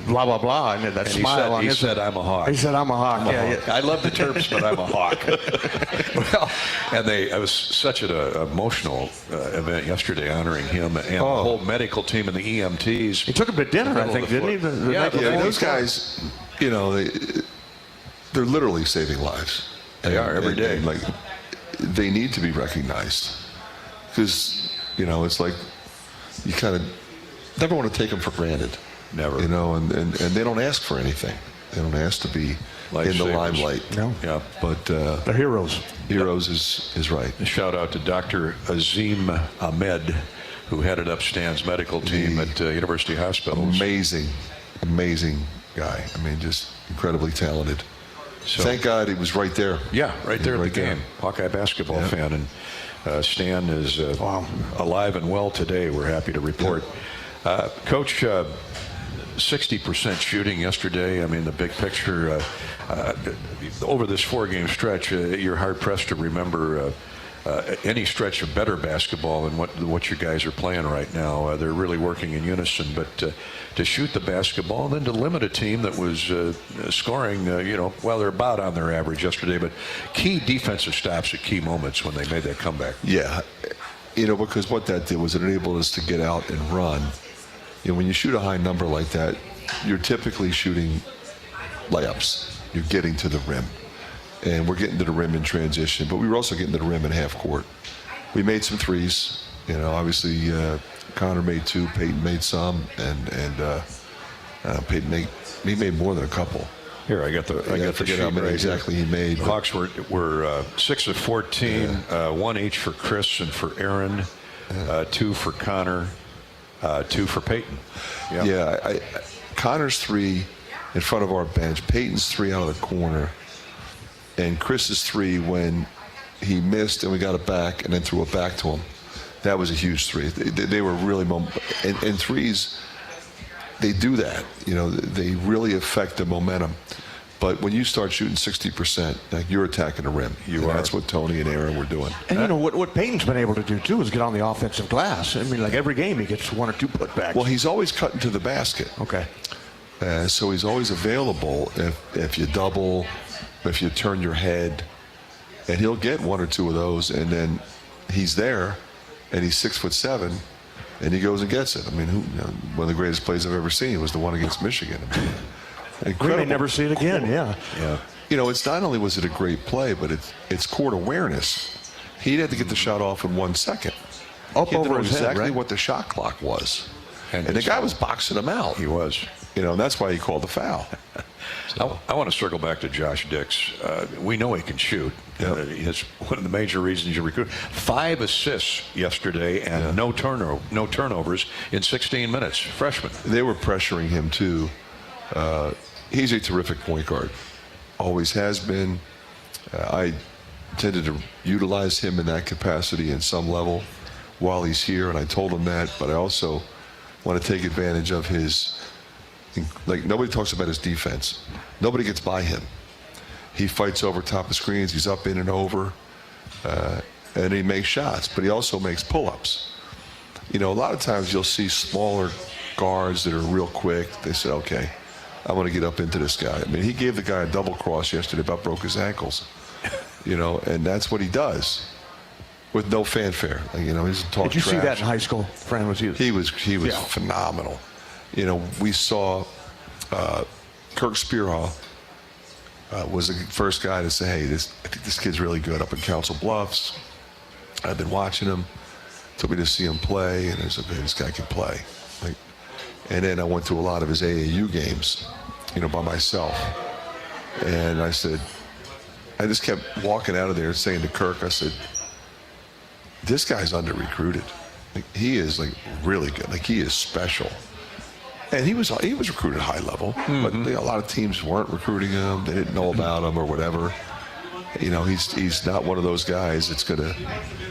blah blah blah, and that smile on his. He said, "I'm a Hawk." He said, "I'm a Hawk." Yeah. I love the Terps, but I'm a Hawk. Well, and it was such an emotional event yesterday, honoring him and the whole medical team and the EMTs. He took him to dinner, I think, didn't he? Yeah, those guys, they're literally saving lives. They are every day. And, they need to be recognized. Because, it's like you kind of never want to take them for granted. Never. And they don't ask for anything. They don't ask to be in the limelight. No. Yeah. But they're heroes. Heroes is right. A shout out to Dr. Azim Ahmed, who headed up Stan's medical team at University Hospital. Amazing guy. I mean, just incredibly talented. So, thank God he was right there. Yeah, right there at the game. Hawkeye basketball fan. And Stan is alive and well today, we're happy to report. Coach, 60% shooting yesterday. I mean, the big picture, over this 4-game stretch, you're hard-pressed to remember any stretch of better basketball than what you guys are playing right now. They're really working in unison, but to shoot the basketball and then to limit a team that was scoring, they're about on their average yesterday, but key defensive stops at key moments when they made that comeback. Yeah, because what that did was it enabled us to get out and run. When you shoot a high number like that, you're typically shooting layups. You're getting to the rim. And we're getting to the rim in transition, but we were also getting to the rim in half court. We made some threes. Obviously Connor made 2, Peyton made some, and Peyton made more than a couple. Here, I got the sheet how many right exactly here. he made. The Hawks were 6 of 14, 1 each for Chris and for Aaron, 2 for Connor, 2 for Peyton. Yeah, Connor's 3 in front of our bench, Peyton's 3 out of the corner, and Chris's 3 when he missed and we got it back and then threw it back to him. That was a huge 3. They were really and threes. They do that. They really affect the momentum. But when you start shooting 60%, you're attacking the rim. That's what Tony and Aaron were doing. And what Peyton's been able to do too is get on the offensive glass. I mean, every game he gets 1 or 2 putbacks. Well, he's always cutting to the basket. Okay. So he's always available if you double, if you turn your head, and he'll get 1 or 2 of those, and then he's there, and he's 6'7", and he goes and gets it. I mean, one of the greatest plays I've ever seen was the one against Michigan. I mean, incredible. We may never see it again. Yeah. It's not only was it a great play, but it's court awareness. He had to get the shot off in 1 second. Up over his head, exactly right? what the shot clock was, and the guy was boxing him out. He was. And that's why he called the foul. I want to circle back to Josh Dix. We know he can shoot. It's one of the major reasons you recruit. 5 assists yesterday and no turnovers in 16 minutes. Freshman. They were pressuring him too. He's a terrific point guard. Always has been. I tended to utilize him in that capacity in some level while he's here, and I told him that. But I also want to take advantage of his. Nobody talks about his defense. Nobody gets by him. He fights over top of screens. He's up, in, and over. And he makes shots, but he also makes pull-ups. A lot of times you'll see smaller guards that are real quick. They say, okay, I'm going to get up into this guy. I mean, he gave the guy a double cross yesterday, about broke his ankles. And that's what he does with no fanfare. He doesn't talk trash. Did you see that in high school? Fran was He was phenomenal. We saw Kirk Spearhall was the first guy to say, hey, I think this kid's really good up in Council Bluffs. I've been watching him. Took me to see him play, and I said, "Man, this guy can play." And then I went to a lot of his AAU games, by myself. And I said, I just kept walking out of there saying to Kirk, I said, "This guy's under-recruited. He is really good. He is special." And he was recruited high level, but a lot of teams weren't recruiting him. They didn't know about him or whatever. He's not one of those guys that's going to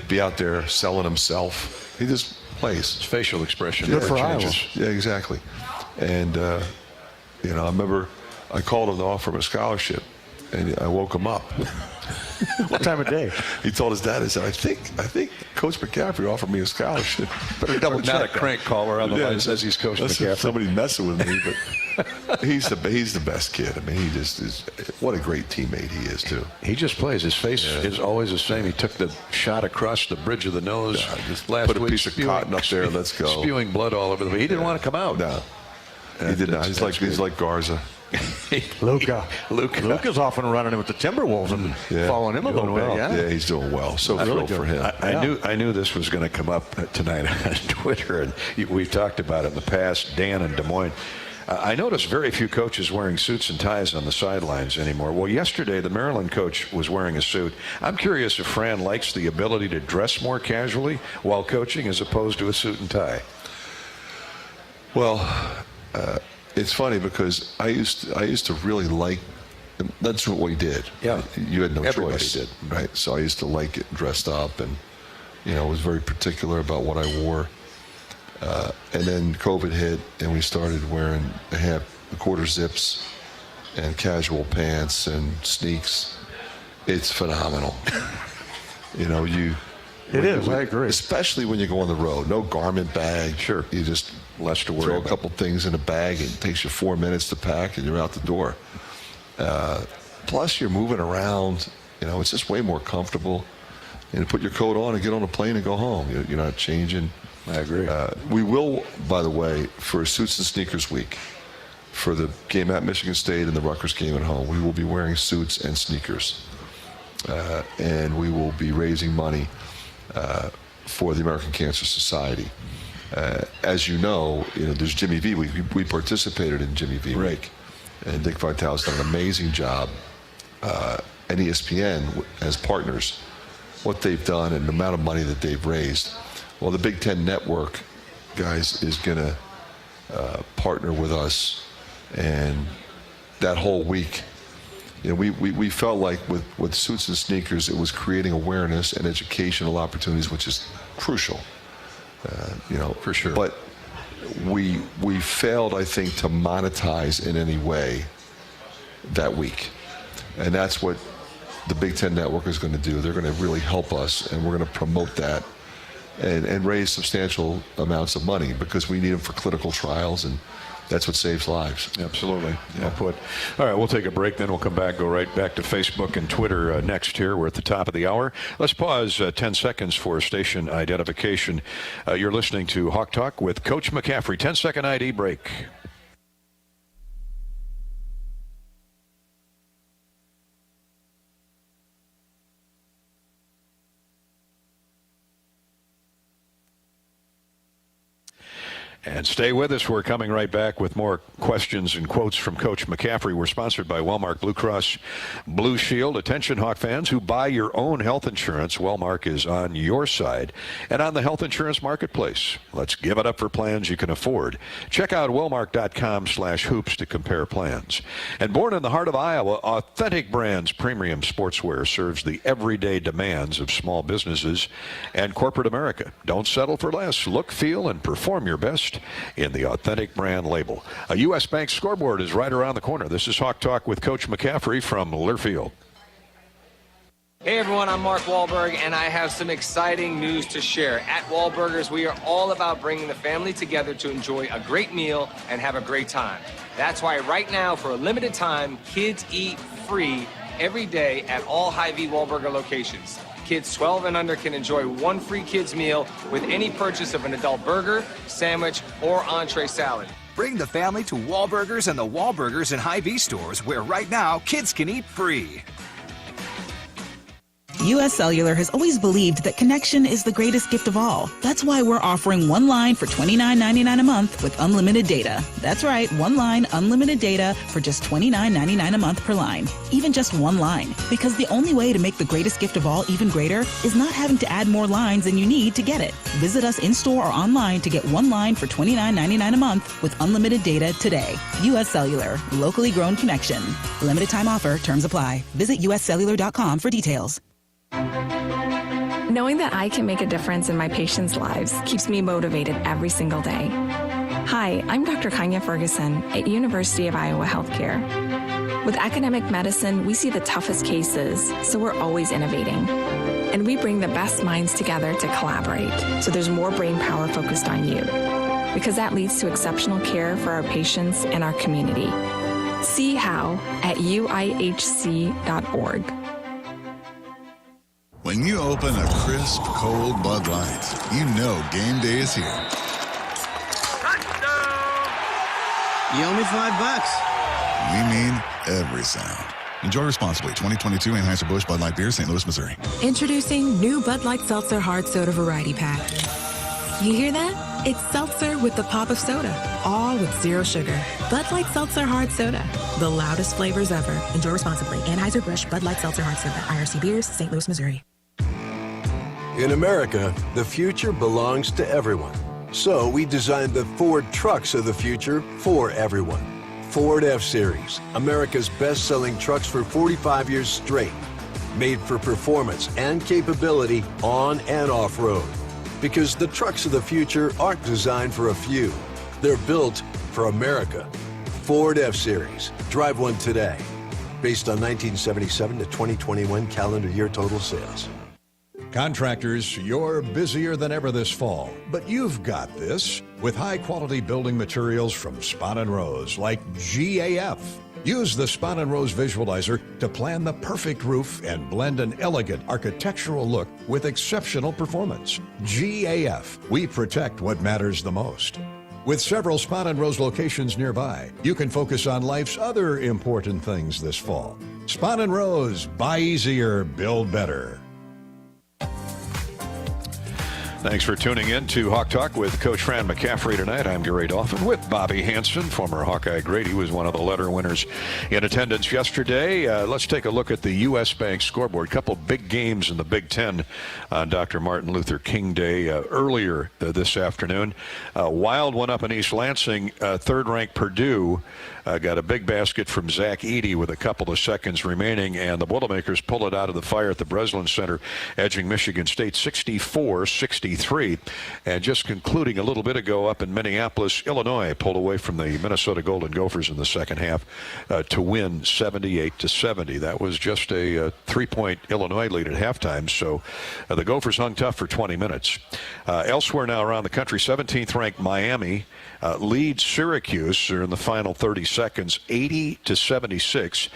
be out there selling himself. He just plays. His facial expression changes. Yeah, exactly. And I remember I called him to offer him a scholarship, and I woke him up. What time of day? He told his dad, he said, I think Coach McCaffery offered me a scholarship. Better double check. Not a crank caller on the line says he's Coach McCaffery. Somebody messing with me, but he's the best kid. I mean, he just is. What a great teammate he is too. He just plays. His face is always the same. He took the shot across the bridge of the nose. Just last put a week, piece of cotton up there. Let's go. Spewing blood all over the. He didn't want to come out. No, he did not. He's like Garza. Luka's off and running with the Timberwolves and following him a little bit. Yeah, he's doing well. So thrilled for him. I knew this was going to come up tonight on Twitter, and we've talked about it in the past. Dan in Des Moines. I noticed very few coaches wearing suits and ties on the sidelines anymore. Well, yesterday the Maryland coach was wearing a suit. I'm curious if Fran likes the ability to dress more casually while coaching as opposed to a suit and tie. Well, it's funny because I used to really like. That's what we did. Yeah, you had no Everybody choice, did. right? So I used to like it dressed up, and was very particular about what I wore. And then COVID hit, and we started wearing the quarter zips and casual pants and sneaks. It's phenomenal. It is. I agree. Especially when you go on the road. No garment bag. Sure. You just less to worry throw about. a couple things in a bag, and it takes you 4 minutes to pack, and you're out the door. Plus, you're moving around. It's just way more comfortable. And put your coat on and get on a plane and go home. You're not changing. I agree. We will, by the way, for Suits and Sneakers Week, for the game at Michigan State and the Rutgers game at home, we will be wearing suits and sneakers. And we will be raising money for the American Cancer Society. As you know, there's Jimmy V. We participated in Jimmy V. Week. And Dick Vitale's done an amazing job. And ESPN, as partners, what they've done and the amount of money that they've raised. Well, the Big Ten Network, guys, is going to partner with us. And that whole week, we felt like with Suits and Sneakers, it was creating awareness and educational opportunities, which is crucial. For sure. But we failed, I think, to monetize in any way that week. And that's what the Big Ten Network is going to do. They're going to really help us, and we're going to promote that and raise substantial amounts of money because we need them for clinical trials, and that's what saves lives. Absolutely. Well put. All right, we'll take a break, then we'll come back, go right back to Facebook and Twitter next here. We're at the top of the hour. Let's pause 10 seconds for station identification. You're listening to Hawk Talk with Coach McCaffery. 10-second ID break. And stay with us. We're coming right back with more questions and quotes from Coach McCaffery. We're sponsored by Wellmark Blue Cross Blue Shield. Attention, Hawk fans who buy your own health insurance. Wellmark is on your side and on the health insurance marketplace. Let's give it up for plans you can afford. Check out wellmark.com/hoops to compare plans. And born in the heart of Iowa, Authentic Brands Premium Sportswear serves the everyday demands of small businesses and corporate America. Don't settle for less. Look, feel, and perform your best in the Authentic Brand label. A U.S. Bank scoreboard is right around the corner. This is Hawk Talk with Coach McCaffery from Learfield. Hey everyone, I'm Mark Wahlberg, and I have some exciting news to share. At Wahlburgers, we are all about bringing the family together to enjoy a great meal and have a great time. That's why right now, for a limited time, kids eat free every day at all Hy-Vee Wahlburger locations. Kids 12 and under can enjoy one free kids meal with any purchase of an adult burger, sandwich, or entree salad. Bring the family to Wahlburgers and the Wahlburgers and Hy-Vee stores, where right now kids can eat free. U.S. Cellular has always believed that connection is the greatest gift of all. That's why we're offering one line for $29.99 a month with unlimited data. That's right, one line, unlimited data for just $29.99 a month per line. Even just one line. Because the only way to make the greatest gift of all even greater is not having to add more lines than you need to get it. Visit us in-store or online to get one line for $29.99 a month with unlimited data today. U.S. Cellular. Locally grown connection. Limited time offer. Terms apply. Visit uscellular.com for details. Knowing that I can make a difference in my patients' lives keeps me motivated every single day. Hi, I'm Dr. Kanya Ferguson at University of Iowa Healthcare. With academic medicine, we see the toughest cases, so we're always innovating. And we bring the best minds together to collaborate, so there's more brain power focused on you. Because that leads to exceptional care for our patients and our community. See how at uihc.org. When you open a crisp, cold Bud Light, you know game day is here. You owe me $5. We mean every sound. Enjoy responsibly. 2022 Anheuser-Busch Bud Light Beer, St. Louis, Missouri. Introducing new Bud Light Seltzer Hard Soda Variety Pack. You hear that? It's seltzer with the pop of soda, all with zero sugar. Bud Light Seltzer Hard Soda, the loudest flavors ever. Enjoy responsibly. Anheuser-Busch Bud Light Seltzer Hard Soda, IRC Beers, St. Louis, Missouri. In America, the future belongs to everyone. So we designed the Ford trucks of the future for everyone. Ford F-Series, America's best-selling trucks for 45 years straight. Made for performance and capability on and off-road. Because the trucks of the future aren't designed for a few. They're built for America. Ford F-Series. Drive one today. Based on 1977 to 2021 calendar year total sales. Contractors, you're busier than ever this fall, but you've got this with high-quality building materials from Spahn & Rose, like GAF. Use the Spahn & Rose Visualizer to plan the perfect roof and blend an elegant architectural look with exceptional performance. GAF, we protect what matters the most. With several Spahn & Rose locations nearby, you can focus on life's other important things this fall. Spahn & Rose, buy easier, build better. Thanks for tuning in to Hawk Talk with Coach Fran McCaffery tonight. I'm Gary Dolphin with Bobby Hansen, former Hawkeye great. He was one of the letter winners in attendance yesterday. Let's take a look at the U.S. Bank scoreboard. Couple big games in the Big Ten on Dr. Martin Luther King Day earlier this afternoon. Wild one up in East Lansing. Third-ranked Purdue got a big basket from Zach Edey with a couple of seconds remaining, and the Boilermakers pull it out of the fire at the Breslin Center, edging Michigan State 64-63. And just concluding a little bit ago up in Minneapolis, Illinois pulled away from the Minnesota Golden Gophers in the second half to win 78-70. That was just a 3-point Illinois lead at halftime, so the Gophers hung tough for 20 minutes. Elsewhere now around the country, 17th ranked Miami leads Syracuse. They're in the final 30 seconds, 80-76.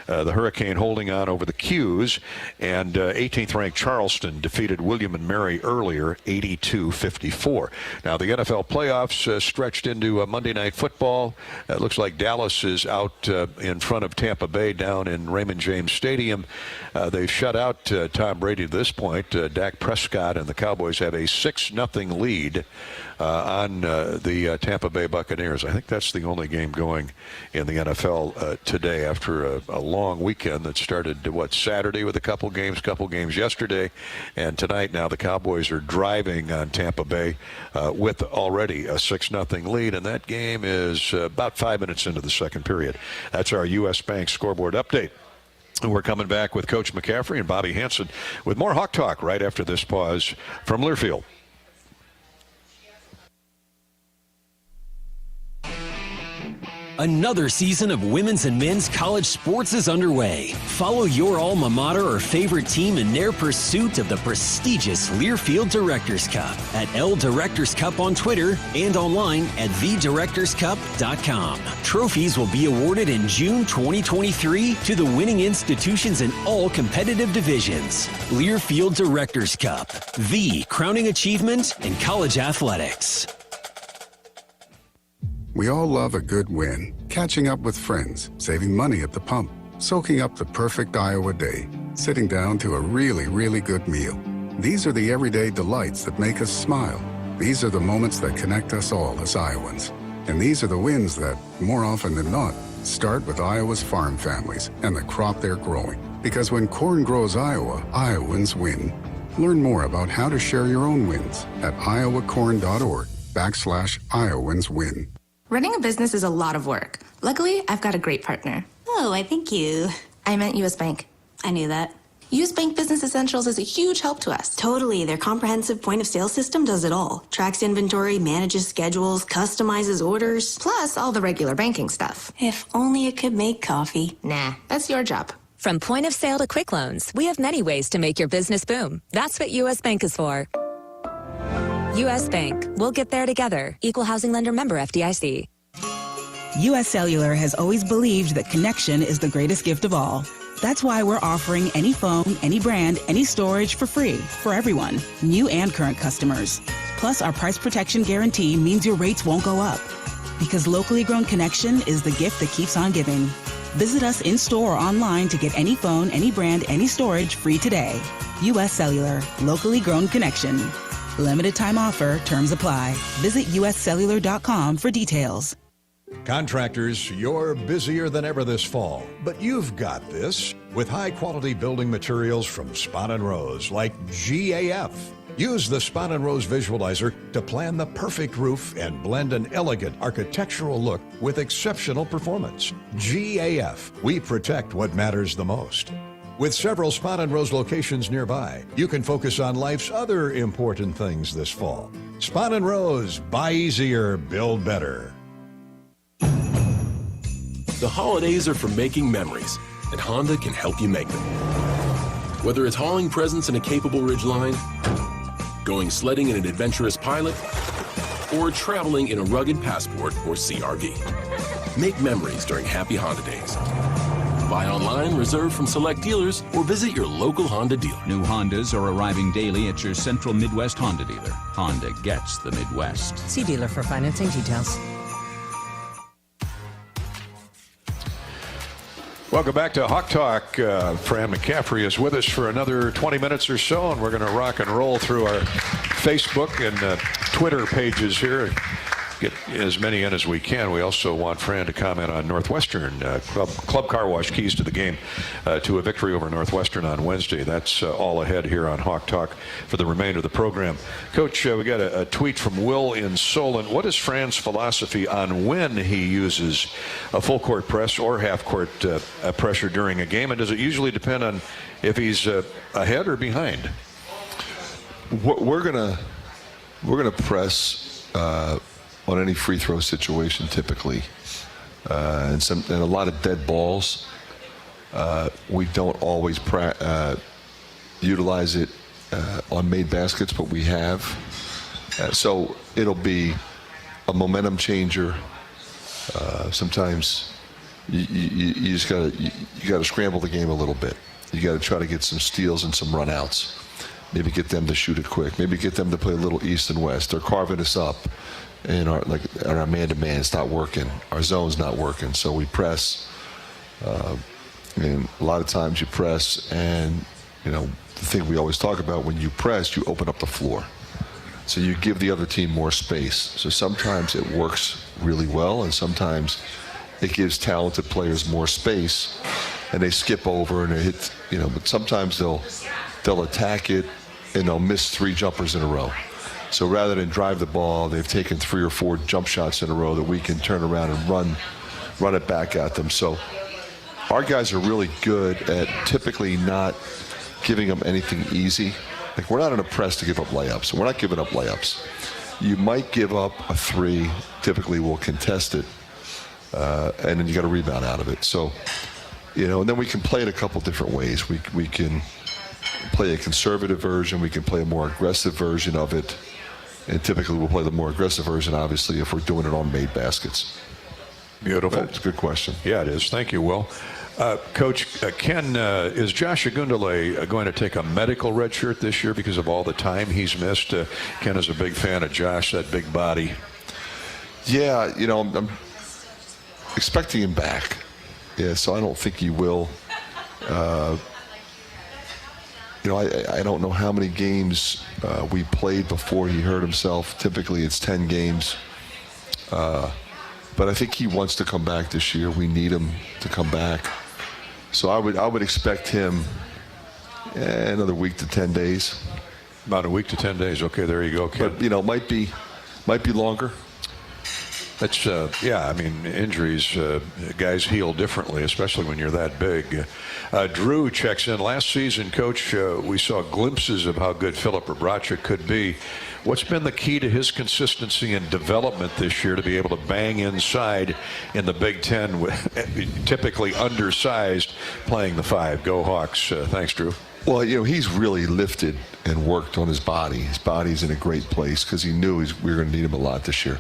The Hurricane holding on over the Qs, and 18th ranked Charleston defeated William and Mary earlier, 82-54. Now the NFL playoffs stretched into Monday Night Football. It looks like Dallas is out in front of Tampa Bay down in Raymond James Stadium. They've shut out Tom Brady at this point. Dak Prescott and the Cowboys have a 6-0 lead on the Tampa Bay Buccaneers. I think that's the only game going in the NFL today after a long weekend that started, Saturday with a couple games yesterday, and tonight now the Cowboys are driving on Tampa Bay with already a 6-0 lead, and that game is about 5 minutes into the second period. That's our U.S. Bank scoreboard update. We're coming back with Coach McCaffery and Bobby Hansen with more Hawk Talk right after this pause from Learfield. Another season of women's and men's college sports is underway. Follow your alma mater or favorite team in their pursuit of the prestigious Learfield Directors Cup at L Directors Cup on Twitter and online at thedirectorscup.com. Trophies will be awarded in June 2023 to the winning institutions in all competitive divisions. Learfield Directors Cup, the crowning achievement in college athletics. We all love a good win. Catching up with friends, saving money at the pump, soaking up the perfect Iowa day, sitting down to a really, really good meal. These are the everyday delights that make us smile. These are the moments that connect us all as Iowans. And these are the wins that, more often than not, start with Iowa's farm families and the crop they're growing. Because when corn grows Iowa, Iowans win. Learn more about how to share your own wins at iowacorn.org/Iowans win. Running a business is a lot of work. Luckily, I've got a great partner. Oh, I think you... I meant U.S. Bank. I knew that. U.S. Bank Business Essentials is a huge help to us. Totally. Their comprehensive point-of-sale system does it all. Tracks inventory, manages schedules, customizes orders. Plus all the regular banking stuff. If only it could make coffee. Nah, that's your job. From point of sale to quick loans, we have many ways to make your business boom. That's what U.S. Bank is for. U.S. Bank. We'll get there together. Equal housing lender member FDIC. U.S. Cellular has always believed that connection is the greatest gift of all. That's why we're offering any phone, any brand, any storage for free for everyone, new and current customers. Plus, our price protection guarantee means your rates won't go up. Because locally grown connection is the gift that keeps on giving. Visit us in-store or online to get any phone, any brand, any storage free today. U.S. Cellular, locally grown connection. Limited time offer, terms apply. Visit uscellular.com for details. Contractors, you're busier than ever this fall, but you've got this with high-quality building materials from Spahn & Rose, like GAF. Use the Spahn & Rose Visualizer to plan the perfect roof and blend an elegant architectural look with exceptional performance. GAF, we protect what matters the most. With several Spahn & Rose locations nearby, you can focus on life's other important things this fall. Spahn & Rose, buy easier, build better. The holidays are for making memories, and Honda can help you make them. Whether it's hauling presents in a capable Ridgeline, going sledding in an adventurous Pilot, or traveling in a rugged Passport or CR-V. Make memories during Happy Honda Days. Buy online, reserve from select dealers, or visit your local Honda dealer. New Hondas are arriving daily at your Central Midwest Honda dealer. Honda gets the Midwest. See dealer for financing details. Welcome back to Hawk Talk. Fran McCaffery is with us for another 20 minutes or so, and we're going to rock and roll through our Facebook and Twitter pages here. Get as many in as we can. We also want Fran to comment on Northwestern. Club Car Wash keys to the game to a victory over Northwestern on Wednesday. That's all ahead here on Hawk Talk for the remainder of the program. Coach, we got a tweet from Will in Solon. What is Fran's philosophy on when he uses a full court press or half court pressure during a game? And does it usually depend on if he's ahead or behind? We're gonna press on any free throw situation typically, and a lot of dead balls. We don't always utilize it on made baskets, but we have. So it'll be a momentum changer. Sometimes you just gotta scramble the game a little bit. You got to try to get some steals and some runouts. Maybe get them to shoot it quick. Maybe get them to play a little east and west. They're carving us up. And our man-to-man, it's not working. Our zone's not working, so we press. And a lot of times you press, and the thing we always talk about, when you press, you open up the floor. So you give the other team more space. So sometimes it works really well, and sometimes it gives talented players more space, and they skip over and they hit. But sometimes they'll attack it, and they'll miss 3 jumpers in a row. So rather than drive the ball, they've taken 3 or 4 jump shots in a row that we can turn around and run it back at them. So our guys are really good at typically not giving them anything easy. Like, we're not in a press to give up layups. We're not giving up layups. You might give up a 3. Typically, we'll contest it, and then you got a rebound out of it. So, and then we can play it a couple different ways. We can play a conservative version. We can play a more aggressive version of it. And typically we'll play the more aggressive version, obviously, if we're doing it on made baskets. Beautiful. That's a good question. Yeah, it is. Thank you, Will. Coach, Ken, is Josh Agundale going to take a medical red shirt this year because of all the time he's missed? Ken is a big fan of Josh, that big body. Yeah, I'm expecting him back. Yeah, so I don't think he will. I don't know how many games we played before he hurt himself. Typically, it's 10 games. But I think he wants to come back this year. We need him to come back. So I would expect him another week to 10 days. About a week to 10 days. Okay, there you go, kid. But, might be longer. That's, injuries, guys heal differently, especially when you're that big. Drew checks in. Last season, Coach, we saw glimpses of how good Filip Rebraca could be. What's been the key to his consistency and development this year to be able to bang inside in the Big Ten, with typically undersized, playing the 5? Go Hawks. Thanks, Drew. Well, he's really lifted and worked on his body. His body's in a great place because he knew we were going to need him a lot this year.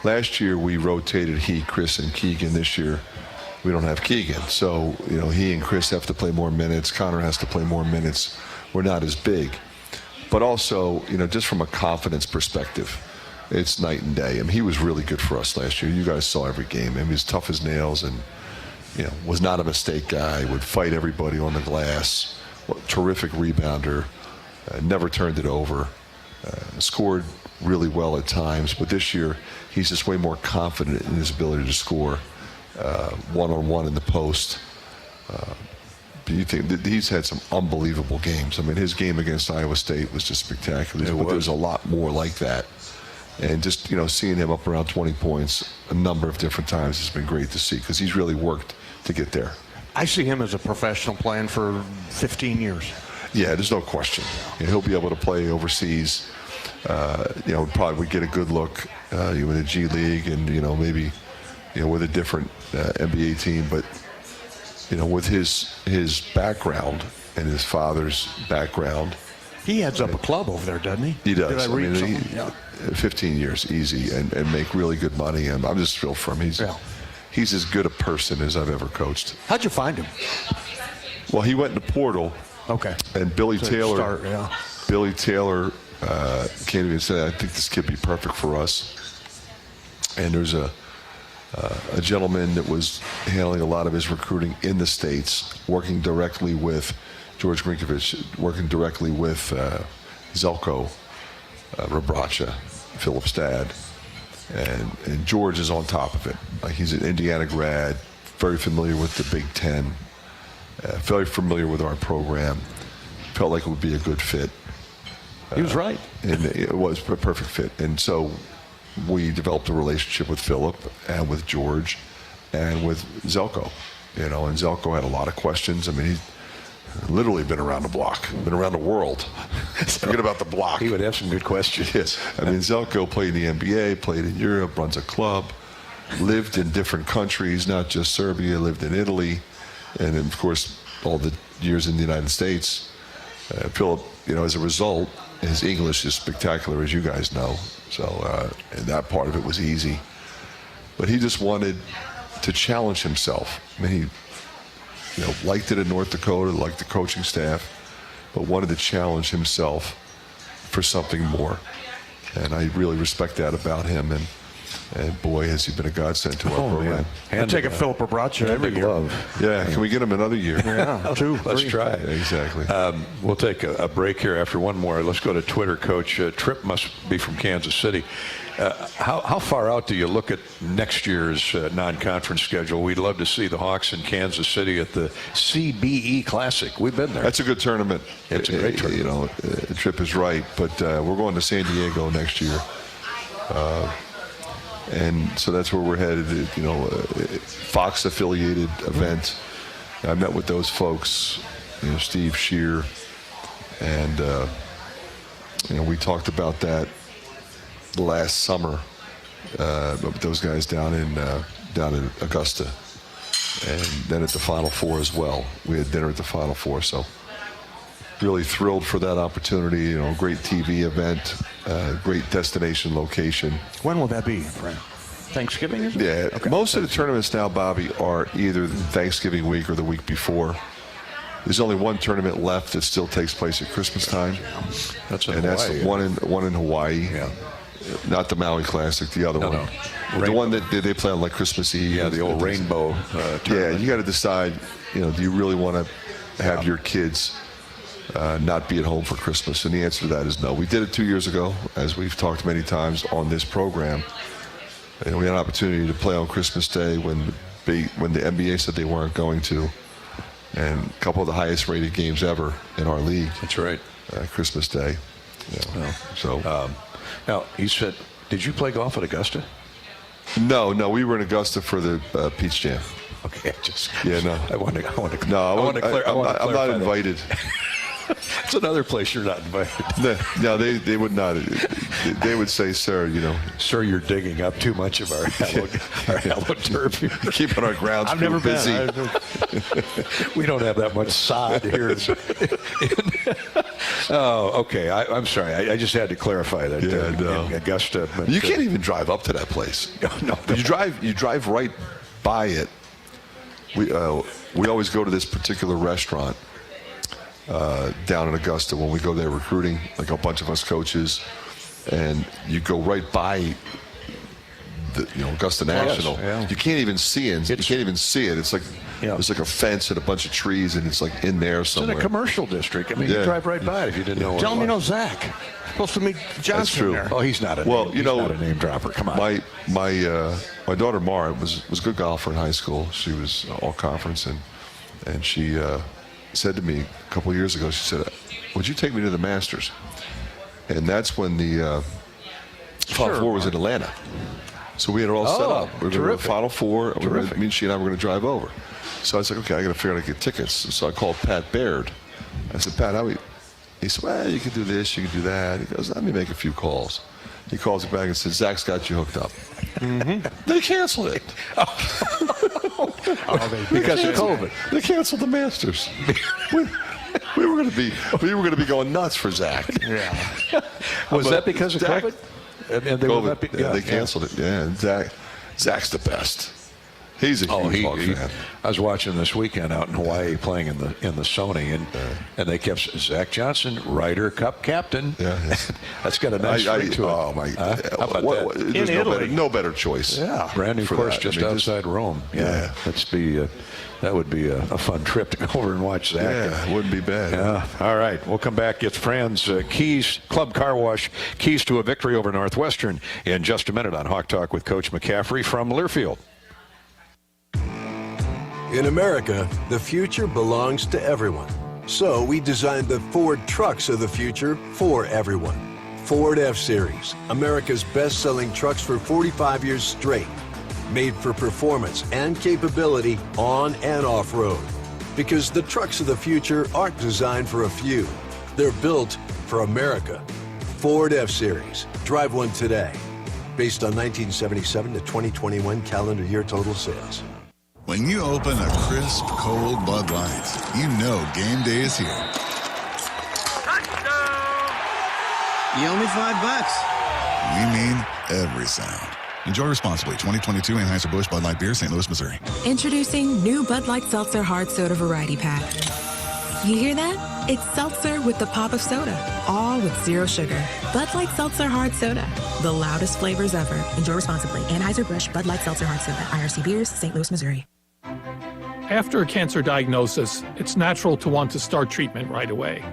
Last year, we rotated Chris, and Keegan. This year, we don't have Keegan. So, he and Chris have to play more minutes. Connor has to play more minutes. We're not as big. But also, just from a confidence perspective, it's night and day. I mean, he was really good for us last year. You guys saw every game. I mean, he was tough as nails and, was not a mistake guy, would fight everybody on the glass. Terrific rebounder, never turned it over, scored really well at times. But this year, he's just way more confident in his ability to score one-on-one in the post. You think that he's had some unbelievable games. I mean, his game against Iowa State was just spectacular. But there's a lot more like that. And just, seeing him up around 20 points a number of different times has been great to see because he's really worked to get there. I see him as a professional playing for 15 years. Yeah, there's no question. He'll be able to play overseas. Probably would get a good look in the G League and, maybe, with a different NBA team. But, with his background and his father's background. He heads up a club over there, doesn't he? He does. Did I read something? Yeah. 15 years, easy, and make really good money. And I'm just thrilled for him. He's as good a person as I've ever coached. How'd you find him? Well, he went in the portal. Okay. And Billy Taylor came to me and said, I think this kid would be perfect for us. And there's a gentleman that was handling a lot of his recruiting in the States, working directly with George Grinkovich, working directly with Zelko, Rebraca, Philip's dad. And George is on top of it. Like, he's an Indiana grad, very familiar with the Big Ten, very familiar with our program. Felt like it would be a good fit. He was right. And it was a perfect fit. And so we developed a relationship with Filip and with George and with Zelko. And Zelko had a lot of questions. I mean, he's literally been around the block, been around the world. Forget about the block. He would have some good questions. Yes. I mean, Zelko played in the NBA, played in Europe, runs a club, lived in different countries, not just Serbia, lived in Italy, and of course, all the years in the United States. Filip, as a result, his English is spectacular, as you guys know. So, and that part of it was easy. But he just wanted to challenge himself. I mean, he liked it in North Dakota, liked the coaching staff, but wanted to challenge himself for something more. And I really respect that about him. And boy, has he been a godsend to our program. I'm taking Filip Rebraca every year. Yeah, can we get him another year? Yeah, Let's try it. Exactly. We'll take a break here after one more. Let's go to Twitter, Coach. Tripp must be from Kansas City. How far out do you look at next year's non-conference schedule? We'd love to see the Hawks in Kansas City at the CBE Classic. We've been there. That's a good tournament. It's a great tournament. Tripp is right, but we're going to San Diego next year. And so that's where we're headed, Fox-affiliated event. I met with those folks, Steve Shear, and, we talked about that last summer with those guys down in Augusta. And then at the Final Four as well. We had dinner at the Final Four, so really thrilled for that opportunity. Great TV event, great destination location. When will that be, Fran? Thanksgiving, is it? Yeah. Okay. Most of the tournaments now, Bobby, are either Thanksgiving week or the week before. There's only one tournament left that still takes place at Christmas time. That's in and Hawaii. That's the one in Hawaii. Yeah. Not the Maui Classic, the other one. No. The one that they play on like Christmas Eve. Yeah, the old rainbow tournament. Yeah, you got to decide, do you really want to have your kids not be at home for Christmas? And the answer to that is no. We did it 2 years ago, as we've talked many times on this program. And we had an opportunity to play on Christmas Day when the NBA said they weren't going to. And a couple of the highest rated games ever in our league. That's right. Christmas Day. Now, he said, did you play golf at Augusta? No, we were in Augusta for the Peach Jam. Okay, I want to I'm not invited. It's another place you're not invited. No, they would not. They would say, sir, Sir, you're digging up too much of our hallowed turf. You're keeping our grounds I've never busy. We don't have that much sod here. Oh, okay. I'm sorry. I just had to clarify that. In Augusta. But, you can't even drive up to that place. No. You drive right by it. We always go to this particular restaurant down in Augusta when we go there recruiting, like a bunch of us coaches, and you go right by the Augusta National. Yeah. You can't even see it. It's like there's like a fence and a bunch of trees, and it's like in there somewhere. It's in a commercial district. I mean, you drive right by it if you didn't know. Tell me, Zach. Supposed to meet Johnson. That's true. There. Oh, he's not a name. He's not a name dropper. Come on. My daughter Mara was a good golfer in high school. She was all conference, and she said to me a couple of years ago, she said, would you take me to the Masters? And that's when the Final Four was in Atlanta. So we had it all set up. We were going to the Final Four. She and I were going to drive over. So I was like, okay, I got to figure out how to get tickets. So I called Pat Baird. I said, Pat, he said, well, you can do this, you can do that. He goes, let me make a few calls. He calls me back and says, Zach's got you hooked up. Mm-hmm. They canceled it. Because of COVID. They canceled the Masters. we were going to be going nuts for Zach. Yeah. Was that because of COVID? And they canceled it. Yeah, Zach's the best. He's a huge Hawk fan. I was watching this weekend out in Hawaii playing in the Sony, and they kept Zach Johnson, Ryder Cup captain. Yeah, that's got a nice ring to it. Oh my! How about that? In Italy, no better choice. Yeah, brand new course just outside Rome. Yeah, that would be a fun trip to go over and watch Zach. Yeah, it wouldn't be bad. Yeah. All right, we'll come back. It's Fran's keys, Club Car Wash, keys to a victory over Northwestern in just a minute on Hawk Talk with Coach McCaffery from Learfield. In America, the future belongs to everyone. So we designed the Ford trucks of the future for everyone. Ford F-Series, America's best-selling trucks for 45 years straight. Made for performance and capability on and off-road. Because the trucks of the future aren't designed for a few. They're built for America. Ford F-Series. Drive one today. Based on 1977 to 2021 calendar year total sales. When you open a crisp, cold Bud Light, you know game day is here. You owe me $5. We mean every sound. Enjoy responsibly. 2022 Anheuser-Busch Bud Light Beer, St. Louis, Missouri. Introducing new Bud Light Seltzer Hard Soda Variety Pack. You hear that? It's seltzer with the pop of soda, all with zero sugar. Bud Light Seltzer Hard Soda, the loudest flavors ever. Enjoy responsibly. Anheuser-Busch Bud Light Seltzer Hard Soda, IRC Beers, St. Louis, Missouri. After a cancer diagnosis, it's natural to want to start treatment right away.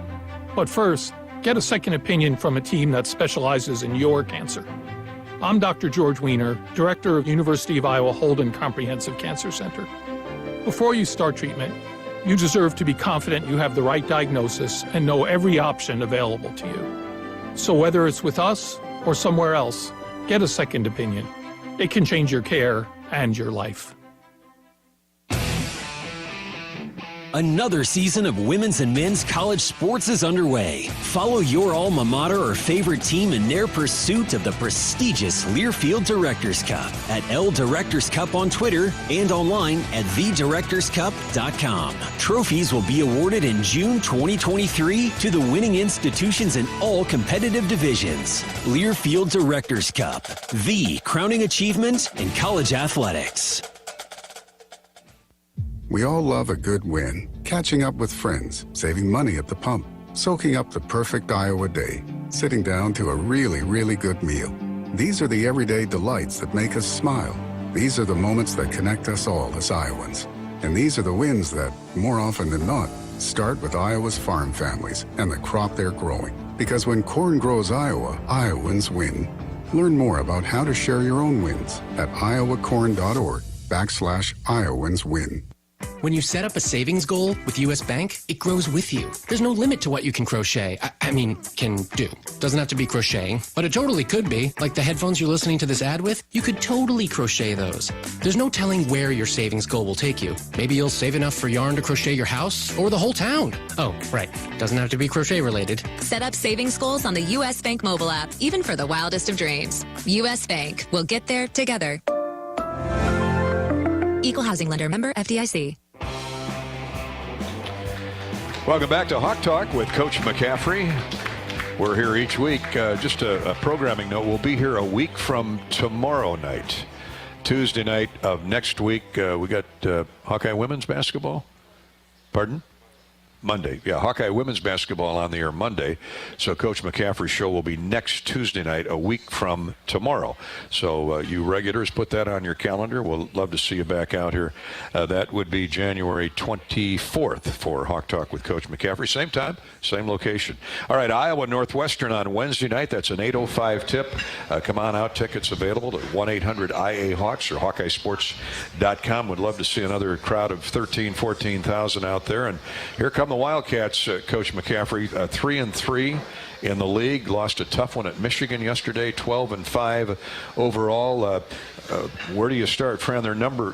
But first, get a second opinion from a team that specializes in your cancer. I'm Dr. George Weiner, Director of University of Iowa Holden Comprehensive Cancer Center. Before you start treatment, you deserve to be confident you have the right diagnosis and know every option available to you. So whether it's with us or somewhere else, get a second opinion. It can change your care and your life. Another season of women's and men's college sports is underway. Follow your alma mater or favorite team in their pursuit of the prestigious Learfield Directors Cup at L Directors Cup on Twitter and online at thedirectorscup.com. Trophies will be awarded in June 2023 to the winning institutions in all competitive divisions. Learfield Directors Cup, the crowning achievement in college athletics. We all love a good win. Catching up with friends, saving money at the pump, soaking up the perfect Iowa day, sitting down to a really, really good meal. These are the everyday delights that make us smile. These are the moments that connect us all as Iowans. And these are the wins that, more often than not, Start with Iowa's farm families and the crop they're growing. Because when corn grows Iowa, Iowans win. Learn more about how to share your own wins at iowacorn.org/Iowans win. When you set up a savings goal with U.S. Bank, it grows with you. There's no limit to what you can crochet. Can do. Doesn't have to be crocheting, but it totally could be. Like the headphones you're listening to this ad with, you could totally crochet those. There's no telling where your savings goal will take you. Maybe you'll save enough for yarn to crochet your house or the whole town. Oh, right. Doesn't have to be crochet related. Set up savings goals on the U.S. Bank mobile app, even for the wildest of dreams. U.S. Bank. We'll get there together. Equal housing lender, member FDIC. Welcome back to Hawk Talk with Coach McCaffery. We're here each week. Just a programming note, we'll be here a week from tomorrow night. Tuesday night of next week, we got Hawkeye women's basketball. Pardon? Monday. Yeah, Hawkeye women's basketball on the air Monday. So Coach McCaffery's show will be next Tuesday night, a week from tomorrow. So you regulars, put that on your calendar. We'll love to see you back out here. That would be January 24th for Hawk Talk with Coach McCaffery. Same time, same location. All right, Iowa Northwestern on Wednesday night. That's an 8:05 tip. Come on out. Tickets available at 1-800-IA-HAWKS or HawkeyeSports.com. Would love to see another crowd of 14,000 out there. And here come the Wildcats, Coach McCaffery, 3-3 in the league. Lost a tough one at Michigan yesterday, 12-5 overall. Where do you start, Fran? They're number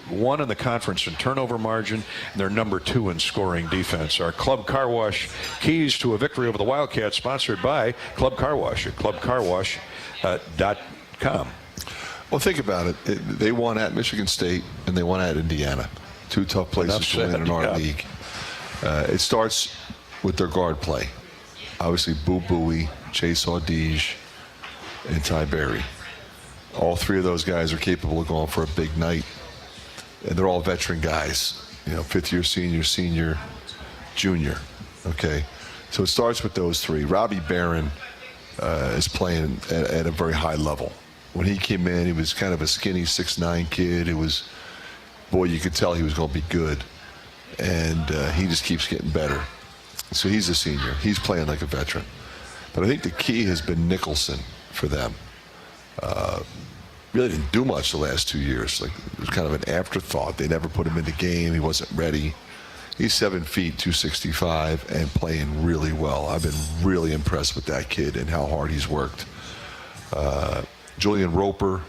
one in the conference in turnover margin, and they're number 2 in scoring defense. Our Club Car Wash keys to a victory over the Wildcats, sponsored by Club Car Wash at clubcarwash.com. Well, think about it. They won at Michigan State, and they won at Indiana. 2 tough places to win in our league. It starts with their guard play. Obviously, Boo Buie, Chase Audige, and Ty Berry. All 3 of those guys are capable of going for a big night. And they're all veteran guys. You know, 5th-year senior, junior. Okay? So it starts with those 3. Robbie Barron is playing at a very high level. When he came in, he was kind of a skinny 6'9" kid. It was, boy, you could tell he was going to be good. And he just keeps getting better. So he's a senior. He's playing like a veteran. But I think the key has been Nicholson for them. Really didn't do much the last 2 years. Like, it was kind of an afterthought. They never put him in the game. He wasn't ready. He's 7 feet, 265, and playing really well. I've been really impressed with that kid and how hard he's worked. Julian Roper,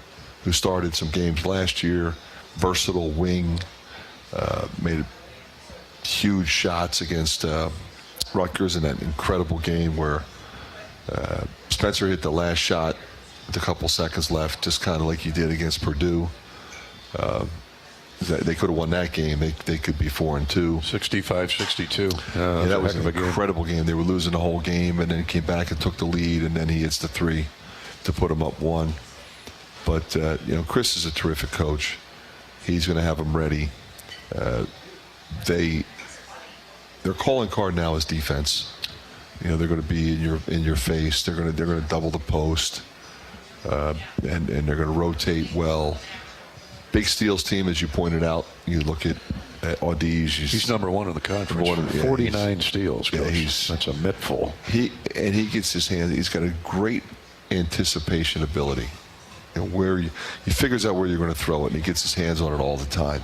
who started some games last year, versatile wing, made huge shots against Rutgers in that incredible game where Spencer hit the last shot with a couple seconds left, just kind of like he did against Purdue. They could have won that game. They could be 4-2. 65-62. Yeah, that was an incredible game. They were losing the whole game, and then came back and took the lead, and then he hits the 3 to put them up 1. But, Chris is a terrific coach. He's going to have them ready. Their calling card now is defense. They're going to be in your face. They're going to double the post, and they're going to rotate well. Big steals team, as you pointed out. You look at Audige. He's number 1 in the conference. 49 steals. Yeah, that's a mittful. He gets his hand. He's got a great anticipation ability. He figures out where you're going to throw it, and he gets his hands on it all the time.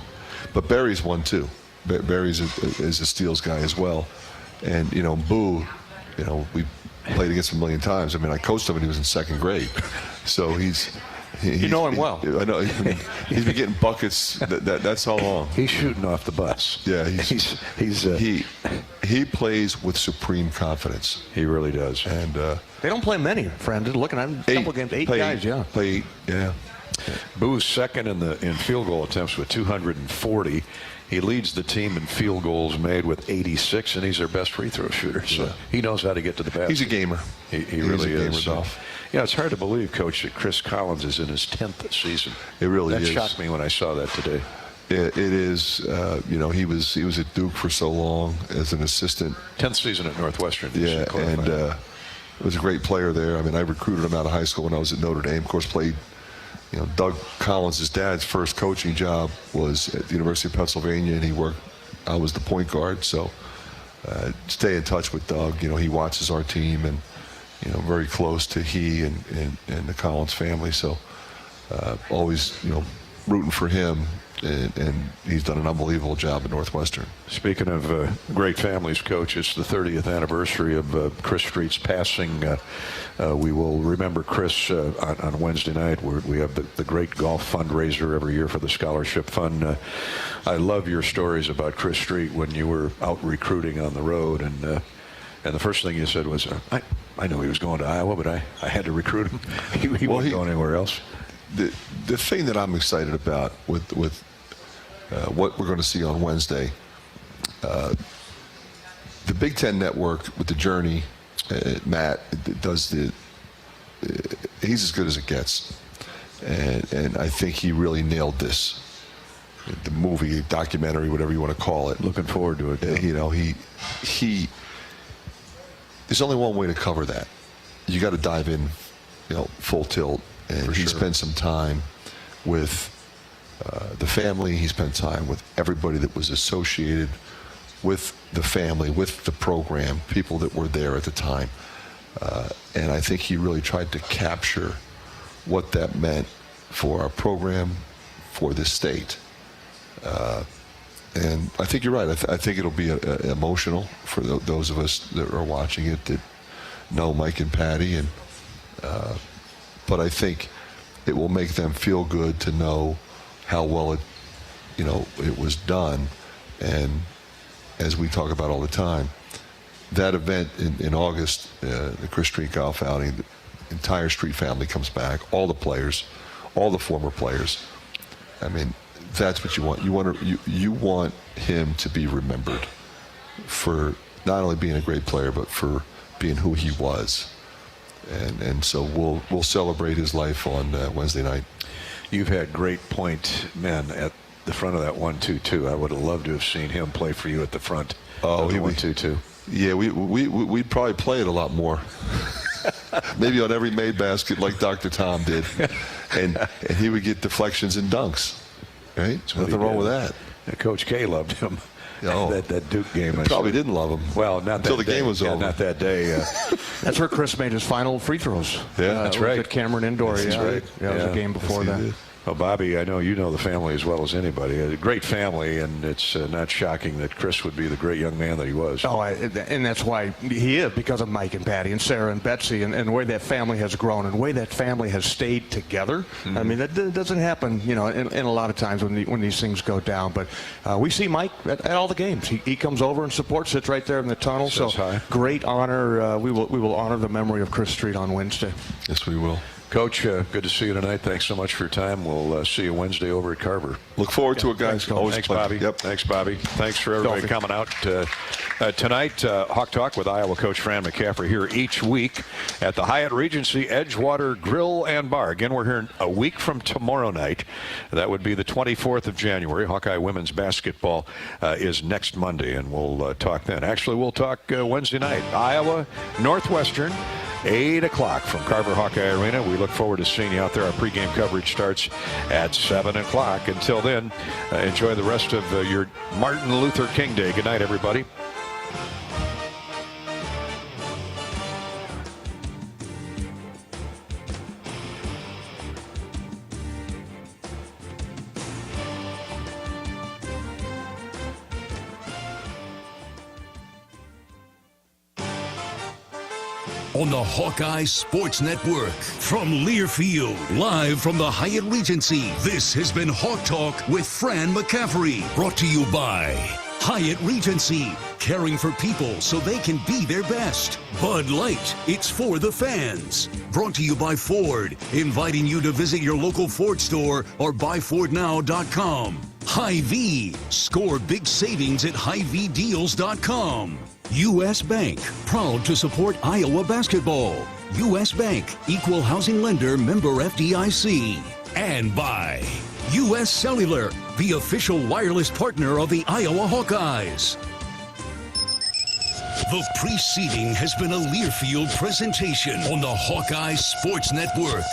But Barry's one too. Barry's is a steals guy as well. And, Boo, we played against him a million times. I mean, I coached him when he was in 2nd grade. So you know him well. I know. He's been getting buckets. That's how long. He's shooting off the bus. Yeah, he plays with supreme confidence. He really does. And they don't play many, friend. Looking at a couple games, 8 guys. Yeah, play 8. Yeah. Boo's second in field goal attempts with 240. He leads the team in field goals made with 86, and he's their best free throw shooter. So he knows how to get to the basket. He's a gamer. He really is. It's hard to believe, Coach, that Chris Collins is in his 10th season. It really is. That shocked me when I saw that today. It is. He was at Duke for so long as an assistant. 10th season at Northwestern. Yeah, and was a great player there. I mean, I recruited him out of high school when I was at Notre Dame. Of course, played. Doug Collins' dad's first coaching job was at the University of Pennsylvania, and he worked I was the point guard. So stay in touch with Doug. You know, he watches our team, and you know, very close to he and the Collins family. So always, you know, rooting for him. And he's done an unbelievable job at Northwestern. Speaking of great families, Coach, it's the 30th anniversary of Chris Street's passing. We will remember Chris on Wednesday night. We have the great golf fundraiser every year for the Scholarship Fund. I love your stories about Chris Street when you were out recruiting on the road. And the first thing you said was, I knew he was going to Iowa, but I had to recruit him. He wasn't going anywhere else. The thing that I'm excited about with what we're going to see on Wednesday, the Big Ten Network with the Journey, Matt does he's as good as it gets, and I think he really nailed this. The movie, documentary, whatever you want to call it. Looking forward to it. You know, he. There's only one way to cover that. You got to dive in, you know, full tilt. And he spent some time with the family. He spent time with everybody that was associated with the family, with the program, people that were there at the time. And I think he really tried to capture what that meant for our program, for this state. And I think you're right. I think it'll be emotional for those of us that are watching it that know Mike and Patty. And but I think it will make them feel good to know how well it was done. And as we talk about all the time, that event in August, the Chris Street Golf Outing, the entire Street family comes back, all the players, all the former players. I mean, that's what you want. You want him to be remembered for not only being a great player, but for being who he was. And so we'll celebrate his life on Wednesday night. You've had great point men at the front of that 1-2-2. I would have loved to have seen him play for you at the front. Oh, he 1-2-2. Yeah, we'd probably play it a lot more. Maybe on every made basket like Dr. Tom did, and he would get deflections and dunks. Right? Nothing wrong with that. Coach K loved him. Oh, that Duke game. Probably didn't love him. Well, not until the game was over. Not that day. That's where Chris made his final free throws. Yeah, that's right. At Cameron Indoor. That's right. Yeah, it was a game before that. Well, Bobby, I know you know the family as well as anybody. A great family, and it's not shocking that Chris would be the great young man that he was. Oh, and that's why he is, because of Mike and Patty and Sarah and Betsy, and the way that family has grown and the way that family has stayed together. Mm-hmm. I mean, that doesn't happen, you know, in a lot of times when these things go down. But we see Mike at all the games. He comes over and supports, sits right there in the tunnel. Says hi. Great honor. We will honor the memory of Chris Street on Wednesday. Yes, we will. Coach, good to see you tonight. Thanks so much for your time. We'll see you Wednesday over at Carver. Look forward to it, guys. Thanks, Bobby. Yep. Thanks, Bobby. Thanks for everybody coming out tonight. Hawk Talk with Iowa coach Fran McCaffery here each week at the Hyatt Regency Edgewater Grill and Bar. Again, we're here a week from tomorrow night. That would be the 24th of January. Hawkeye women's basketball is next Monday, and we'll talk then. Actually, we'll talk Wednesday night. Iowa, Northwestern. 8 o'clock from Carver Hawkeye Arena. We look forward to seeing you out there. Our pregame coverage starts at 7 o'clock. Until then, enjoy the rest of your Martin Luther King Day. Good night, everybody. On the Hawkeye Sports Network from Learfield, live from the Hyatt Regency. This has been Hawk Talk with Fran McCaffery, brought to you by Hyatt Regency, caring for people so they can be their best. Bud Light, it's for the fans. Brought to you by Ford, inviting you to visit your local Ford store or buyfordnow.com. Hy-Vee, score big savings at HyVdeals.com. U.S. Bank, proud to support Iowa basketball. U.S. Bank, equal housing lender, member FDIC. And by U.S. Cellular, the official wireless partner of the Iowa Hawkeyes. The preceding has been a Learfield presentation on the Hawkeye Sports Network.